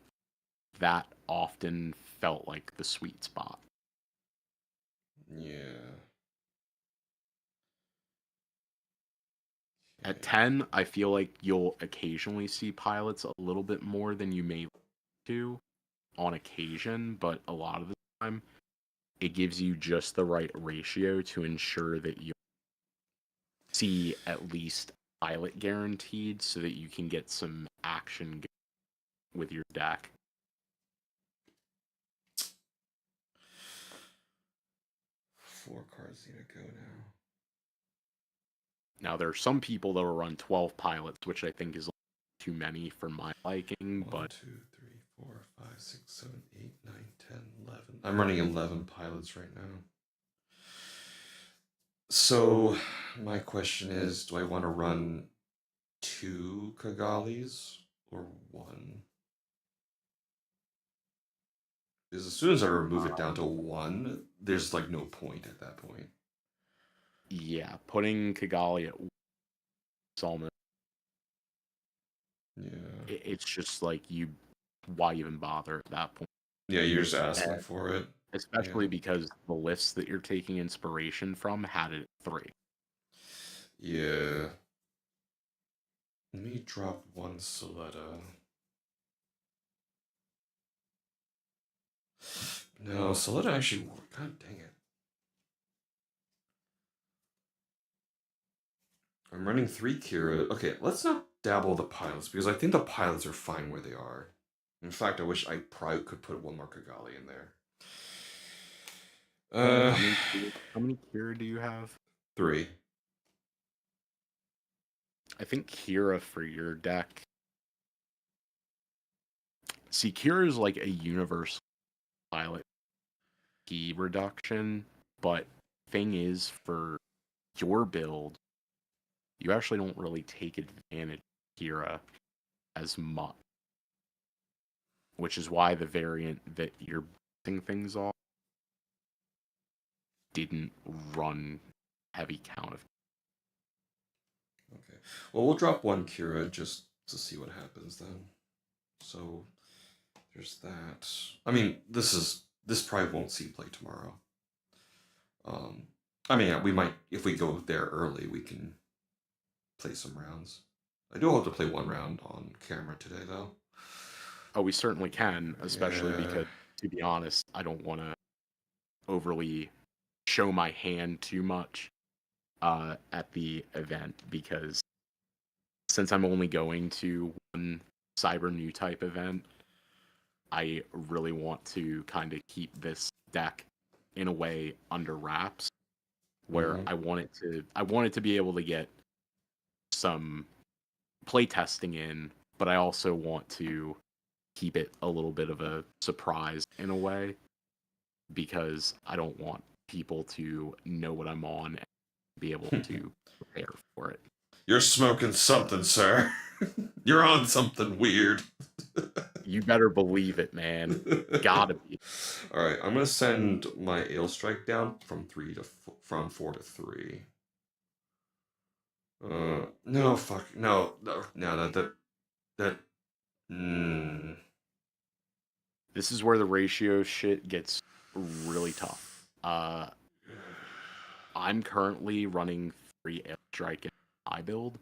S2: that often felt like the sweet spot.
S1: Yeah.
S2: At 10, I feel like you'll occasionally see pilots a little bit more than you may to on occasion, but a lot of the time, it gives you just the right ratio to ensure that you see at least pilot guaranteed so that you can get some action with your deck.
S1: Four cards need to go now.
S2: Now, there are some people that will run 12 pilots, which I think is too many for my liking,
S1: 1,
S2: but
S1: 2, 3, 4, 5, 6, 7, 8, 9, 10, 11. I'm running 11 pilots right now. So, my question is, do I want to run 2 Kagalis or 1? Because as soon as I remove it down to 1, there's like no point at that point.
S2: yeah, putting Kigali at almost
S1: Yeah.
S2: It's just like why even bother at that point?
S1: Yeah, you're just asking
S2: And
S1: for it.
S2: especially
S1: Yeah.
S2: because the lists that you're taking inspiration from had it at 3.
S1: Yeah. Let me drop one Soletta. No, Soletta actually. God dang it. I'm running 3 Kira. Okay, let's not dabble the pilots because I think the pilots are fine where they are. In fact, I wish I probably could put one more Kigali in there. Uh,
S2: How many Kira do you have?
S1: 3.
S2: I think Kira for your deck. See, Kira is like a universal pilot key reduction, but thing is, for your build, you actually don't really take advantage of Kira as much, which is why the variant that you're basing things off didn't run heavy count of.
S1: Okay. Well, we'll drop one Kira just to see what happens then. So there's that. I mean, this probably won't see play tomorrow. Um, I mean, yeah, we might if we go there early, we can play some rounds. I do hope to play one round on camera today, though.
S2: Oh, we certainly can, especially
S1: Yeah.
S2: because, to be honest, I don't want to overly show my hand too much at the event, because since I'm only going to one Cyber NewType event, I really want to kind of keep this deck in a way under wraps, where
S1: Mm-hmm.
S2: I want it to be able to get some play testing in, but I also want to keep it a little bit of a surprise in a way, because I don't want people to know what I'm on and be able to prepare for it.
S1: You're smoking something, sir. You're on something weird.
S2: You better believe it, man. Gotta be.
S1: All right, I'm gonna send my ale strike down from 4 to 3. No, fuck, no, that. Mm.
S2: This is where the ratio shit gets really tough. I'm currently running 3 airstrike in my build.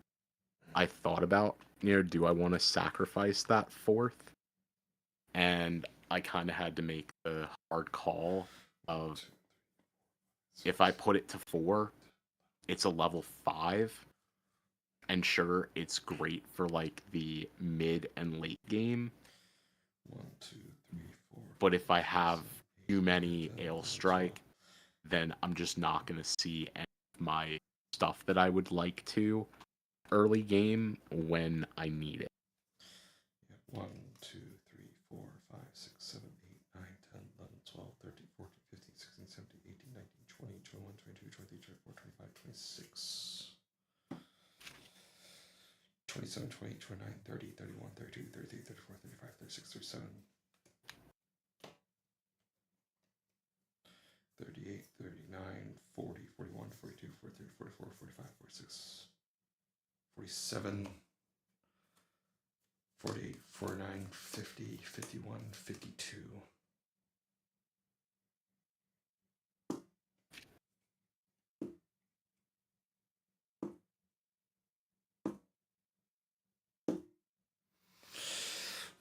S2: I thought about, do I want to sacrifice that 4th? And I kind of had to make the hard call of, if I put it to 4, it's a level 5. And sure, it's great for like the mid and late game.
S1: 1, 2, 3, 4.
S2: But if I
S1: 5, 6,
S2: have
S1: 7, 8,
S2: too
S1: 9,
S2: many
S1: 10,
S2: Ale
S1: 11, 12.
S2: Strike, then I'm just not going to see any of my stuff that I would like to early game when I need it.
S1: Yeah, 1, 2, 3, 4, 5, 6, 7, 8, 9, 10, 11, 12, 13, 14, 15, 16, 17, 18, 19, 20, 21, 22, 23, 24, 25, 26. 27, 28, 29, 30, 31, 32, 33, 34, 35, 36, 37, 38, 39, 40, 41, 42, 43, 44, 45, 46, 47, 48, 49, 50, 51, 52.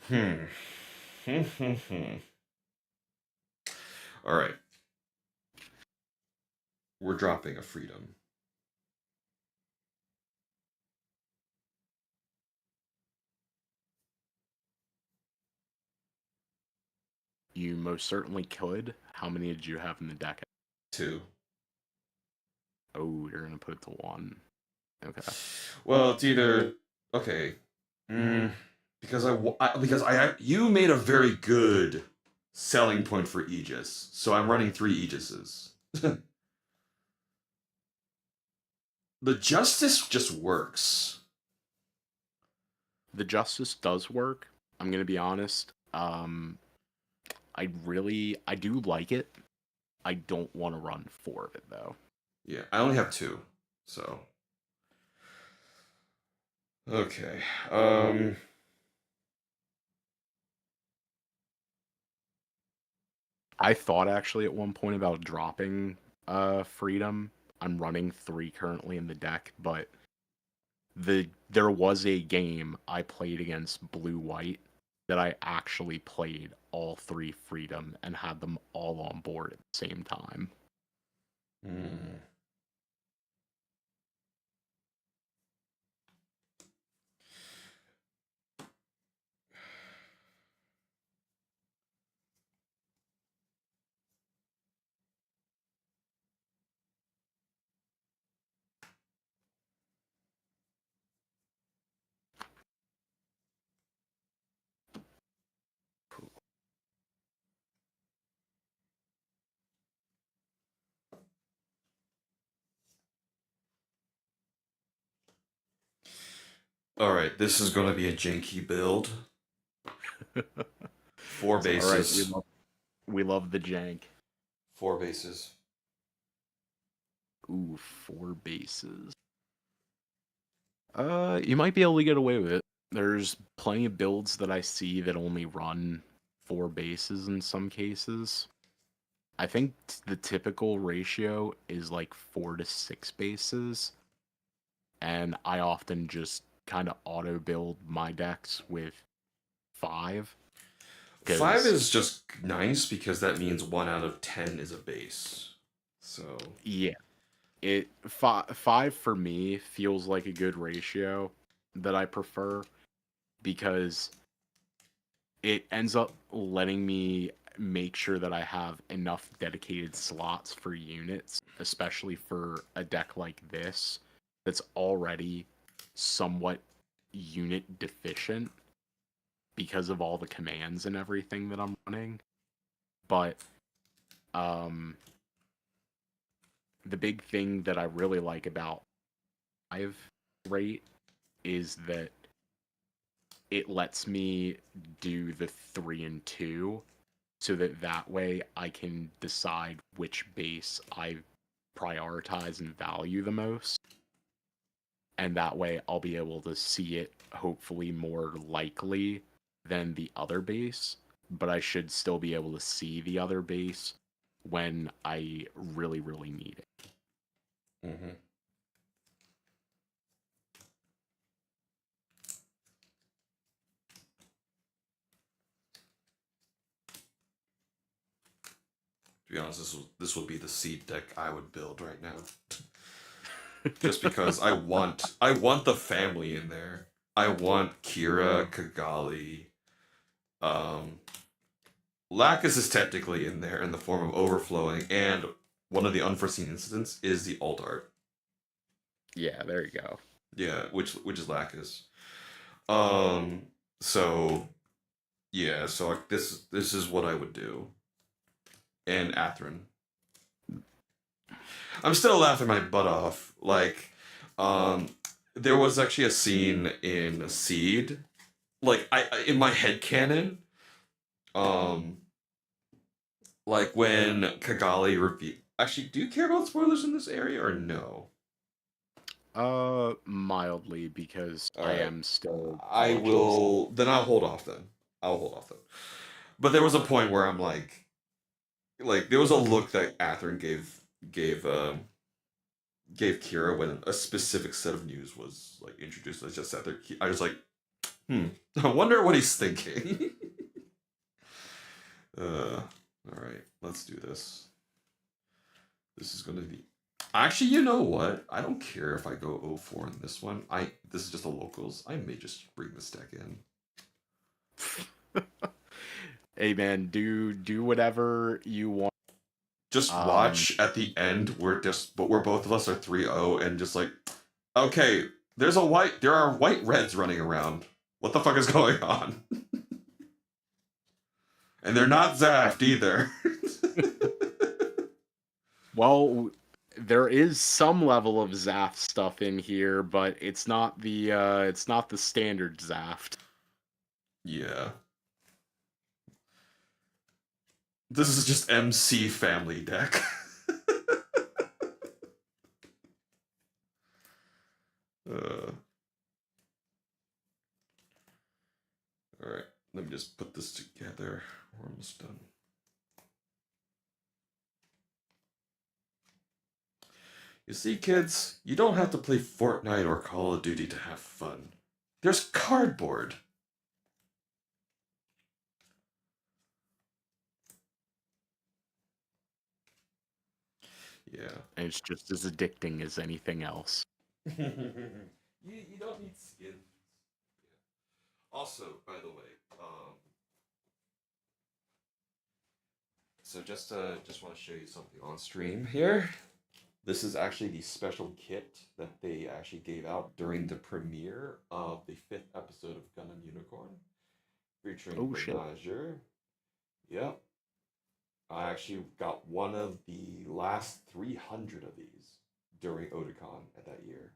S1: Hmm. All right. We're dropping a freedom.
S2: You most certainly could. How many did you have in the deck?
S1: 2.
S2: Oh, you're going to put it to 1. Okay.
S1: Well, it's either okay. Mm, because you made a very good selling point for Aegis, so I'm running 3 Aegises. The Justice just works.
S2: The Justice does work. I'm going to be honest. I do like it. I don't want to run 4 of it though.
S1: Yeah, I only have 2, so okay.
S2: I thought actually at one point about dropping Freedom. I'm running 3 currently in the deck, but there was a game I played against Blue White that I actually played all 3 Freedom and had them all on board at the same time.
S1: Hmm. All right, this is gonna be a janky build. 4
S2: It's all right.
S1: bases.
S2: We love the jank.
S1: 4 bases.
S2: Ooh, 4 bases. You might be able to get away with it. There's plenty of builds that I see that only run 4 bases in some cases. I think the typical ratio is like 4 to 6 bases, and I often just kind of auto build my decks with 5
S1: 5
S2: because
S1: is just nice because that means 1 out of 10 is a base. So,
S2: yeah, five for me feels like a good ratio that I prefer because it ends up letting me make sure that I have enough dedicated slots for units, especially for a deck like this that's already somewhat unit deficient because of all the commands and everything that I'm running. But um the big thing that I really like about 5 rate is that it lets me do the 3 and 2 so that way I can decide which base I prioritize and value the most. And that way I'll be able to see it hopefully more likely than the other base, but I should still be able to see the other base when I really, really need it.
S1: mhm. To be honest, this would be the seed deck I would build right now. Just because I want the family in there. I want Kira, Kigali. Um, Lacus is technically in there in the form of overflowing, and one of the unforeseen incidents is the alt art.
S2: Yeah, there you go.
S1: Yeah, which is Lacus. Um, so yeah, so like this is what I would do. And Atherin. I'm still laughing my butt off. Like, um, there was actually a scene in Seed. Like I in my head canon, um, like when Kigali reveal. Actually, do you care about spoilers in this area or no?
S2: Mildly because
S1: All
S2: I
S1: right,
S2: am still
S1: I
S2: watching.
S1: will. Then I'll hold off. Then I'll hold off. Then. But there was a point where I'm like there was a look that Atherin gave gave Kira when a specific set of news was like introduced. I just sat there. I was like, I wonder what he's thinking. All right, let's do this. This is gonna be. Actually, you know what? I don't care if I go 0-4 in this one. This is just the locals. I may just bring this deck in.
S2: Hey man, do whatever you want.
S1: Just
S2: Um,
S1: watch at the end. We're both of us are 3-0 and just like, okay, there are white reds running around. What the fuck is going on? And they're not Zaft either.
S2: well, there is some level of Zaft stuff in here, but it's not the standard Zaft.
S1: Yeah. This is just MC family deck. uh, Alright, let me just put this together. We're almost done. You see, kids, you don't have to play Fortnite or Call of Duty to have fun. There's cardboard. Yeah.
S2: And it's just as addicting as anything else.
S1: You don't need skin. Also, by the way, so just want to show you something on stream here. This is actually the special kit that they actually gave out during the premiere of the 5th episode of Gundam Unicorn, featuring
S2: Oh shit.
S1: Grenadier. Yep. I actually got one of the last 300 of these during Otakon at that year.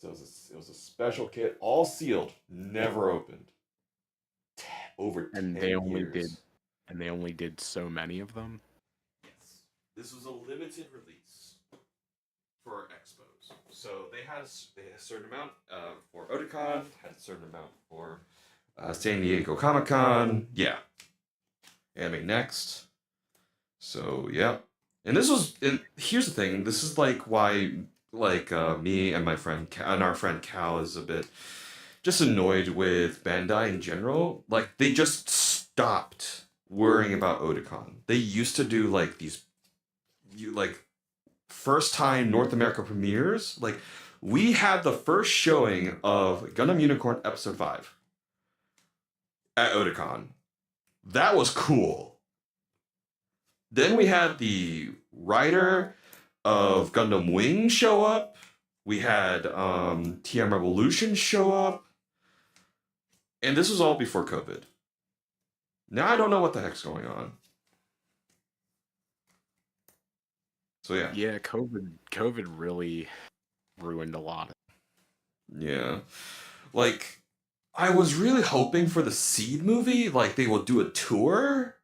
S1: So it was a special kit, all sealed, never opened. Over 10
S2: And they only
S1: years.
S2: did so many of them.
S1: Yes. This was a limited release for expos. So they had a certain amount for Otakon, had a certain amount for San Diego Comic Con. Yeah. Anime Next. So yeah. And this was, and here's the thing, this is like why me and my friend and our friend Cal is a bit just annoyed with Bandai in general. Like they just stopped worrying about Otakon. They used to do like these first time North America premieres. Like we had the first showing of Gundam Unicorn episode 5 at Otakon. That was cool. Then we had the writer of Gundam Wing show up. We had TM Revolution show up. And this was all before COVID. Now I don't know what the heck's going on. So yeah.
S2: Yeah, COVID really ruined a lot.
S1: Yeah. Like, I was really hoping for the Seed movie, like they will do a tour.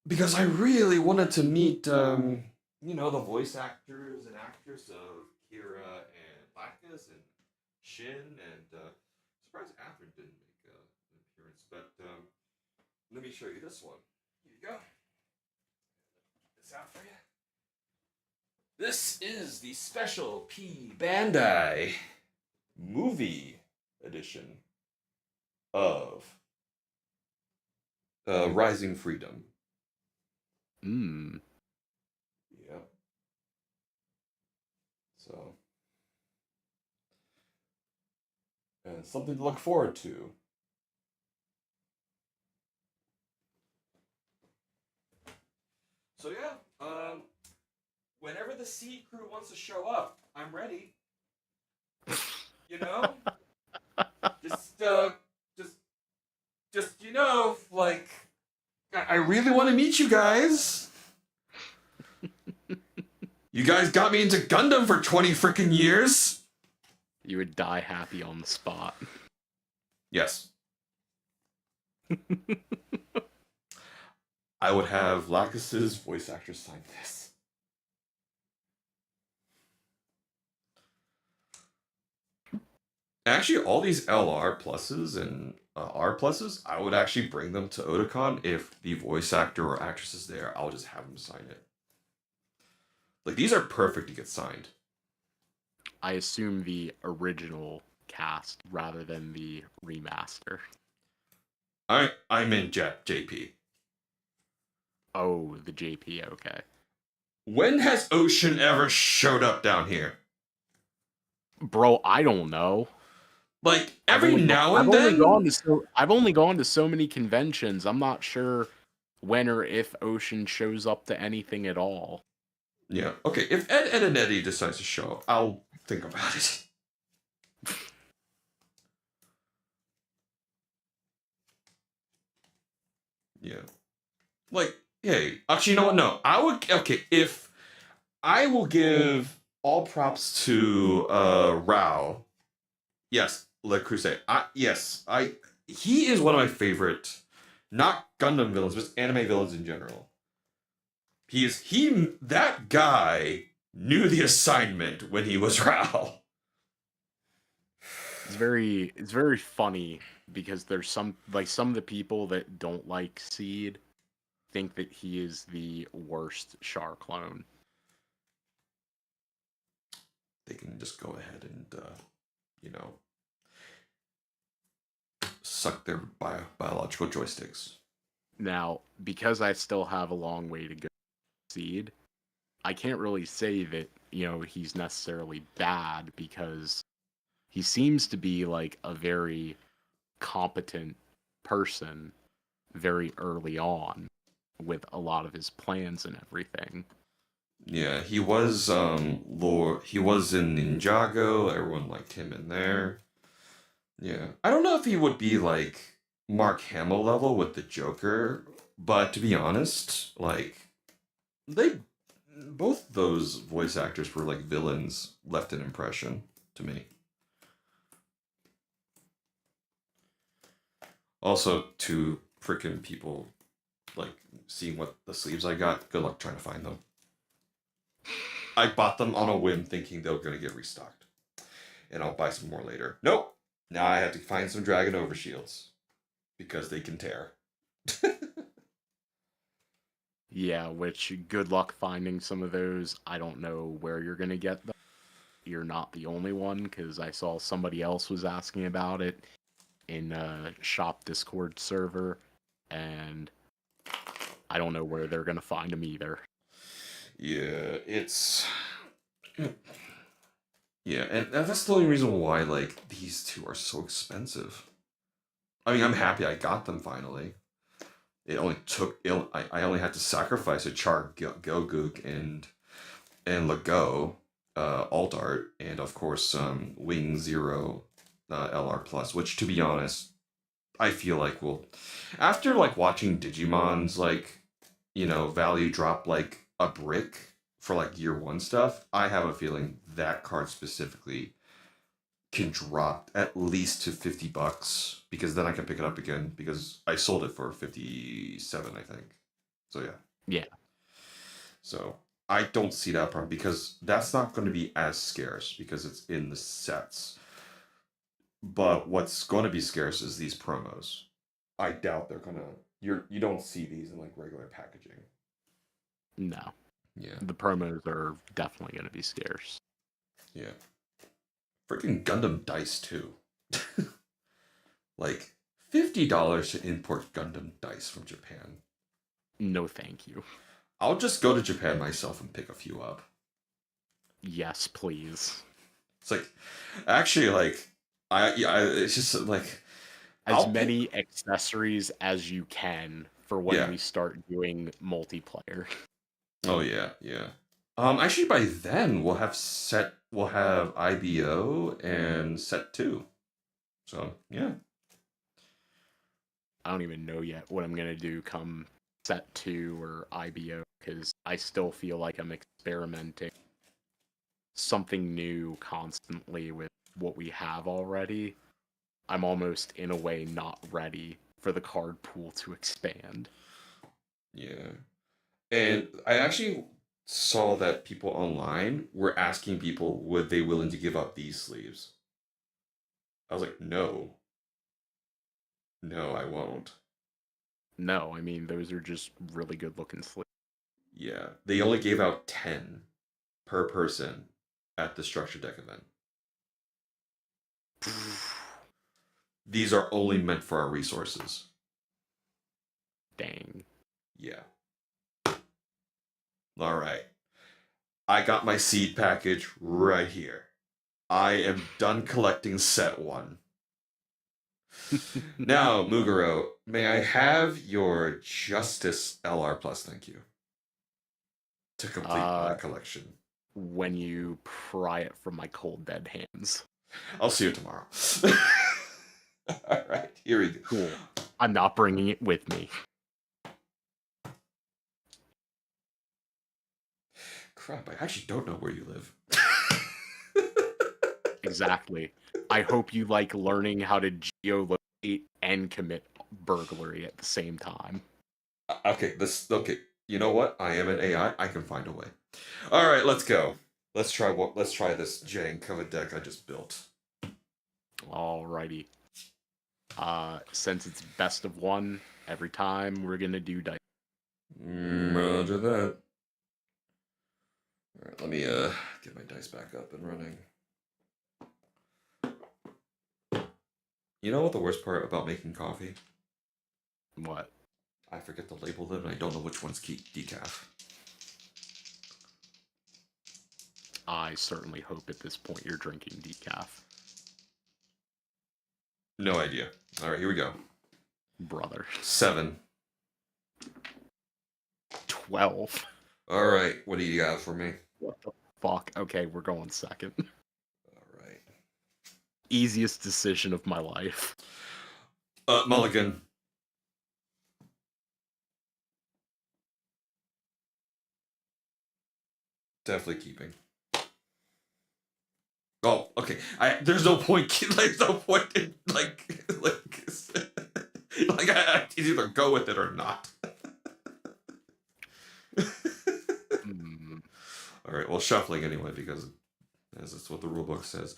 S1: Because I really wanted to meet, the voice actors and actress of Kira and Lacus and Shin, and surprised Athrun didn't make an appearance. But let me show you this one. Here you go. This out for you. This is the special P Bandai movie edition of Rising Freedom.
S2: Mm.
S1: Yep. So, and something to look forward to. So yeah, whenever the Seed crew wants to show up, I'm ready. You know, just like I really want to meet you guys. You guys got me into Gundam for 20 freaking years.
S2: You would die happy on the spot.
S1: Yes. I would have Lacus's voice actor sign this. Actually, all these LR pluses and R pluses, I would actually bring them to Otakon if the voice actor or actress is there. I'll just have them sign it. Like, these are perfect to get signed.
S2: I assume the original cast rather than the remaster.
S1: I meant JP.
S2: Oh, the JP, okay.
S1: When has Ocean ever showed up down here?
S2: Bro, I don't know.
S1: Like, every now and then?
S2: I've only gone to so many conventions. I'm not sure when or if Ocean shows up to anything at all.
S1: Yeah, okay. If Ed and Eddie decides to show up, I'll think about it. Yeah. Like, hey, actually, you know what? No, I would. Okay, if I will give all props to Rao. Yes, Le Crusade. He is one of my favorite, not Gundam villains, but anime villains in general. That guy knew the assignment when he was Rao.
S2: It's very funny because there's some of the people that don't like Seed think that he is the worst Char clone.
S1: they can just go ahead and you know, suck their biological joysticks.
S2: Now, because I still have a long way to go seed, I can't really say that, he's necessarily bad because he seems to be like a very competent person very early on with a lot of his plans and everything.
S1: Yeah, he was Lord. He was in Ninjago. Everyone liked him in there. Yeah, I don't know if he would be like Mark Hamill level with the Joker, but to be honest, like they both those voice actors were like villains, left an impression to me. Also, to freaking people like seeing what the sleeves I got. Good luck trying to find them. I bought them on a whim, thinking they were gonna get restocked, and I'll buy some more later. Nope. Now I have to find some Dragon Overshields because they can tear.
S2: Yeah, which good luck finding some of those. I don't know where you're going to get them. You're not the only one because I saw somebody else was asking about it in a shop Discord server, and I don't know where they're going to find them either.
S1: Yeah, it's yeah, and that's the only reason why like these two are so expensive. I mean, I'm happy I got them finally. It only took I only had to sacrifice a Char Gogook and Lego alt art and of course Wing Zero LR Plus, which to be honest, I feel like will after like watching Digimon's like value drop like a brick for like year one stuff, I have a feeling that card specifically can drop at least to $50 because then I can pick it up again because I sold it for 57, I think. So yeah.
S2: Yeah.
S1: So I don't see that problem because that's not going to be as scarce because it's in the sets. But what's going to be scarce is these promos. I doubt they're gonna. You don't see these in like regular packaging.
S2: No.
S1: Yeah.
S2: The promos are definitely going to be scarce.
S1: Yeah. Freaking Gundam dice too. Like $50 to import Gundam dice from Japan.
S2: No, thank you.
S1: I'll just go to Japan myself and pick a few up.
S2: Yes, please.
S1: It's like, actually, like, it's just like,
S2: as many accessories as you can for when we start doing multiplayer.
S1: Oh yeah, yeah. Actually, by then we'll have IBO and set 2. So yeah.
S2: I don't even know yet what I'm gonna do come set 2 or IBO because I still feel like I'm experimenting something new constantly with what we have already. I'm almost in a way not ready for the card pool to expand.
S1: Yeah. And I actually saw that people online were asking people would they willing to give up these sleeves. I was like, no. No, I won't.
S2: No, I mean those are just really good looking sleeves.
S1: Yeah. They only gave out 10 per person at the structure deck event. These are only meant for our resources.
S2: Dang.
S1: Yeah. All right. I got my seed package right here. I am done collecting set 1. Now, Muguro, may I have your Justice LR Plus, thank you, to complete my collection.
S2: When you pry it from my cold dead hands.
S1: I'll see you tomorrow. All right, here we go.
S2: Cool. I'm not bringing it with me.
S1: Crap, I actually don't know where you live.
S2: Exactly. I hope you like learning how to geolocate and commit burglary at the same time.
S1: Okay, you know what? I am an AI. I can find a way. All right, let's go. Let's try this jank of a deck I just built.
S2: Alrighty. Since it's best of one every time, we're gonna do dice.
S1: Roger that. All right, let me get my dice back up and running. You know what the worst part about making coffee?
S2: What?
S1: I forget to label them, and I don't know which one's decaf.
S2: I certainly hope at this point you're drinking decaf.
S1: No idea. All right, here we go.
S2: Brother.
S1: 7.
S2: 12.
S1: All right, what do you got for me?
S2: What the fuck? Okay, we're going second.
S1: All right.
S2: Easiest decision of my life.
S1: Mulligan. Definitely keeping. Oh, okay. There's no point. There's no point in I either go with it or not. All right. Well, shuffling anyway because as that's what the rulebook says.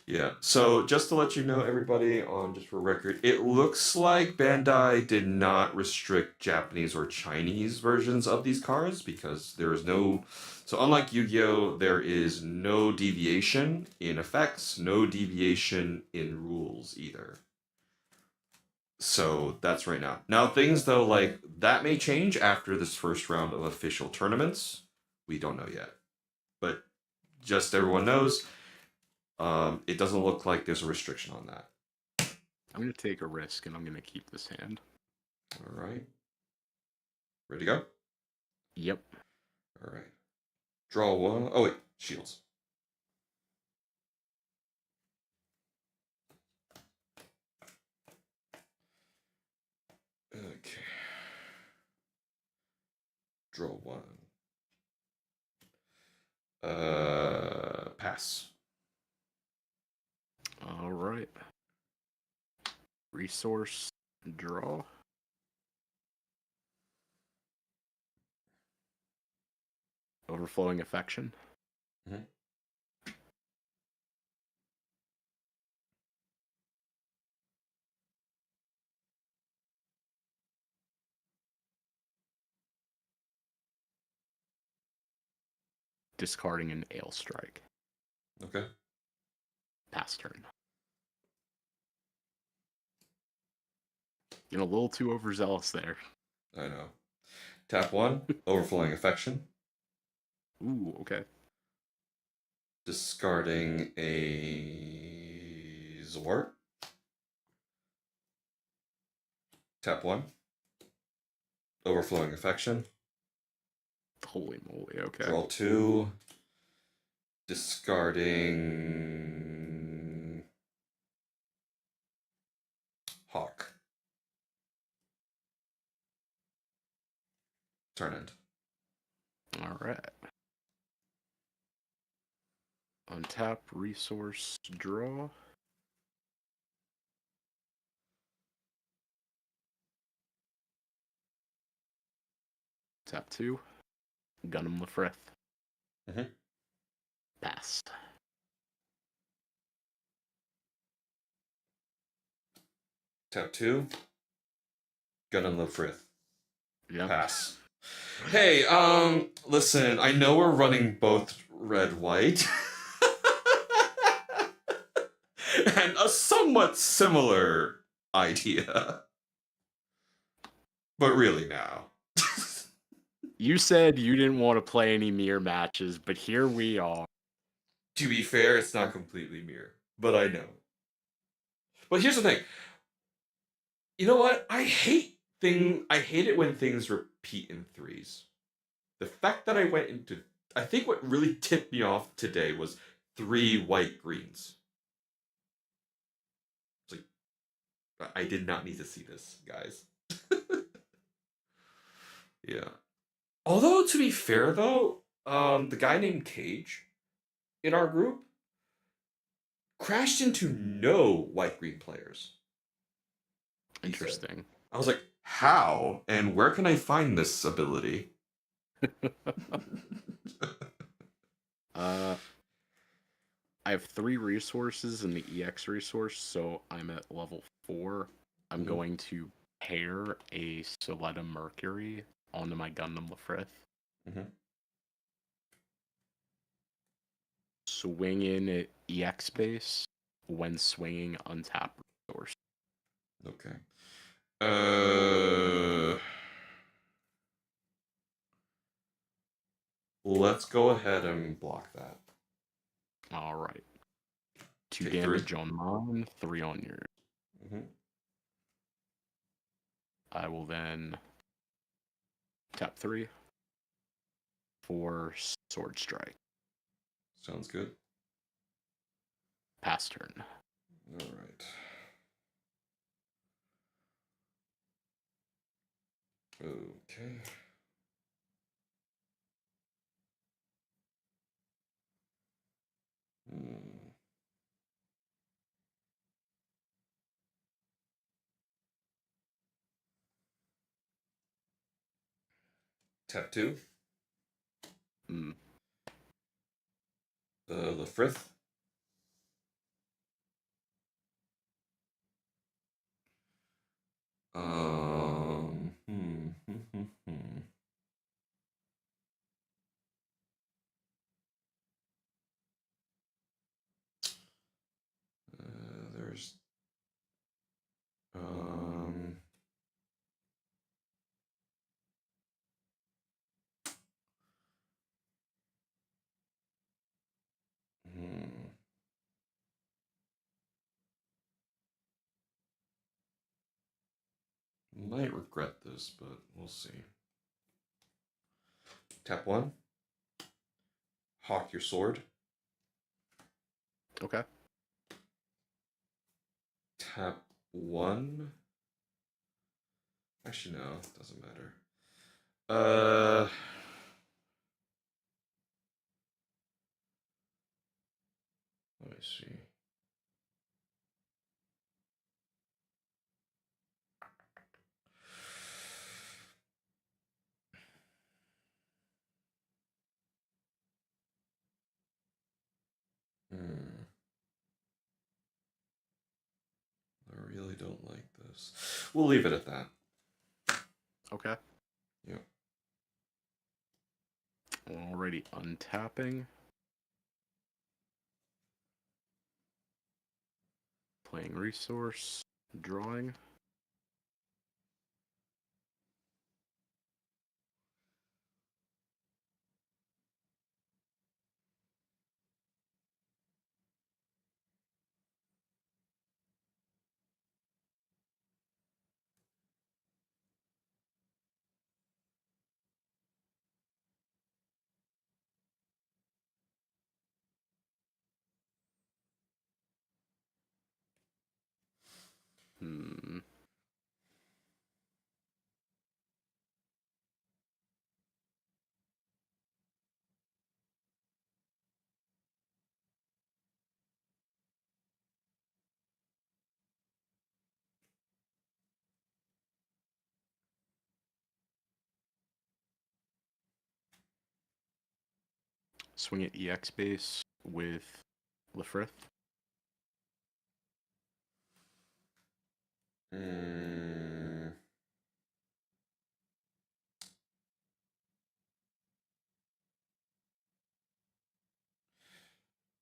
S1: Yeah. So just to let you know, everybody, on just for record, it looks like Bandai did not restrict Japanese or Chinese versions of these cards because there is no. So unlike Yu-Gi-Oh, there is no deviation in effects, no deviation in rules either. So that's right now. Now things though like that may change after this first round of official tournaments. We don't know yet, but just everyone knows. It doesn't look like there's a restriction on that.
S2: I'm going to take a risk, and I'm going to keep this hand.
S1: All right. Ready to go?
S2: Yep.
S1: All right. Draw 1. Oh, wait. Shields. Okay. Draw 1. Pass.
S2: All right. Resource, draw. Overflowing affection.
S1: Mm-hmm.
S2: Discarding an ale strike.
S1: Okay.
S2: Pass turn. Getting a little too overzealous there.
S1: I know. Tap 1. Overflowing affection.
S2: Ooh, okay.
S1: Discarding a Zwart. Tap 1. Overflowing affection.
S2: Holy moly, okay.
S1: Draw 2. Discarding Hawk. Turn end.
S2: All right. Untap, resource, draw. Tap 2. Gundam Lefrith.
S1: Mm-hmm.
S2: Pass.
S1: Tap 2. Gundam Lefrith.
S2: Yep.
S1: Pass. Hey, listen, I know we're running both red-white. And a somewhat similar idea. But really now.
S2: You said you didn't want to play any mirror matches, but here we are.
S1: To be fair, it's not completely mirror, but I know. But here's the thing. You know what? I hate it when things repeat in threes. The fact that I think what really tipped me off today was 3 white greens. It's like I did not need to see this, guys. Yeah. Although to be fair though, the guy named Cage in our group crashed into no white green players.
S2: Interesting.
S1: I was like, how and where can I find this ability?
S2: I have 3 resources in the EX resource, so I'm at level 4. I'm going to pair a Soletta Mercury onto my Gundam Lefrith. swing in at EX base. When swinging, untap resource.
S1: Okay. Uh, let's go ahead and block that.
S2: All right. 2
S1: Take
S2: damage on mine, 3 on yours.
S1: 3.
S2: I will then tap 3 for sword strike.
S1: Sounds good.
S2: Pass turn.
S1: All right. Okay. Hmm. Tap 2.
S2: Mm.
S1: The frith. Hmm. There's um. Hmm. Might regret this, but we'll see. Tap 1. Hawk your sword.
S2: Okay.
S1: Tap 1. Actually, no, it doesn't matter. Let me see. Hmm. I really don't like this. We'll leave it at that.
S2: Okay.
S1: Yep.
S2: Already untapping. Playing resource. Drawing. Hmm. Swing at EX base with Lefrith.
S1: Mm,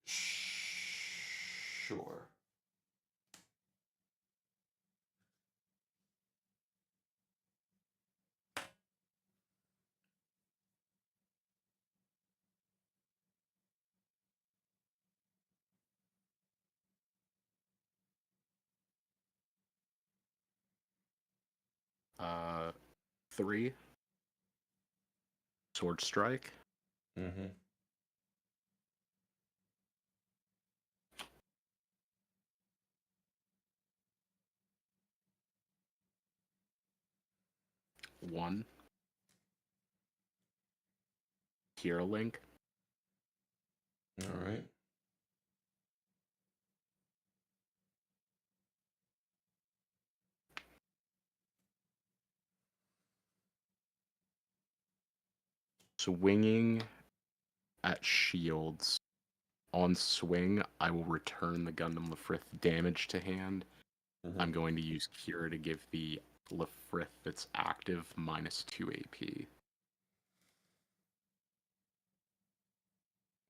S1: sure.
S2: Uh, 3. Sword strike.
S1: Mm-hmm.
S2: 1. Hero link.
S1: All right.
S2: Swinging at shields. On swing, I will return the Gundam Lefrith damage to hand.
S1: Mm-hmm.
S2: I'm going to use Cure to give the Lefrith that's active -2 AP.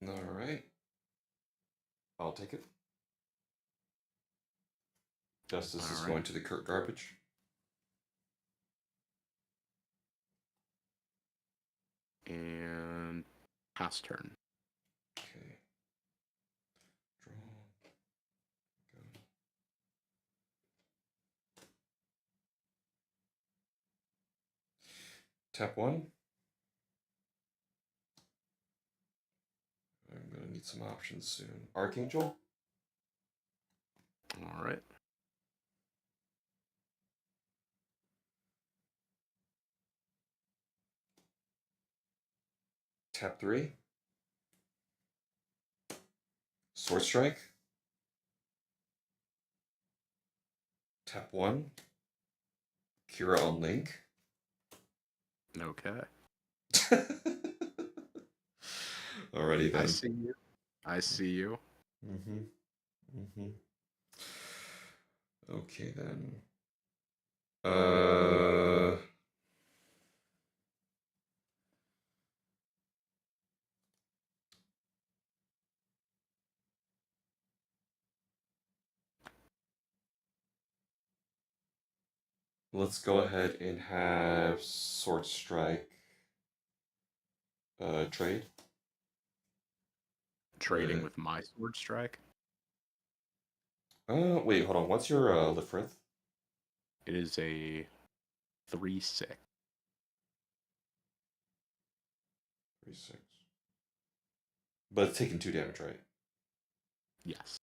S1: All right. I'll take it. Justice is
S2: All
S1: going
S2: right.
S1: to the Kurt garbage.
S2: And pass turn.
S1: Okay. Draw. Go. Tap 1. I'm going to need some options soon. Archangel.
S2: All right.
S1: Tap 3. Sword Strike. Tap 1. Kira on Link.
S2: Okay.
S1: Alrighty
S2: I
S1: then.
S2: see you. I see you.
S1: Mm-hmm. Mm-hmm. Okay then. Uh. Let's go ahead and have Sword Strike trade.
S2: Trading with my sword strike.
S1: Wait, hold on. What's your Lifrith?
S2: It is a 3/6.
S1: 3/6. But it's taking 2 damage, right?
S2: Yes.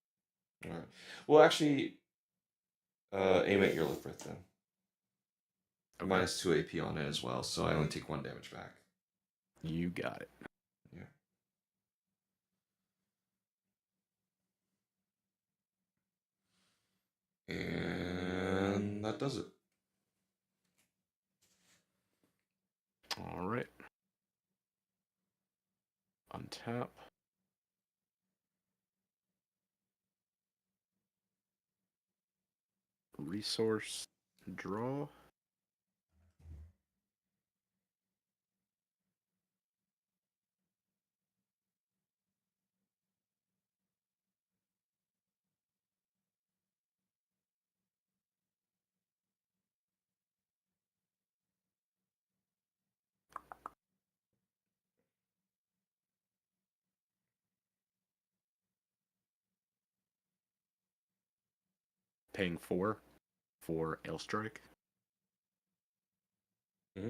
S1: Alright. Well, actually, aim at your Lifrith then.
S2: Okay.
S1: Minus 2 AP on it as well, so I only take 1 damage back.
S2: You got it.
S1: Yeah. And that does it.
S2: All right. Untap. Resource. Draw. Paying 4 for Ailstrike.
S1: Mm-hmm.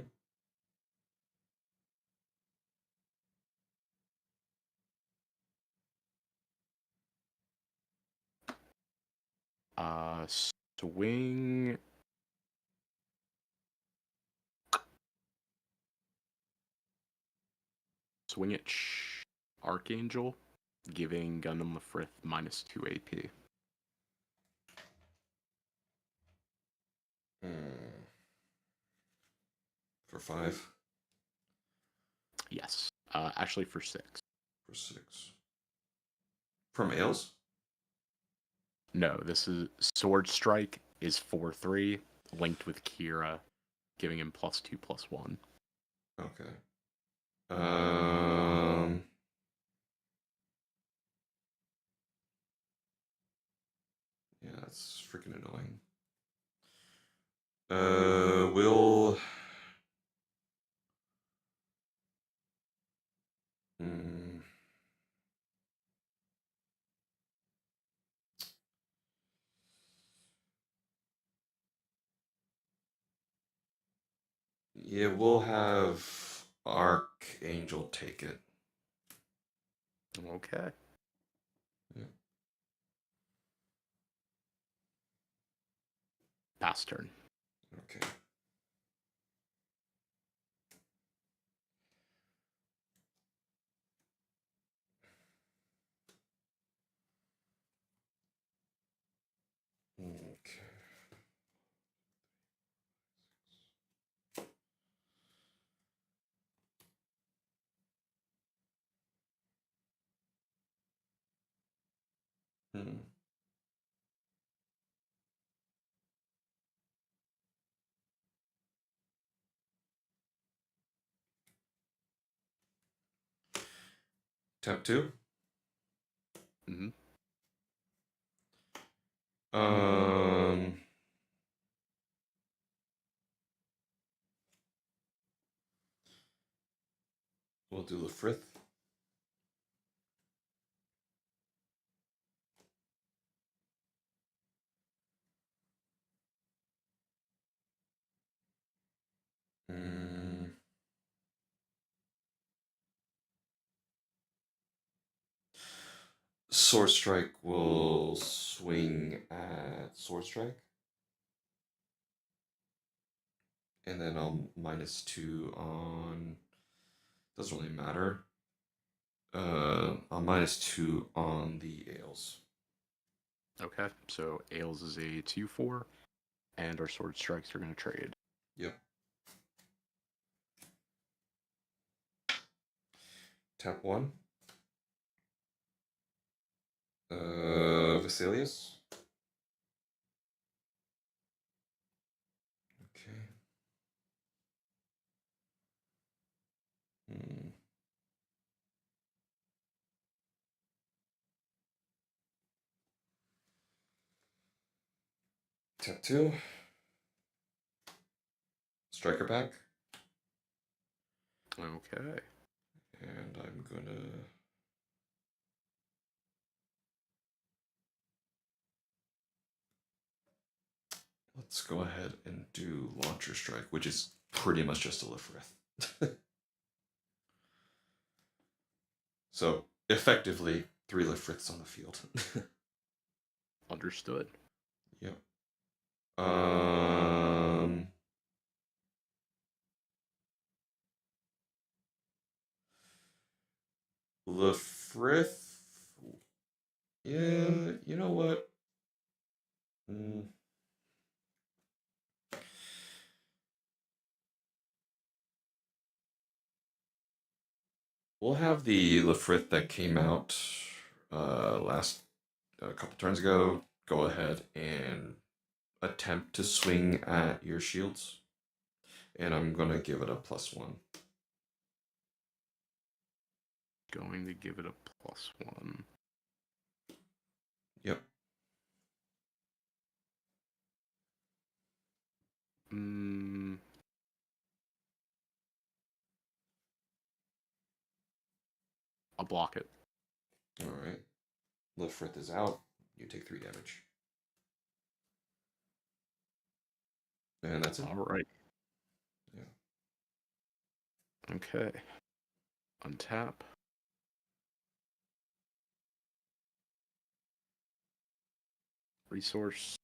S2: Uh, swing. Swing at Archangel, giving Gundam Lafrith minus 2 AP.
S1: For 5.
S2: Yes. Actually, for 6.
S1: For 6. From Ails?
S2: No, this is Sword Strike is 4/3, linked with Kira, giving him +2/+1.
S1: Okay. Um. Yeah, that's freaking annoying. Will. Mm, yeah, we'll have Archangel take it.
S2: Okay.
S1: Yeah.
S2: Pass turn.
S1: Okay. Okay. Hmm. Tap 2.
S2: Mm-hmm.
S1: Um, we'll do Lefrith. Mm, Sword Strike will swing at Sword Strike, and then I'll -2 on. Doesn't really matter. I'll -2 on the Ales.
S2: Okay, so Ails is a 2/4, and our sword strikes are going to trade.
S1: Yep. Tap 1. Vesalius. Okay. Hmm. Tap 2. Striker back.
S2: Okay.
S1: And I'm gonna. Let's go ahead and do Launcher Strike, which is pretty much just a Lifrith. So, effectively, 3 Lifriths on the field.
S2: Understood.
S1: Yep. Um. Lifrith. Yeah, you know what? Mm. We'll have the Lifrith that came out last a couple turns ago go ahead and attempt to swing at your shields, and I'm gonna give it a +1.
S2: Going to give it a +1.
S1: Yep.
S2: Mm, I'll block it.
S1: All right. Lifrith is out. You take 3 damage, and that's it.
S2: All right.
S1: Yeah.
S2: Okay. Untap. Resource.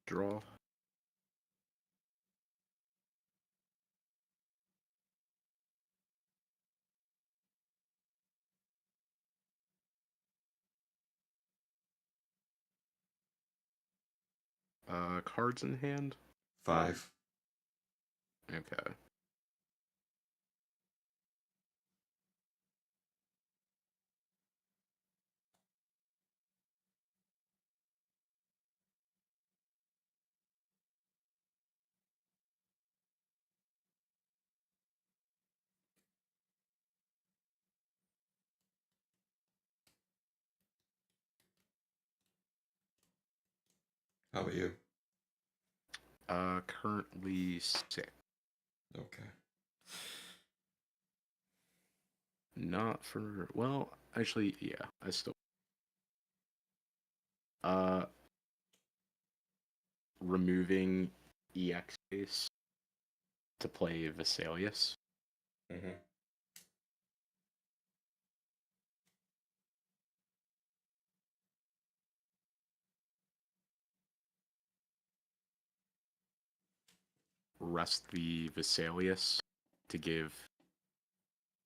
S2: Draw. Cards in hand.
S1: 5.
S2: Okay.
S1: How about you?
S2: Currently 6.
S1: Okay.
S2: Not for, well, actually, yeah, I still. Uh, Removing EX space to play Vesalius.
S1: Mm-hmm.
S2: Rest the Vesalius to give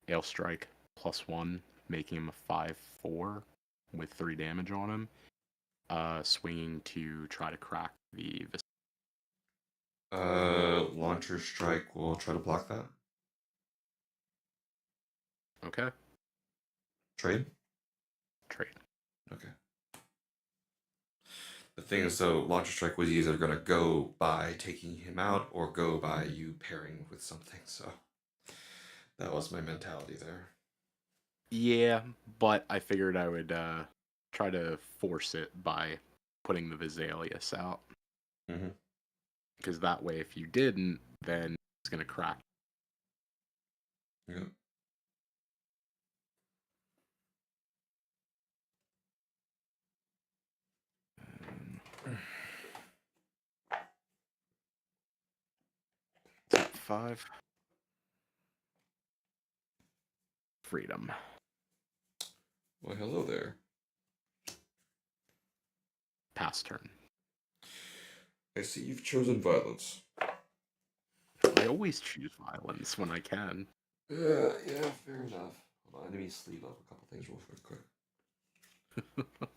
S2: Ailstrike +1, making him a 5/4 with 3 damage on him. Swinging to try to crack the
S1: Launcher Strike will try to block that.
S2: Okay.
S1: Trade?
S2: Trade.
S1: Okay. The thing is, though, Launcher Strike was either going to go by taking him out or go by you pairing with something, so that was my mentality there.
S2: Yeah, but I figured I would try to force it by putting the Vesalius out.
S1: Mm-hmm.
S2: Because that way, if you didn't, then it's going to crack.
S1: Yeah.
S2: Top 5. Freedom.
S1: Well, hello there.
S2: Pass turn.
S1: I see you've chosen violence.
S2: I always choose violence when I can.
S1: Yeah, fair enough. Hold on, let me sleeve up a couple things real quick.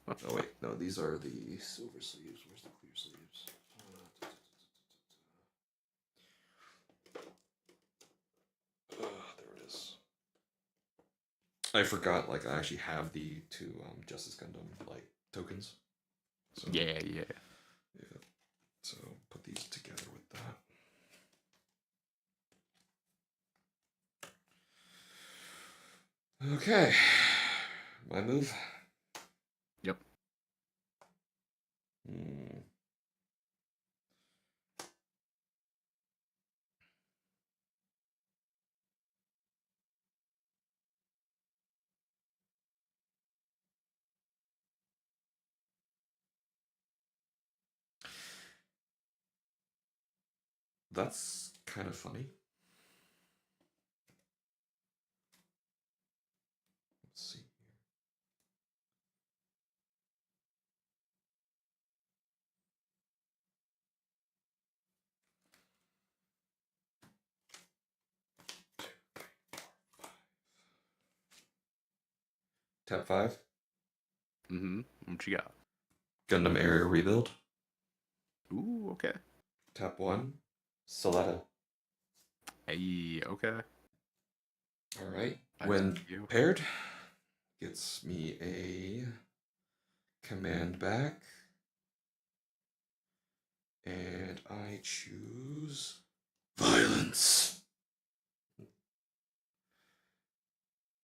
S1: Oh wait, no, these are the silver sleeves. Where's the clear sleeves? There it is. I forgot, like, I actually have the two Justice Gundam, like, tokens. So,
S2: Yeah.
S1: yeah. So, put these together with that. Okay. My move?
S2: Yep.
S1: That's kind of funny. Let's see. Tap 5.
S2: Mm-hmm. What you got?
S1: Gundam area rebuild.
S2: Ooh, okay.
S1: Tap 1. Soletta.
S2: Hey, okay.
S1: Alright.
S2: I
S1: When
S2: see you.
S1: paired, gets me a command back. And I choose violence.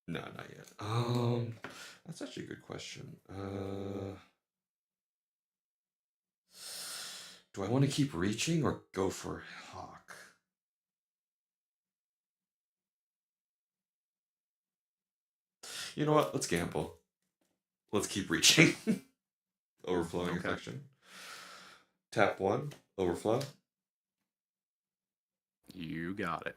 S1: No, not yet. That's actually a good question. Do I want to keep reaching or go for Hawk? You know what? Let's gamble. Let's keep reaching. Overflowing
S2: Okay.
S1: affection. Tap 1. Overflow.
S2: You got it.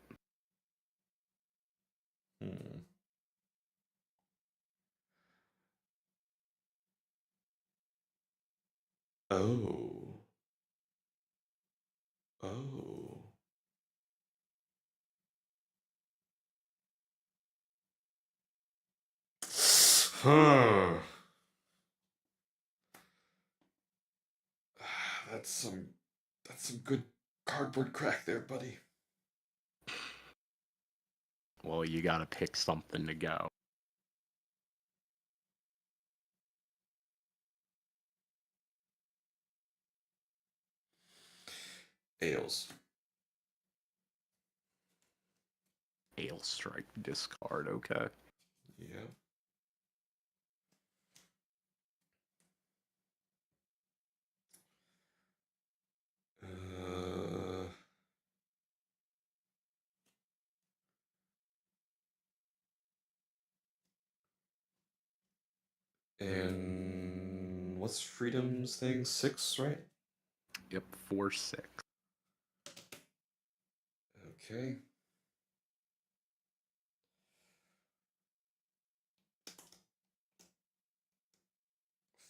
S1: Oh. Oh. Huh. That's some good cardboard crack there, buddy.
S2: Well, you gotta pick something to go.
S1: Ales.
S2: Ale strike discard, okay.
S1: Yeah. Uh, and what's Freedom's thing? 6, right?
S2: Yep, 4/6.
S1: Okay.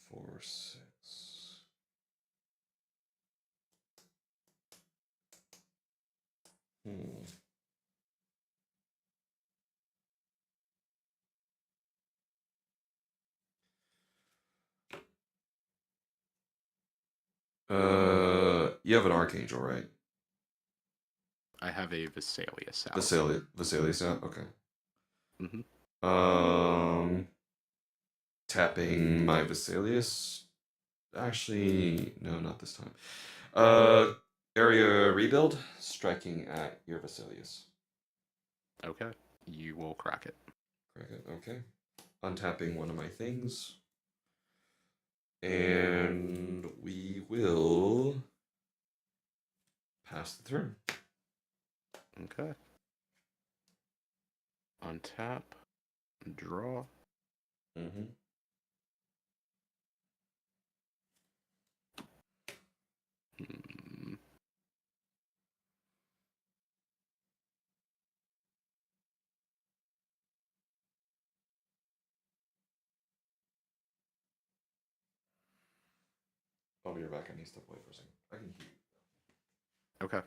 S1: Four, 6. Hmm. You have an Archangel, right?
S2: I have a Vesalius out.
S1: Vesalius out? Okay.
S2: Mm-hmm.
S1: Tapping my Vesalius. Actually, no, not this time. Area rebuild, striking at your Vesalius.
S2: Okay. You will crack it.
S1: Crack it, okay. Untapping one of my things. And we will pass the turn.
S2: Okay. Untap, draw.
S1: Mm-hmm.
S2: Hmm.
S1: I'll be right back. I need to step away for a second. I can hear you.
S2: Okay.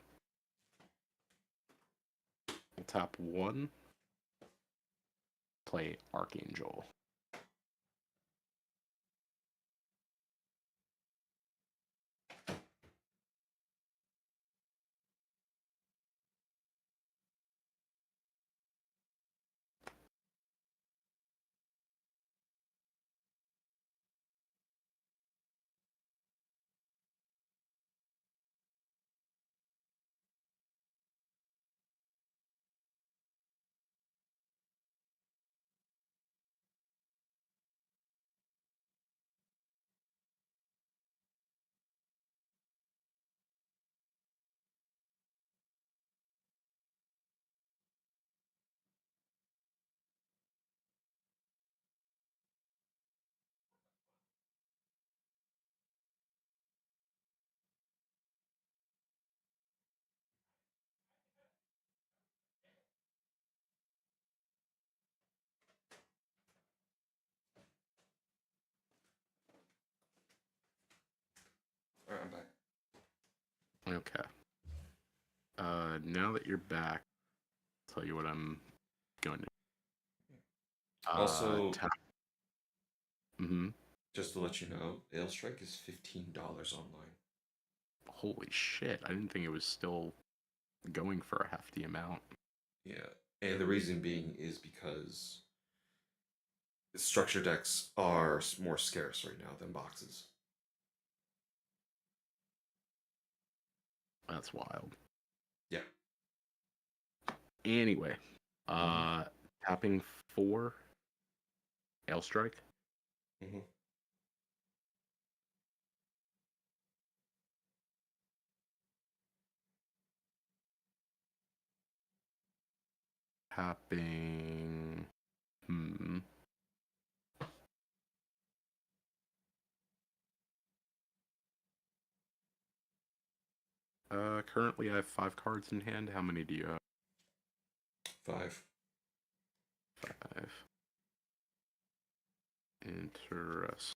S2: We'll tap 1. Play Archangel.
S1: All right, I'm back.
S2: Okay. Now that you're back, I'll tell you what I'm going to
S1: Also,
S2: tap. Mm-hmm.
S1: just to let you know, Ailstrike is $15 online.
S2: Holy shit! I didn't think it was still going for a hefty amount.
S1: Yeah, and the reason being is because structure decks are more scarce right now than boxes.
S2: That's wild.
S1: Yeah.
S2: Anyway,
S1: Mm-hmm.
S2: tapping 4. Ailstrike.
S1: Mm-hmm.
S2: Tapping. Hmm. Currently I have 5 cards in hand. How many do you have?
S1: 5.
S2: 5. Interesting.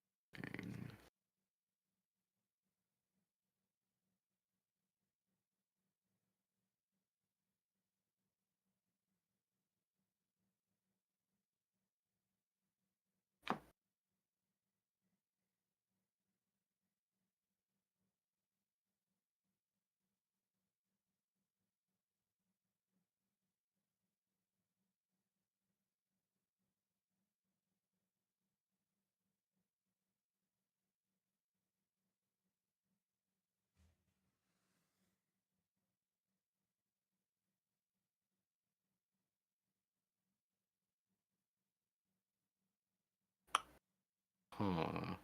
S2: Huh.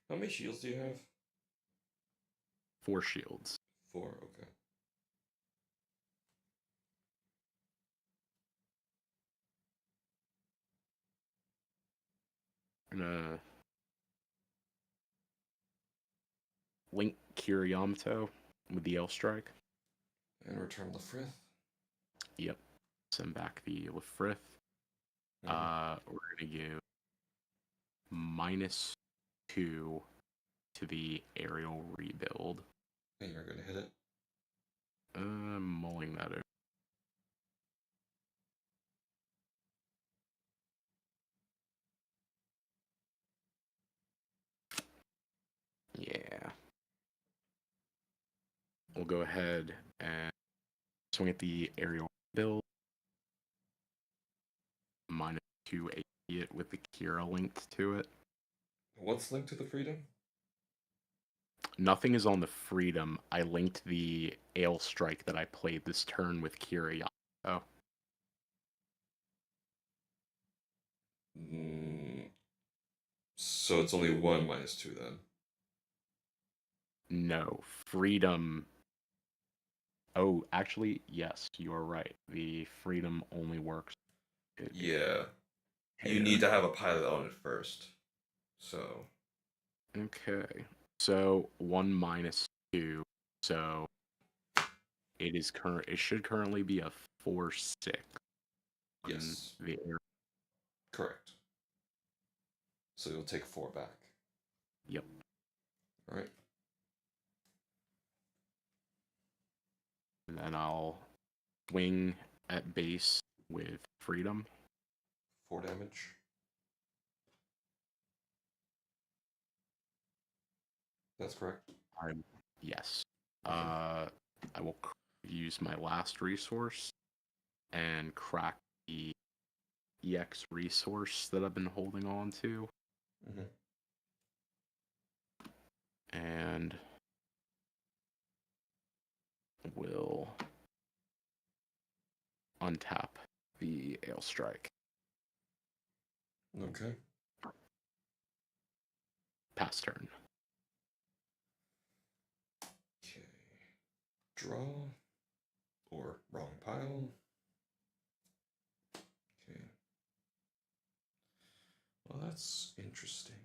S1: How many shields do you have?
S2: 4 shields.
S1: 4. Okay.
S2: Gonna link Kiriyamato with the L-Strike.
S1: And return Lefrith.
S2: Yep. Send back the Lefrith.
S1: Mm-hmm.
S2: We're gonna give -2 to the aerial rebuild.
S1: And you're gonna hit it.
S2: Mulling that over. Yeah. We'll go ahead and swing at the aerial build. -2 it with the Kira linked to it.
S1: What's linked to the freedom?
S2: Nothing is on the freedom. I linked the Ale Strike that I played this turn with Kira. Oh.
S1: Mm, So it's only 1 minus 2 then.
S2: No, freedom. Oh, actually, yes, you are right. The freedom only works if
S1: Yeah. You
S2: hair.
S1: need to have a pilot on it first. So.
S2: Okay. So 1 minus 2. So it is current. It should currently be a 4-6 on
S1: Yes.
S2: the air.
S1: Correct. So you'll take 4 back.
S2: Yep.
S1: All right.
S2: And then I'll swing at base with freedom.
S1: 4 damage. That's correct.
S2: Yes.
S1: Okay.
S2: I will use my last resource and crack the EX resource that I've been holding on to.
S1: Mm-hmm.
S2: And will untap the Ale Strike.
S1: Okay.
S2: Pass turn.
S1: Okay. Draw. Or wrong pile. Okay. Well, that's interesting.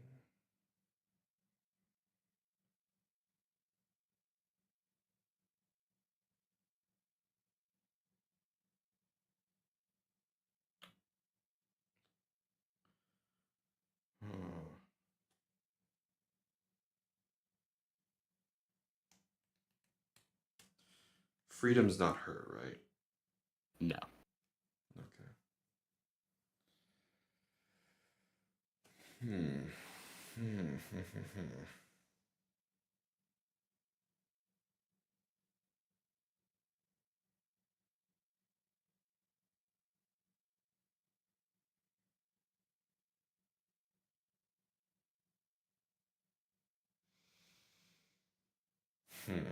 S1: Hmm. Freedom's not her, right?
S2: No.
S1: Okay. Hmm. Hmm. Hmm.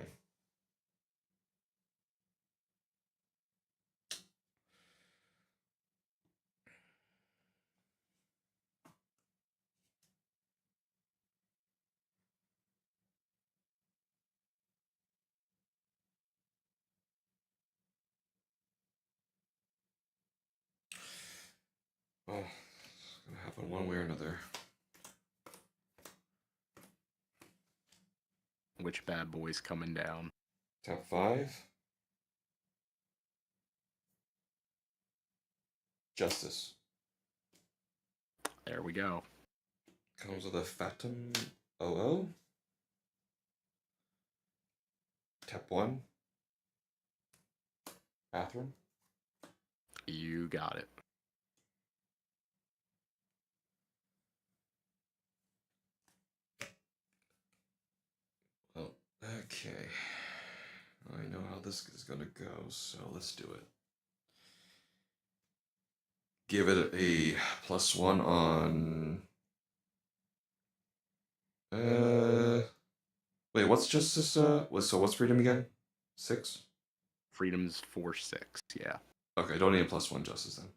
S1: Well, it's gonna happen one way or another.
S2: Which bad boy's coming down?
S1: Tap 5. Justice.
S2: There we go.
S1: Comes with a Fatum OO. Tap 1. Bathroom.
S2: You got it.
S1: Well, okay. I know how this is gonna go, so let's do it. Give it a +1 on. Wait, what's justice? So what's freedom again? 6.
S2: Freedom's 4-6. Yeah.
S1: Okay, don't need a +1 justice then.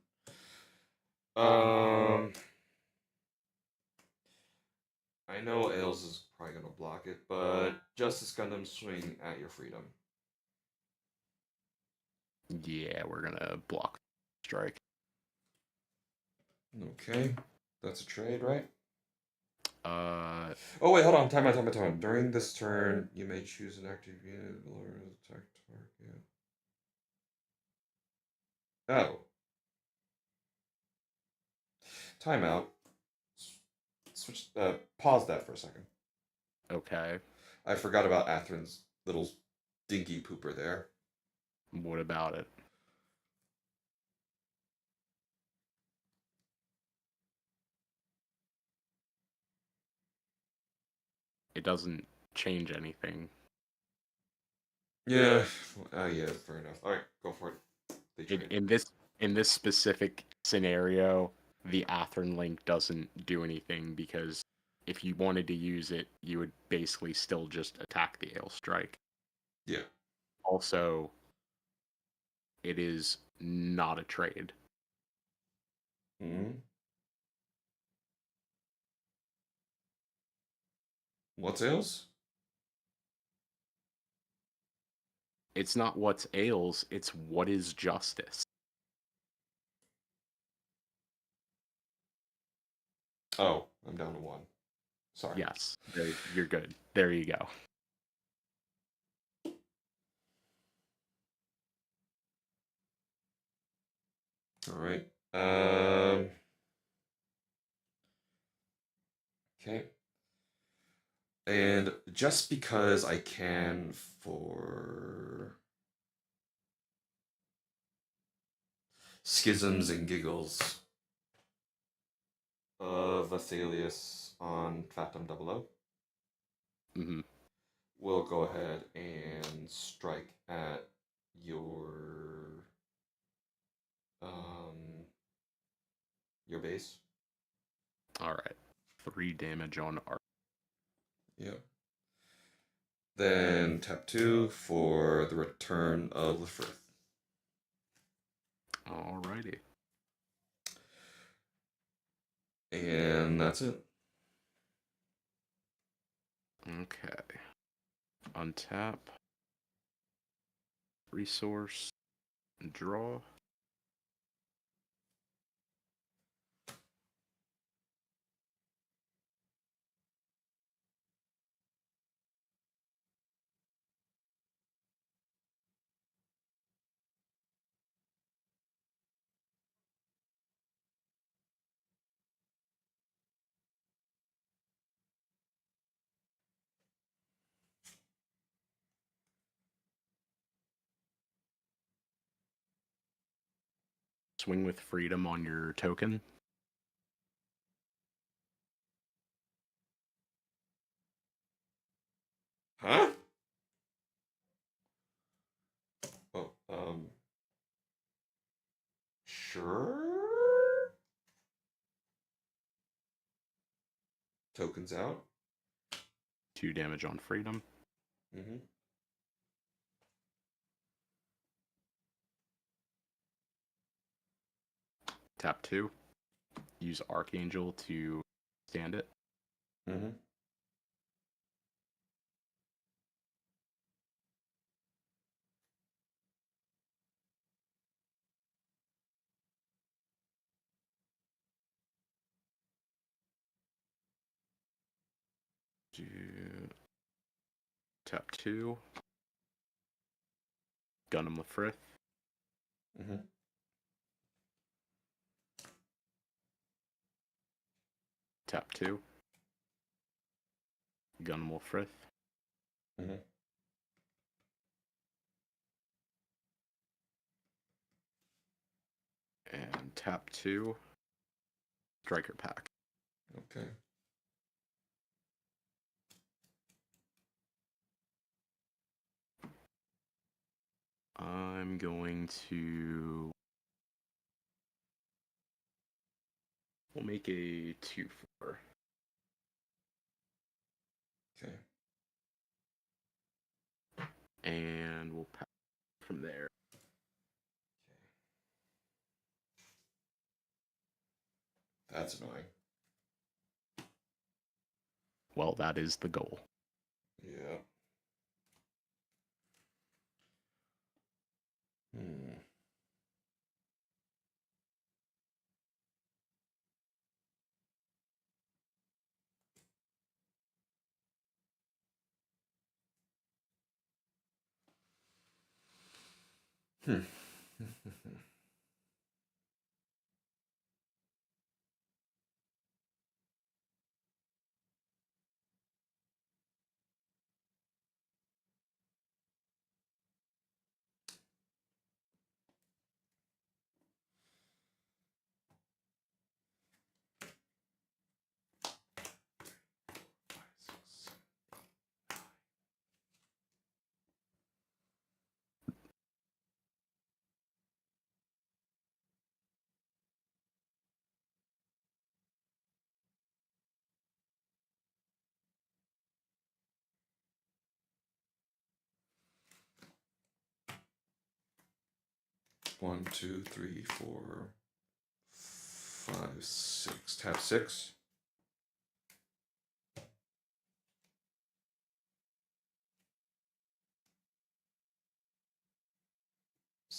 S1: Um, I know Ails is probably gonna block it, but Justice Gundam swing at your freedom.
S2: Yeah, we're gonna block strike.
S1: Okay, that's a trade, right?
S2: Uh,
S1: Oh wait, hold on. Time out. During this turn, you may choose an active unit or attack target. Oh, timeout. Switch. Pause that for a second.
S2: okay.
S1: I forgot about Atherin's little dinky pooper there.
S2: What about it? It doesn't change anything.
S1: Yeah. Yeah. Fair enough. All right, go for it. They
S2: In,
S1: trade.
S2: in this in this specific scenario, the Atherin link doesn't do anything because if you wanted to use it, you would basically still just attack the Ale Strike.
S1: Yeah.
S2: Also, it is not a trade.
S1: Hmm. What's ales?
S2: It's not what's ails, it's what is justice.
S1: Oh, I'm down to one. Sorry.
S2: Yes, you're good. There you go.
S1: All right. Okay. And just because I can for schisms and giggles of Vesalius on Fathom 00,
S2: Hmm.
S1: we'll go ahead and strike at um your base.
S2: All right. 3 damage on arc.
S1: Yep. Then tap 2 for the return of Lefrith.
S2: Alrighty.
S1: And that's it.
S2: Okay. Untap. Resource. Draw. Swing with freedom on your token.
S1: Huh? Oh, sure. Tokens out.
S2: 2 damage on freedom.
S1: Mm-hmm.
S2: Tap 2. Use Archangel to stand it.
S1: Mm-hmm.
S2: Do tap 2. Gundam Lefrith.
S1: Mm-hmm.
S2: Tap 2. Gundam Lefrith.
S1: Mm-hmm.
S2: And tap 2. Striker Pack.
S1: Okay.
S2: I'm going to... We'll make a 2/4.
S1: Okay.
S2: And we'll pass from there.
S1: That's annoying.
S2: Well, that is the goal.
S1: Yeah. Hmm. Hmm. 1, 2, 3, 4, 5, 6. Tap 6.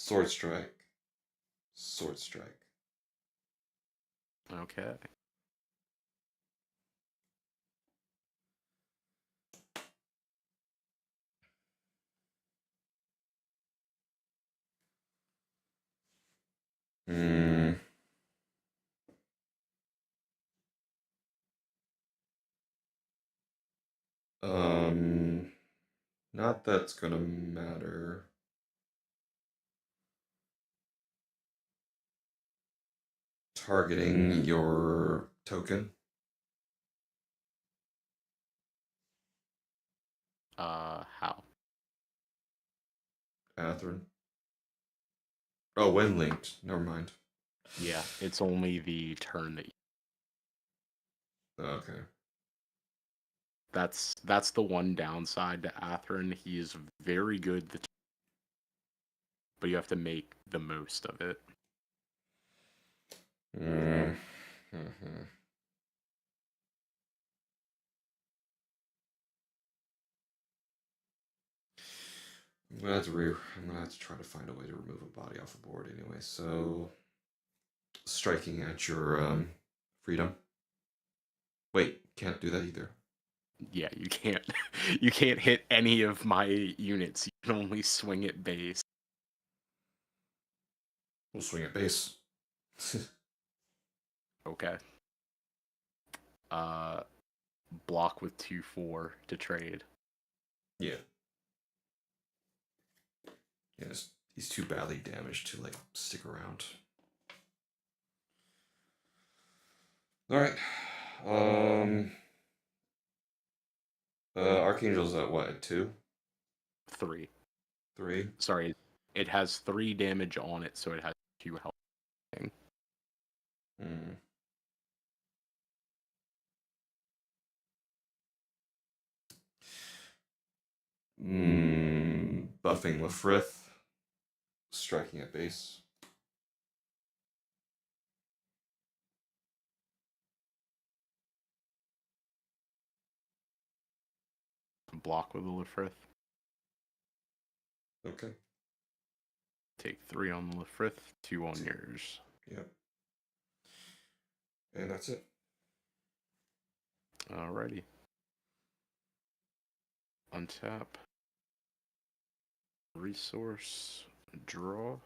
S1: Sword strike. Sword strike.
S2: Okay.
S1: Hmm. Um. Not that's gonna matter. Targeting your token.
S2: How?
S1: Catherine. Oh, when linked. Never mind.
S2: Yeah, it's only the turn that
S1: Okay.
S2: that's the one downside to Atherin. He is very good, but you have to make the most of it.
S1: Mm. Mm-hmm. I'm gonna have to try to find a way to remove a body off the board anyway. So striking at your freedom. Wait, can't do that either.
S2: Yeah, you can't you can't hit any of my units. You can only swing at base.
S1: We'll swing at base.
S2: Okay. Uh, block with 2/4 to trade.
S1: Yeah. Yes, he's too badly damaged to like stick around. All right. Um. Archangel's at what? At 2,
S2: 3.
S1: 3.
S2: Sorry, it has 3 damage on it, so it has 2 health.
S1: Hmm. Buffing Lefrith. Striking at base.
S2: Block with the Lefrith.
S1: Okay.
S2: Take 3 on the Lefrith, 2 on yours.
S1: Yep. And that's it.
S2: Alrighty. Untap. Resource. Draw.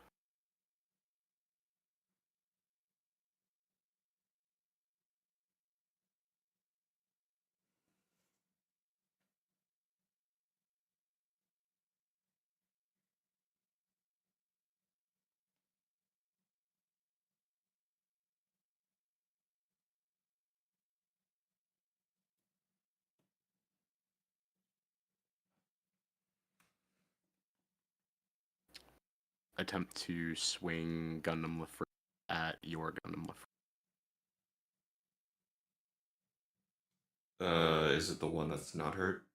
S2: Attempt to swing Gundam Lefrith at your Gundam Lefrith.
S1: Is it the one that's not hurt?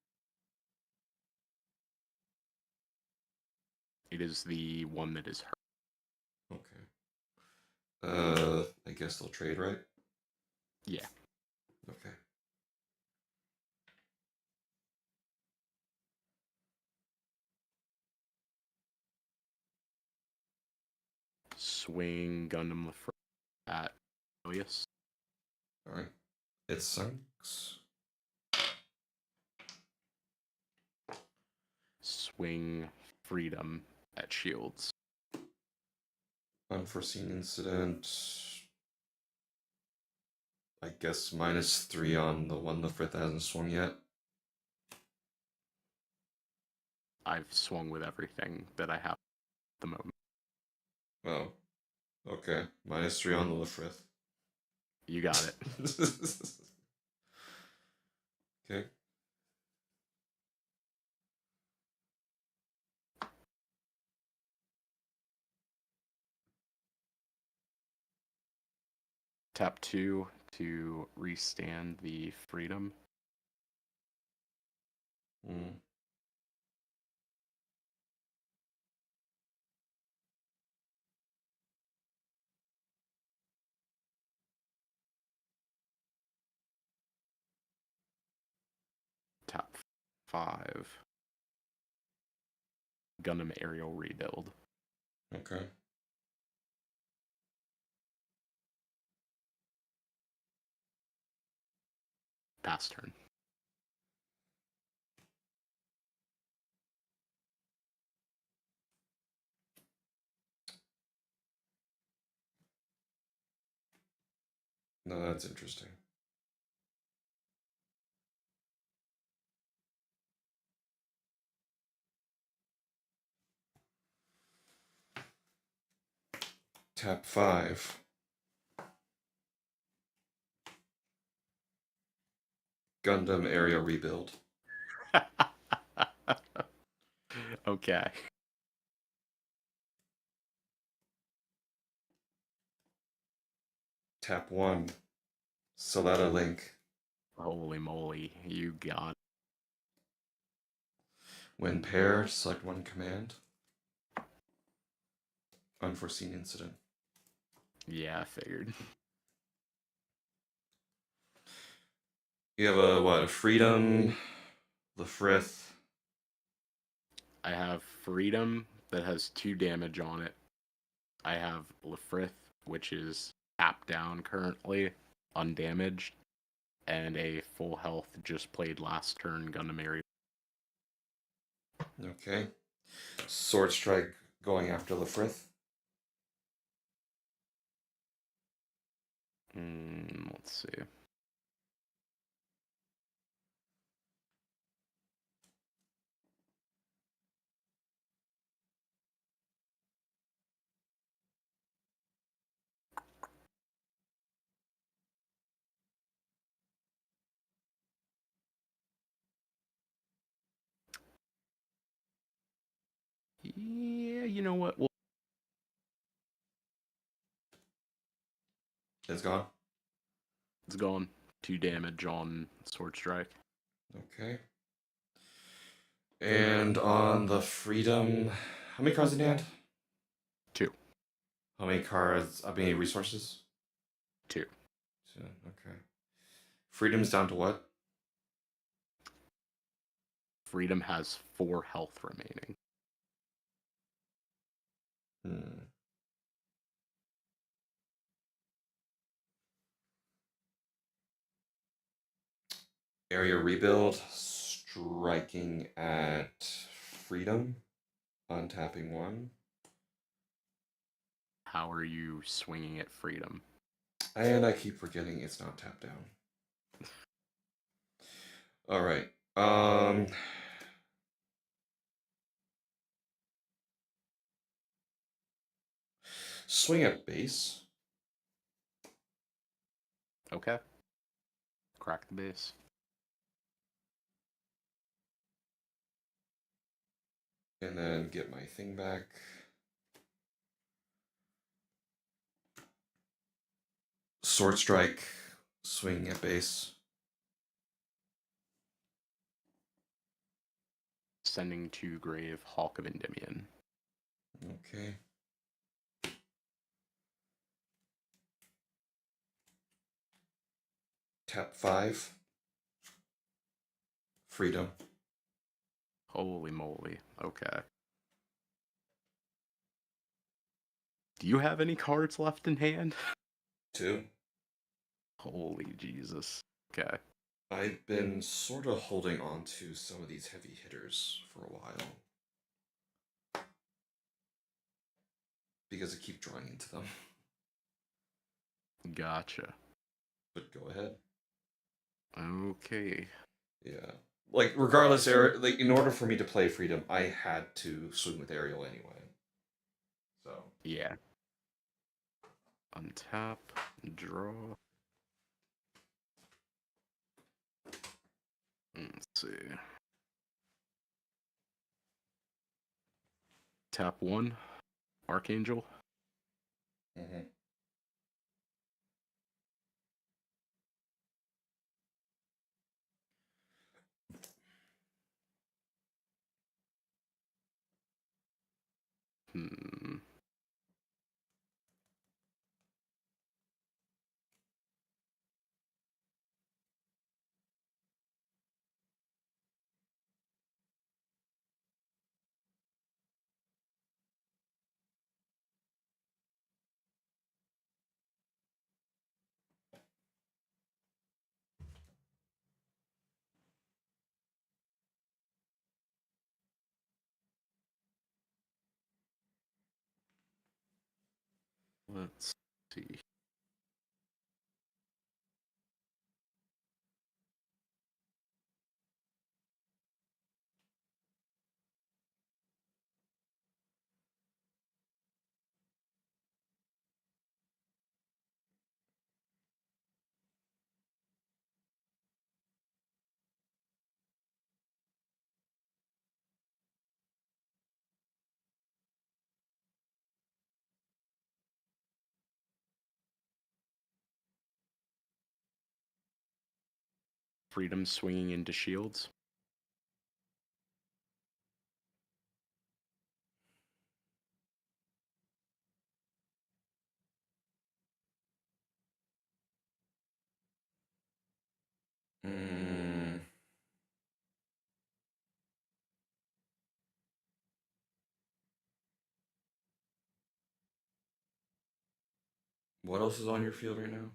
S2: It is the one that is hurt.
S1: Okay. I guess they'll trade, right?
S2: Yeah.
S1: Okay.
S2: Swing Gundam Lefrith at Ilias.
S1: All right. It sunks.
S2: Swing Freedom at Shields.
S1: Unforeseen incident. I guess -3 on the one Lefrith hasn't swung yet.
S2: I've swung with everything that I have at the moment.
S1: Oh. Okay. -3 on the Lefrith.
S2: You got it.
S1: Okay.
S2: Tap 2 to restand the Freedom.
S1: Mm.
S2: Tap 5. Gundam Aerial Rebuild.
S1: Okay.
S2: Pass turn.
S1: No, that's interesting. Tap 5. Gundam area rebuild.
S2: Okay.
S1: Tap 1. Select a link.
S2: Holy moly, you got
S1: When paired, select one command. Unforeseen incident.
S2: Yeah, I figured.
S1: You have a what? A freedom, the frith.
S2: I have Freedom that has 2 damage on it. I have Lefrith, which is tapped down currently, undamaged, and a full health just played last turn Gundam area.
S1: Okay. Sword strike going after the frith.
S2: Let's see. Yeah, you know what? Well,
S1: It's gone.
S2: it's gone. 2 damage on Sword Strike.
S1: Okay. And on the freedom, how many cards in hand?
S2: 2.
S1: How many cards? How many resources?
S2: 2.
S1: 2. Okay. Freedom's down to what?
S2: Freedom has 4 health remaining.
S1: Hmm. Area rebuild, striking at freedom, untapping 1.
S2: How are you swinging at Freedom?
S1: And I keep forgetting it's not tapped down. All right. Swing at base.
S2: Okay. Crack the base.
S1: And then get my thing back. Sword strike. Swing at base.
S2: Sending to grave Hawk of Endymion.
S1: Okay. Tap 5. Freedom.
S2: Holy moly. Okay. Do you have any cards left in hand?
S1: 2.
S2: Holy Jesus. Okay.
S1: I've been sort of holding on to some of these heavy hitters for a while. Because I keep drawing into them.
S2: Gotcha.
S1: But go ahead.
S2: Okay.
S1: Yeah. Like, regardless, like, in order for me to play Freedom, I had to swing with Ariel anyway. So.
S2: Yeah. Untap. Draw. Let's see. Tap 1. Archangel.
S1: Mm-hmm.
S2: Hmm. Let's see. Freedom swinging into shields.
S1: Mm. What else is on your field right now?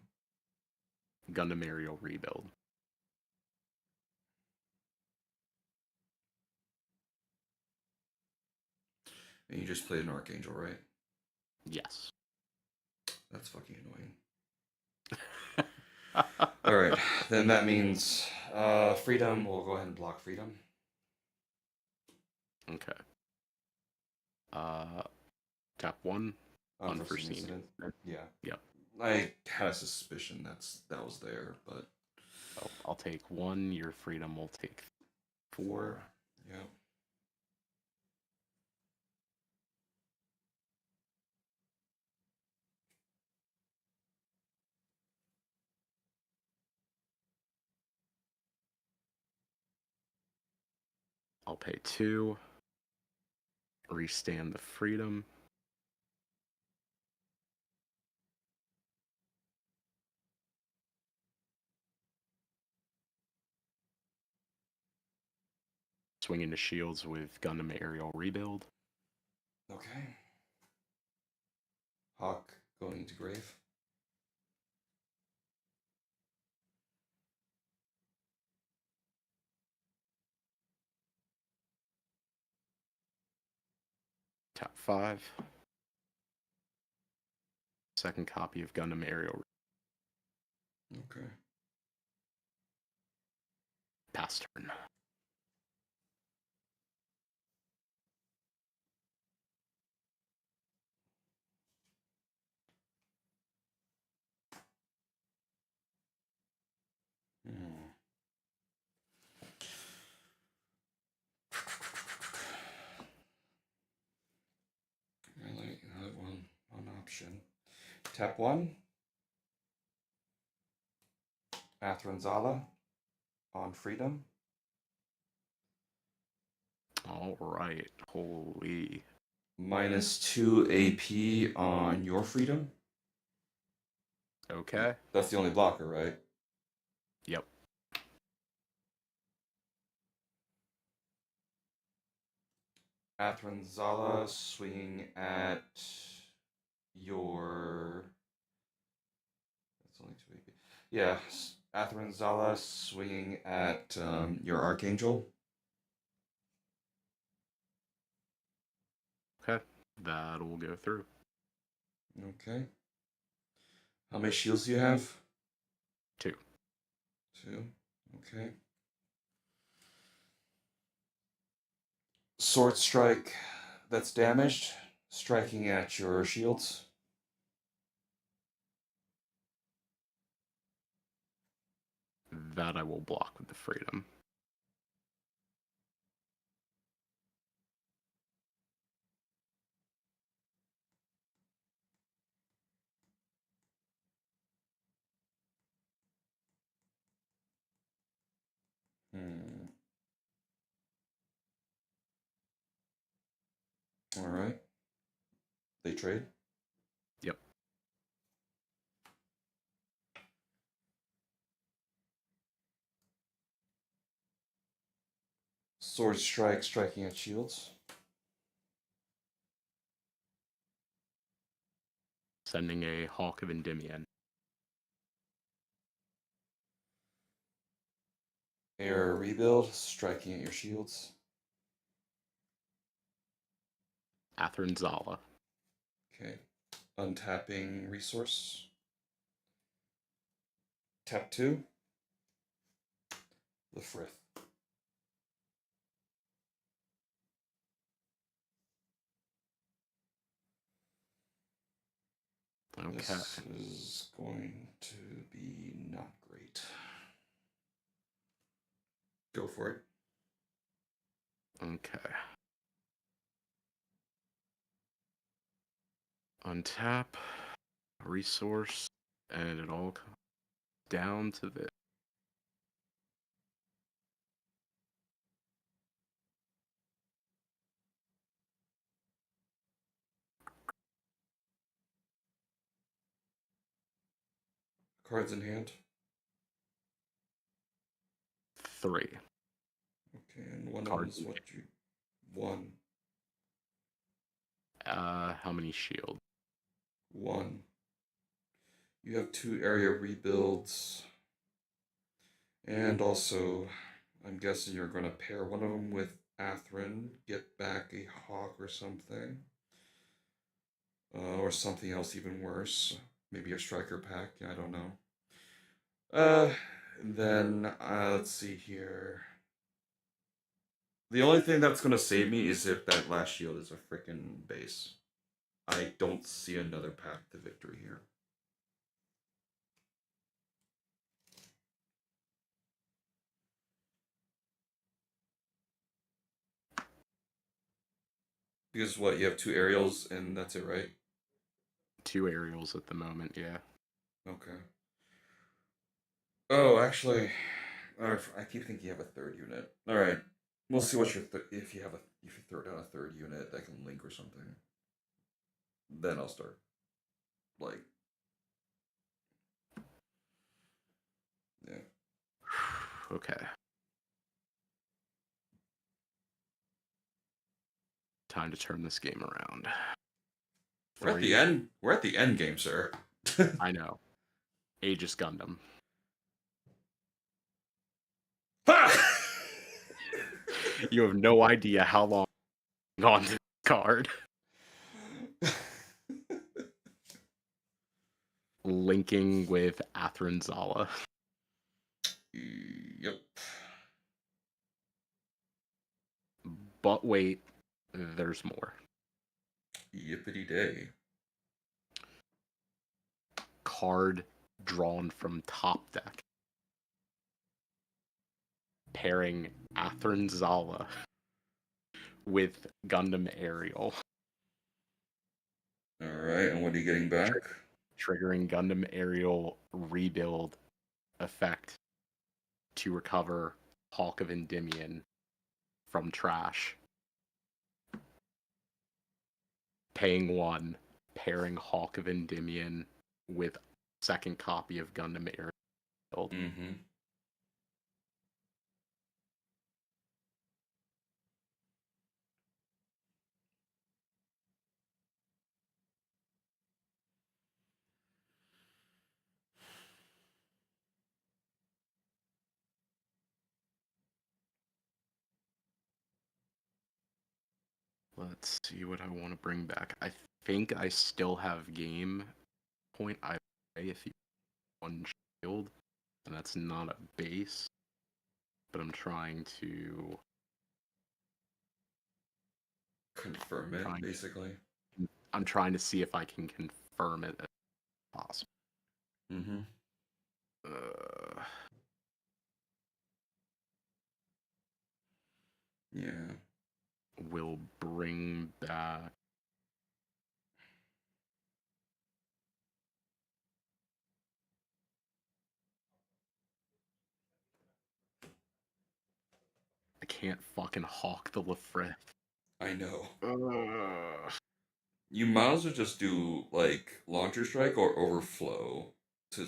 S2: Gundam aerial rebuild.
S1: And you just played an Archangel, right?
S2: Yes.
S1: That's fucking annoying. Alright, then that means Freedom. We'll go ahead and block Freedom.
S2: Okay. Tap 1.
S1: Unforeseen
S2: Unforeseen.
S1: incident. Yeah.
S2: Yep.
S1: I had a suspicion that was there, but
S2: So I'll take 1. Your freedom will take 4.
S1: Yeah.
S2: I'll pay 2. Restand the freedom. Swing into shields with Gundam aerial rebuild.
S1: Okay. Hawk going into grave.
S2: Tap 5. Second copy of Gundam aerial.
S1: Okay.
S2: Pass turn.
S1: Hmm. Really, another one option. Tap 1. Athranzala on Freedom.
S2: All right. Holy.
S1: -2 AP on your Freedom.
S2: Okay.
S1: That's the only blocker, right?
S2: Yep.
S1: Athranzala swinging at your. That's only 2 AP. Yeah, Athranzala swinging at your Archangel.
S2: Okay. That will go through.
S1: Okay. How many shields do you have?
S2: 2.
S1: 2. Okay. Sword strike that's damaged, striking at your shields.
S2: That I will block with the freedom.
S1: Hmm. All right. They trade.
S2: Yep.
S1: Sword strike striking at shields.
S2: Sending a Hawk of Endymion.
S1: Air rebuild striking at your shields.
S2: Athranzala.
S1: Okay. untapping resource. Tap 2, the Frith.
S2: Okay.
S1: This is going to be not great. Go for it.
S2: Okay. Untap, resource, and it all comes down to this.
S1: Cards in hand.
S2: 3.
S1: Okay, and one of them
S2: Cards
S1: is
S2: in
S1: what you. One.
S2: How many shield?
S1: One. You have 2 area rebuilds. And also, I'm guessing you're going to pair one of them with Atherin, get back a hawk or something. Or something else even worse. Maybe a striker pack, I don't know. Then, let's see here. The only thing that's going to save me is if that last shield is a freaking base. I don't see another path to victory here. Because what, you have 2 aerials and that's it, right?
S2: 2 aerials at the moment, yeah.
S1: Okay. Oh, actually, I keep thinking you have a 3rd unit. All right, we'll see what if you throw down a 3rd unit that can link or something. Then I'll start. Like, yeah.
S2: Okay. Time to turn this game around.
S1: We're at the end. We're at the end game, sir.
S2: I know. Aegis Gundam. You have no idea how long on this card. Linking with Atherin Zala.
S1: Yep.
S2: But wait, there's more.
S1: Yippity day.
S2: Card drawn from top deck. Pairing Atherin Zala with Gundam Aerial.
S1: Alright, and what are you getting back?
S2: Triggering Gundam Aerial rebuild effect to recover Hawk of Endymion from trash. Paying 1, pairing Hawk of Endymion with second copy of Gundam Aerial.
S1: Mm-hmm.
S2: Let's see what I want to bring back. I think I still have game point either way if you one shield, and that's not a base. But I'm trying to
S1: Confirm it, basically.
S2: I'm trying to see if I can confirm it as possible.
S1: Mm-hmm. Yeah.
S2: Will bring back. I can't fucking hawk the Lefrith.
S1: I know. You might as well just do like launcher strike or overflow to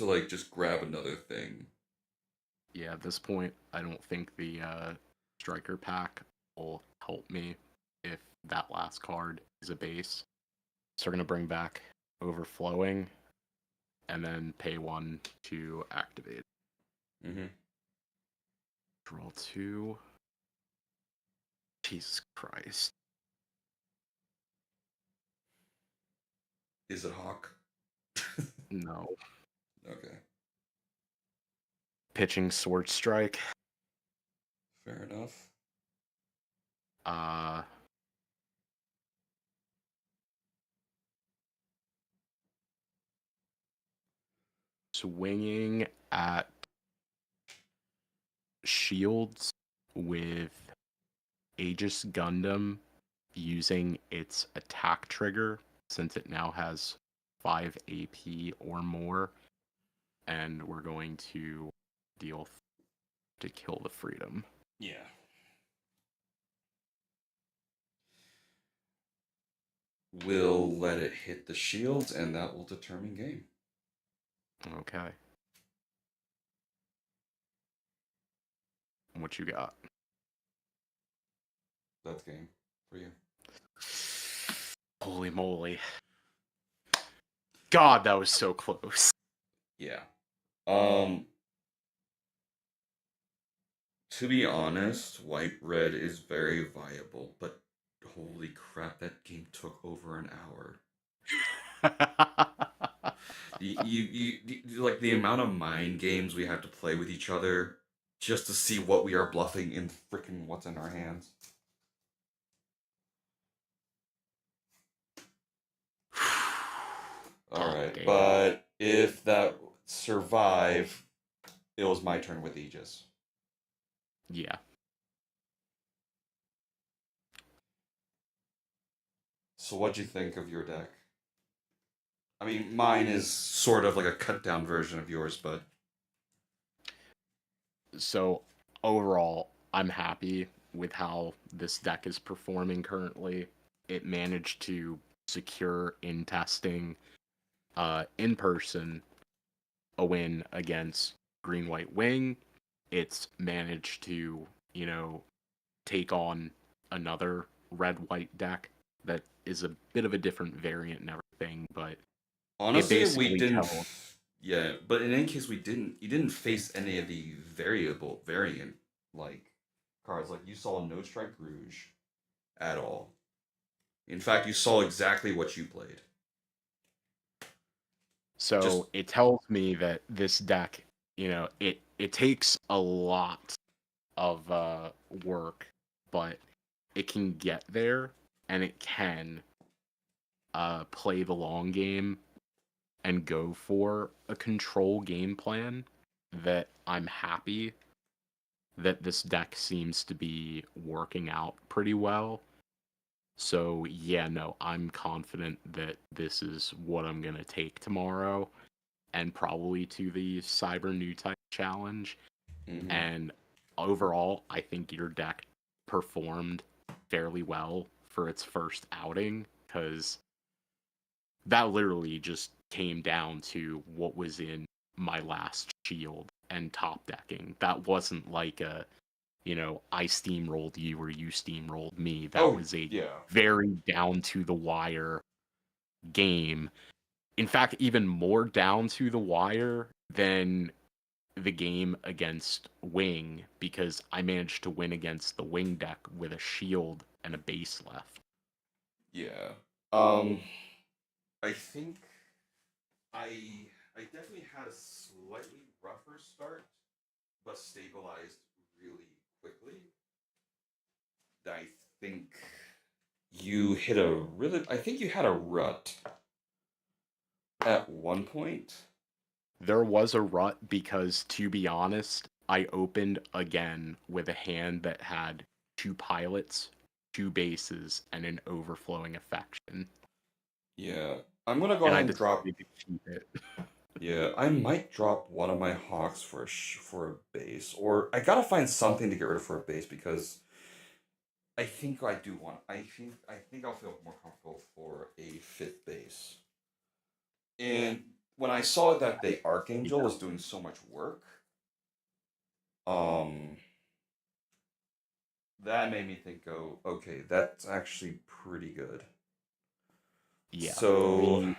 S1: like just grab another thing.
S2: Yeah, at this point, I don't think the striker pack will help me if that last card is a base. So we're gonna bring back overflowing, and then pay 1 to activate.
S1: Mm-hmm.
S2: Draw 2. Jesus Christ.
S1: Is it Hawk?
S2: No.
S1: Okay,
S2: Pitching Sword Strike.
S1: fair enough.
S2: Uh, Swinging at shields with Aegis Gundam using its attack trigger since it now has 5 AP or more, and we're going to deal to kill the freedom.
S1: Yeah. We'll let it hit the shields, and that will determine game.
S2: Okay. What you got?
S1: That's game for you.
S2: Holy moly. God, that was so close.
S1: Yeah. To be honest, white red is very viable, but holy crap, that game took over an hour. Like the amount of mind games we have to play with each other just to see what we are bluffing in freaking what's in our hands. All
S2: Top
S1: right,
S2: game.
S1: but if that survive, it was my turn with Aegis.
S2: Yeah.
S1: So what'd you think of your deck? I mean, mine is sort of like a cut down version of yours, but
S2: So overall, I'm happy with how this deck is performing currently. It managed to secure in testing, in person, a win against Green White Wing. It's managed to, take on another red white deck that is a bit of a different variant and everything, but it
S1: honestly, we
S2: basically
S1: didn't.
S2: held.
S1: Yeah, but in any case, we didn't. You didn't face any of the variant like cards. Like you saw no strike rouge at all. In fact, you saw exactly what you played. Just
S2: So it tells me that this deck, it takes a lot of work, but it can get there and it can play the long game and go for a control game plan that I'm happy that this deck seems to be working out pretty well. So yeah, no, I'm confident that this is what I'm gonna take tomorrow and probably to the Cyber NewType challenge.
S1: mhm.
S2: And overall, I think your deck performed fairly well for its first outing because that literally just came down to what was in my last shield and top decking. That wasn't like a, I steamrolled you or you steamrolled me. That
S1: Oh
S2: was a
S1: yeah.
S2: very down to the wire game. In fact, even more down to the wire than the game against Wing because I managed to win against the Wing deck with a shield and a base left.
S1: Yeah. Um, I think I I definitely had a slightly rougher start, but stabilized really quickly. I think you hit a really. I think you had a rut at one point.
S2: There was a rut because, to be honest, I opened again with a hand that had 2 pilots, 2 bases, and an overflowing affection.
S1: Yeah, I'm gonna go
S2: And I
S1: ahead and drop.
S2: decided to keep it.
S1: Yeah, I might drop one of my hawks for for a base, or I gotta find something to get rid of for a base because I think I do want. I think I'll feel more comfortable for a fifth base. And when I saw that the Archangel was doing so much work, um, that made me think, oh, okay, that's actually pretty good.
S2: Yeah,
S1: So,
S2: the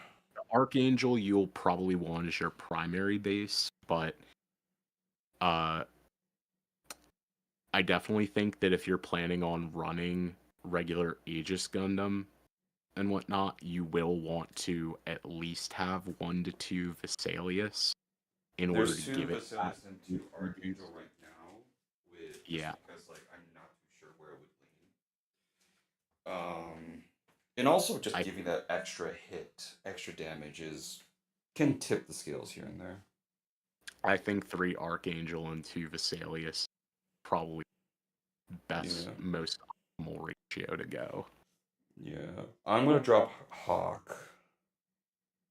S2: Archangel you'll probably want as your primary base, but uh, I definitely think that if you're planning on running regular Aegis Gundam, and whatnot, you will want to at least have 1 to 2 Vesalius in order
S1: There's
S2: to
S1: two
S2: give it that
S1: Basilius and two Archangel
S2: boost.
S1: right now, with just
S2: Yeah,
S1: because like I'm not too sure where it would lean. And also just
S2: I
S1: giving that extra hit, extra damage is can tip the scales here and there.
S2: I think 3 Archangel and 2 Vesalius probably best
S1: Yeah,
S2: most optimal ratio to go.
S1: yeah. I'm gonna drop Hawk,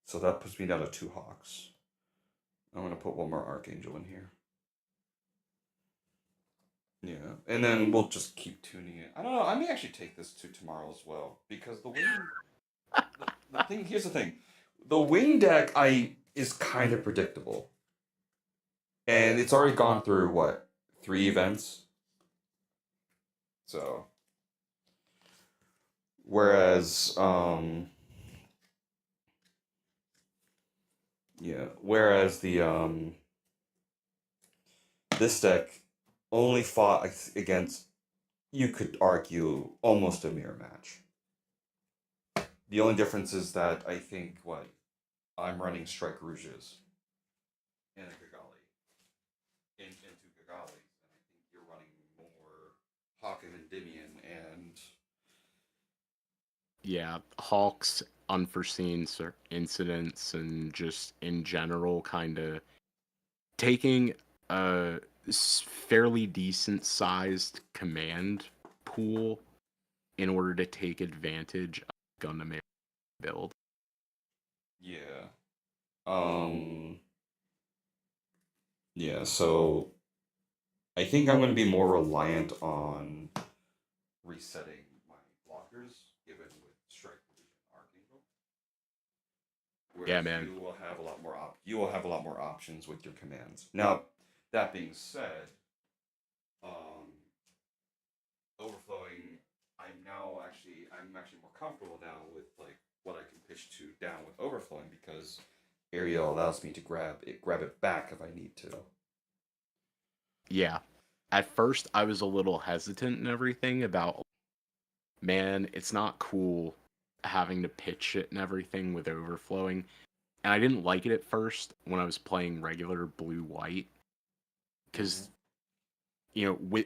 S1: so that puts me down to 2 Hawks. I'm gonna put one more Archangel in here. Yeah, and then we'll just keep tuning it. I don't know. I may actually take this to tomorrow as well because the thing here's the thing, the wing deck I is kind of predictable, and it's already gone through what 3 events. So whereas whereas the this deck only fought against, you could argue, almost a mirror match. The only difference is that I think what I'm running Strike Rouges and a Gagali into Gagalis, and I think you're running more Hawk and Endymion, and
S2: Yeah, Hawks, unforeseen incidents, and just in general, kind of taking a fairly decent sized command pool in order to take advantage of Gundam build.
S1: yeah, um, yeah. So I think I'm going to be more reliant on resetting my blockers, given with Strike Rouge and Archangel.
S2: Yeah,
S1: Whereas
S2: man.
S1: you will have a lot more options with your commands. Now, that being said, um, overflowing, I'm actually more comfortable now with like what I can pitch to down with overflowing because Ariel allows me to grab it back if I need to.
S2: Yeah. At first, I was a little hesitant and everything about, man, it's not cool having to pitch it and everything with overflowing. And I didn't like it at first when I was playing regular blue white
S1: Mm-hmm.
S2: because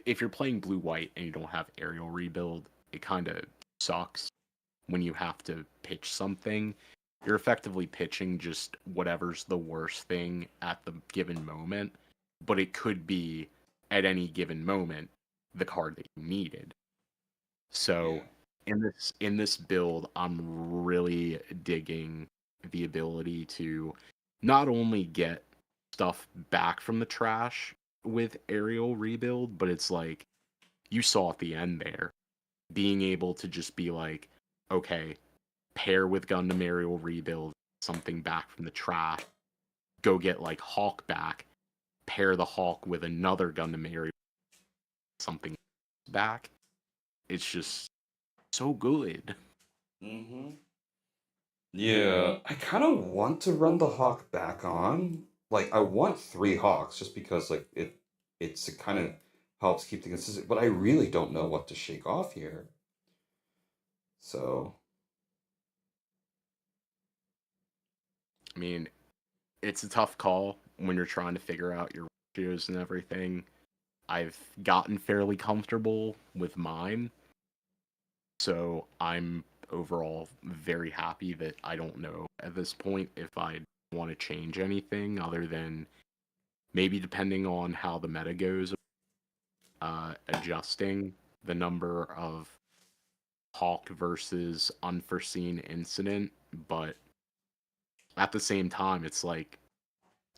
S2: if you're playing blue white and you don't have aerial rebuild, it kind of sucks when you have to pitch something. You're effectively pitching just whatever's the worst thing at the given moment, but it could be at any given moment the card that you needed.
S1: Yeah.
S2: So in this build, I'm really digging the ability to not only get stuff back from the trash with aerial rebuild, but it's like you saw at the end there, being able to just be like, okay, pair with Gundam aerial rebuild, something back from the trash, go get like Hawk back, pair the Hawk with another Gundam aerial, something back. It's just so good.
S1: Mm-hmm. Yeah, I kind of want to run the Hawk back on. Like, I want 3 Hawks just because, like, it kind of helps keep the consistent. But I really don't know what to shake off here. So,
S2: I mean, it's a tough call when you're trying to figure out your ratios and everything. I've gotten fairly comfortable with mine, so I'm overall very happy that I don't know at this point if I want to change anything other than maybe depending on how the meta goes, adjusting the number of Hawk versus unforeseen incident. But at the same time, it's like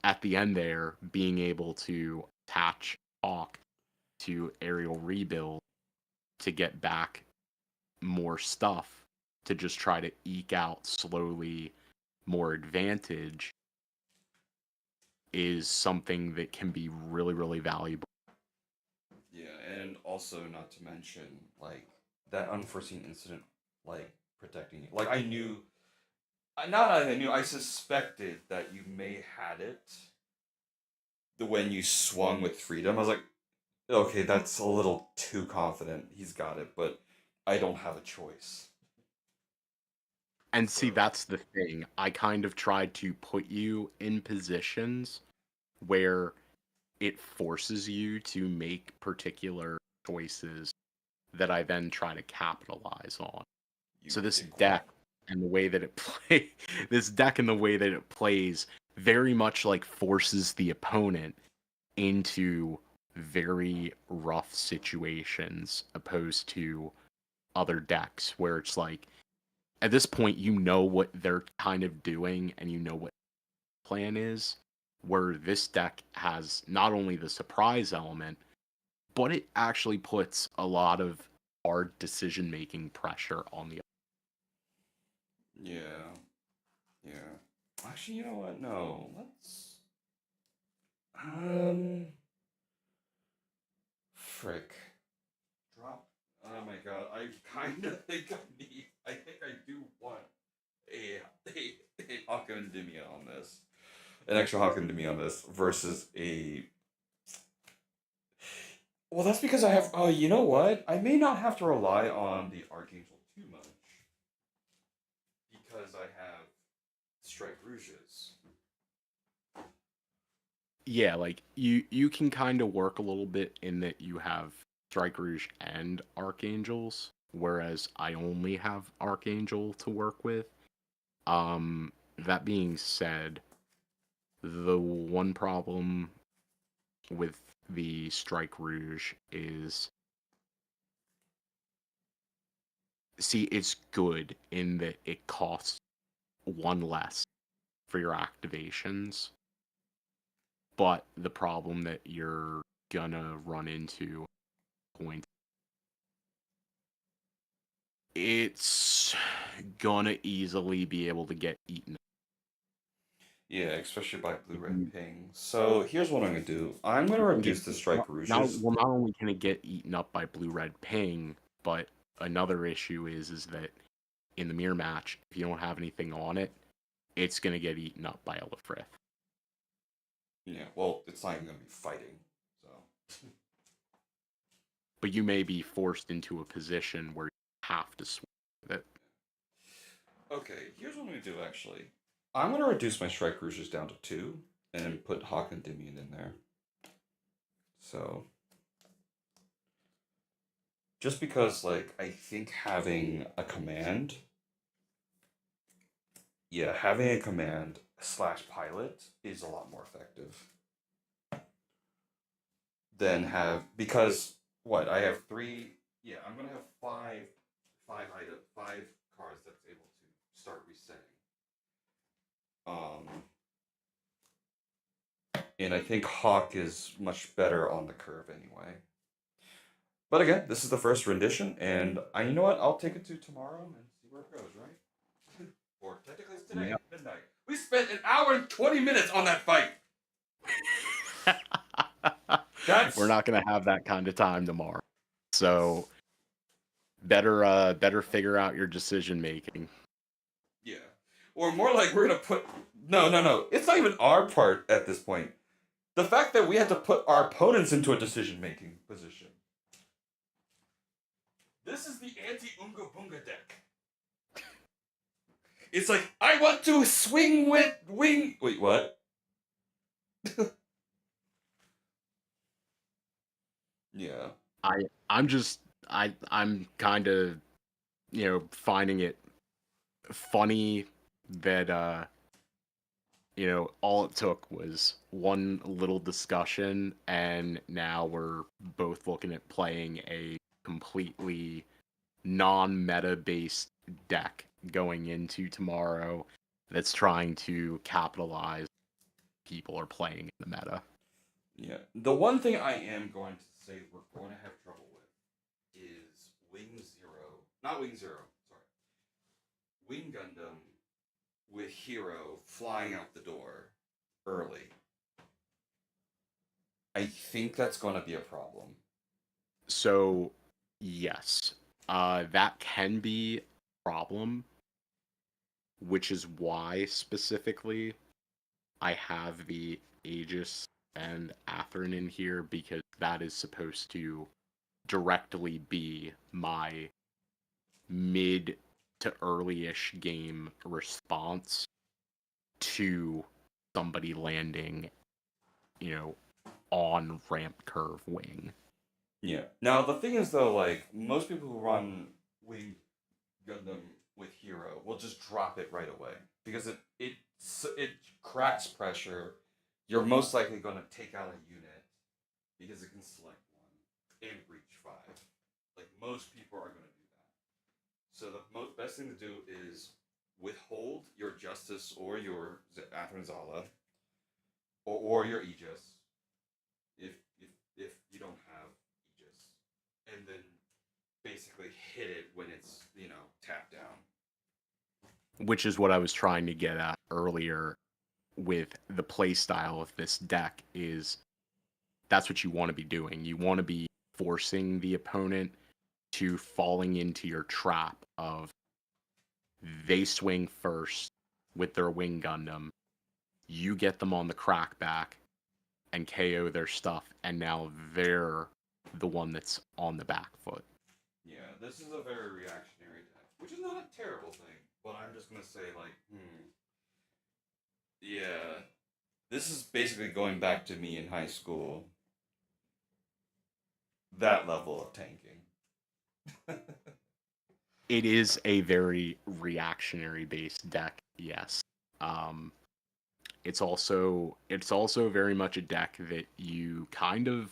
S2: at the end there, being able to attach Hawk to aerial rebuild to get back more stuff to just try to eke out slowly more advantage is something that can be really, really valuable.
S1: yeah, and also not to mention, like, that unforeseen incident, like, protecting you. Like, not I knew, I suspected that you may had it when you swung with freedom. I was like, okay, that's a little too confident. He's got it, but I don't have a choice.
S2: And
S1: So
S2: see, that's the thing. I kind of tried to put you in positions where it forces you to make particular choices that I then try to capitalize on.
S1: you
S2: So this
S1: think what?
S2: deck and the way that it play this deck and the way that it plays very much like forces the opponent into very rough situations opposed to other decks where it's like at this point you know what they're kind of doing and you know what the plan is, where this deck has not only the surprise element but it actually puts a lot of hard decision making pressure on the.
S1: Yeah, yeah. Actually, you know what? No, let's. Um, frick. Drop. Oh my god, I kind of think I need. I think I do want a Hakundimia on this. An extra Hakundimia on this versus a. Well, that's because I have. Oh, you know what? I may not have to rely on the Archangel too much because I have Strike Rouges.
S2: Yeah, like you can kind of work a little bit in that you have Strike Rouge and Archangels, whereas I only have Archangel to work with. That being said, the one problem with the Strike Rouge is, see, it's good in that it costs one less for your activations, but the problem that you're gonna run into point, it's gonna easily be able to get eaten.
S1: Yeah, especially by blue red
S2: You
S1: ping. So here's what I'm gonna do. I'm gonna
S2: can get
S1: reduce the Strike
S2: now.
S1: Rouges.
S2: Well, not only can it get eaten up by blue red ping, but another issue is that in the mirror match, if you don't have anything on it, it's gonna get eaten up by Elifrith.
S1: Yeah, well, it's not even gonna be fighting. So
S2: But you may be forced into a position where you have to swing with it.
S1: okay, here's what I'm gonna do actually. I'm gonna reduce my Strike Rouges down to 2 and then put Hawk and Dimian in there. So just because like I think having a command, yeah, having a command slash pilot is a lot more effective than have because what I have 3. Yeah, I'm gonna have five cards that's able to start resetting. Um, and I think Hawk is much better on the curve anyway. But again, this is the first rendition, and you know what? I'll take it to tomorrow and see where it goes, right? Or technically it's today,
S2: Yep.
S1: midnight. We spent an hour and 20 minutes on that fight.
S2: We're
S1: That's
S2: not gonna have that kind of time tomorrow. So better figure out your decision making.
S1: yeah. Or more like we're gonna put no. It's not even our part at this point. The fact that we had to put our opponents into a decision making position. This is the anti Unga Bunga deck. It's like I want to swing with wing. Wait, what? Yeah.
S2: I'm just I'm kind of, finding it funny that all it took was one little discussion and now we're both looking at playing a completely non-meta based deck going into tomorrow that's trying to capitalize people are playing in the meta.
S1: Yeah. The one thing I am going to say we're going to have trouble with is Wing Zero. Not Wing Zero, sorry. Wing Gundam with Hero flying out the door early. I think that's going to be a problem.
S2: So yes, that can be a problem, which is why specifically I have the Aegis and Atherin in here because that is supposed to directly be my mid to early-ish game response to somebody landing, you know, on ramp curve wing.
S1: Yeah. Now the thing is though, like most people who run Wing Gundam with Hero will just drop it right away because it cracks pressure. You're most likely going to take out a unit because it can select one and reach five. Like most people are going to do that. So the best thing to do is withhold your Justice or your Athrazala or your Aegis if if you don't have Aegis, and then basically hit it when it's tapped down.
S2: Which is what I was trying to get at earlier with the play style of this deck is that's what you want to be doing. You want to be forcing the opponent to falling into your trap of they swing first with their wing Gundam, you get them on the crackback and KO their stuff, and now they're the one that's on the back foot.
S1: Yeah, this is a very reactionary deck, which is not a terrible thing, but I'm just gonna say yeah, this is basically going back to me in high school. That level of tanking.
S2: It is a very reactionary based deck, yes. Um, it's also very much a deck that you kind of,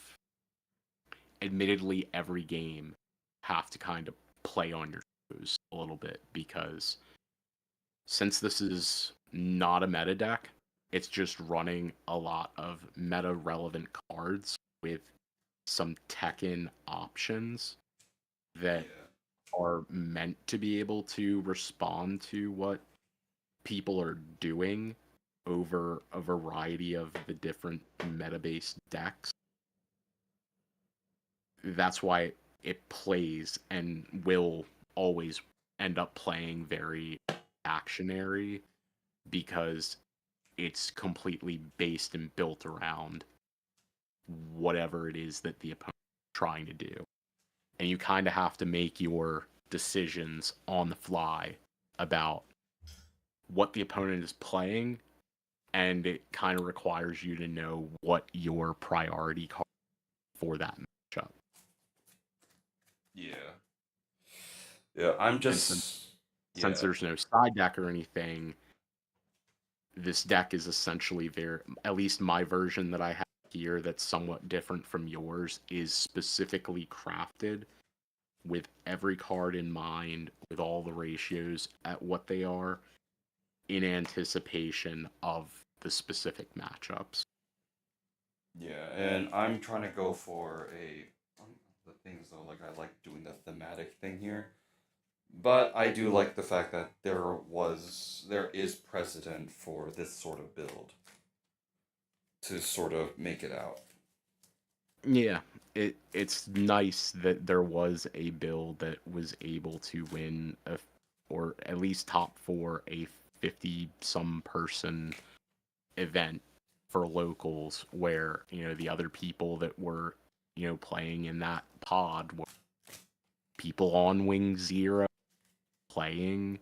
S2: admittedly, every game have to kind of play on your toes a little bit because since this is not a meta deck, it's just running a lot of meta relevant cards with some Tekken options that
S1: Yeah.
S2: are meant to be able to respond to what people are doing over a variety of the different meta based decks. That's why it plays and will always end up playing very actionary because it's completely based and built around whatever it is that the opponent is trying to do. And you kind of have to make your decisions on the fly about what the opponent is playing, and it kind of requires you to know what your priority card for that matchup.
S1: Yeah. Yeah, I'm
S2: And since,
S1: just
S2: since
S1: yeah.
S2: there's no side deck or anything, this deck is essentially very, at least my version that I have here that's somewhat different from yours, is specifically crafted with every card in mind, with all the ratios at what they are, in anticipation of the specific matchups.
S1: Yeah, and I'm trying to go for the things though, like I like doing the thematic thing here. But I do like the fact that there is precedent for this sort of build to sort of make it out.
S2: Yeah, it's nice that there was a build that was able to win or at least top four a 50 some person event for locals where, the other people that were, playing in that pod were people on Wing Zero playing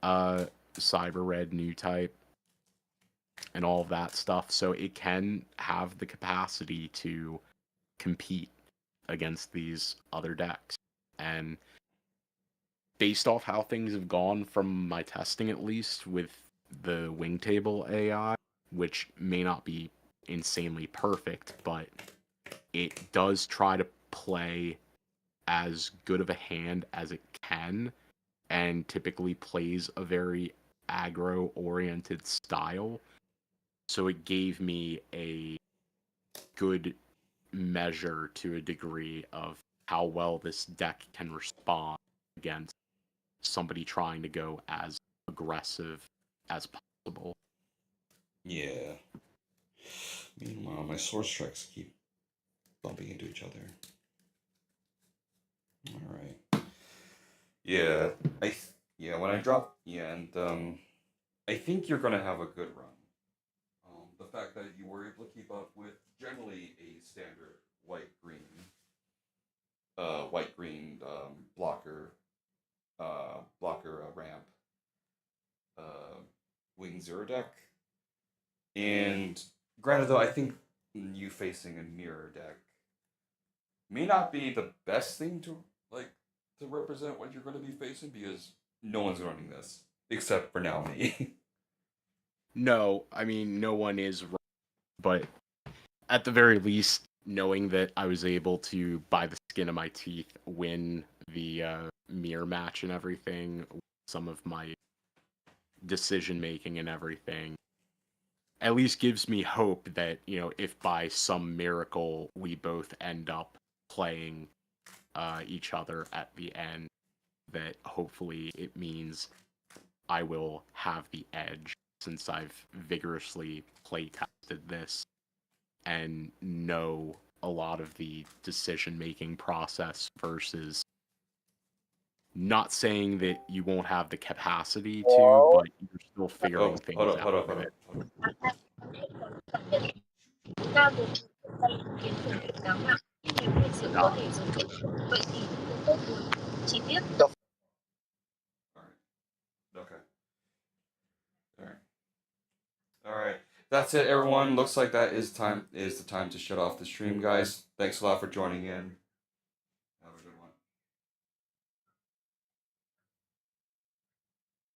S2: uh Cyber Red NewType and all of that stuff. So it can have the capacity to compete against these other decks. And based off how things have gone from my testing, at least with the wing table AI, which may not be insanely perfect, but it does try to play as good of a hand as it can and typically plays a very aggro oriented style. So it gave me a good measure to a degree of how well this deck can respond against somebody trying to go as aggressive as possible.
S1: Yeah. Meanwhile, my source tracks keep bumping into each other. All right. Yeah, yeah. When I drop, yeah, and I think you're gonna have a good run. The fact that you were able to keep up with generally a standard white green blocker blocker ramp uh, wing zero deck. And granted, though, I think you facing a mirror deck may not be the best thing like to represent what you're going to be facing because no one's running this except for now me.
S2: No, I mean no one is, but at the very least, knowing that I was able to, by the skin of my teeth, win the mirror match and everything, some of my decision making and everything, at least gives me hope that, if by some miracle we both end up playing each other at the end, that hopefully it means I will have the edge since I've vigorously play tested this and know a lot of the decision making process versus not saying that you won't have the capacity to, but you're still figuring
S1: Oh, hold
S2: things
S1: up, hold
S2: out
S1: up, hold
S2: with
S1: up,
S2: it.
S1: hold up. All right. Okay. All right. All right. That's it, everyone. Looks like that is the time to shut off the stream, guys. Thanks a lot for joining in.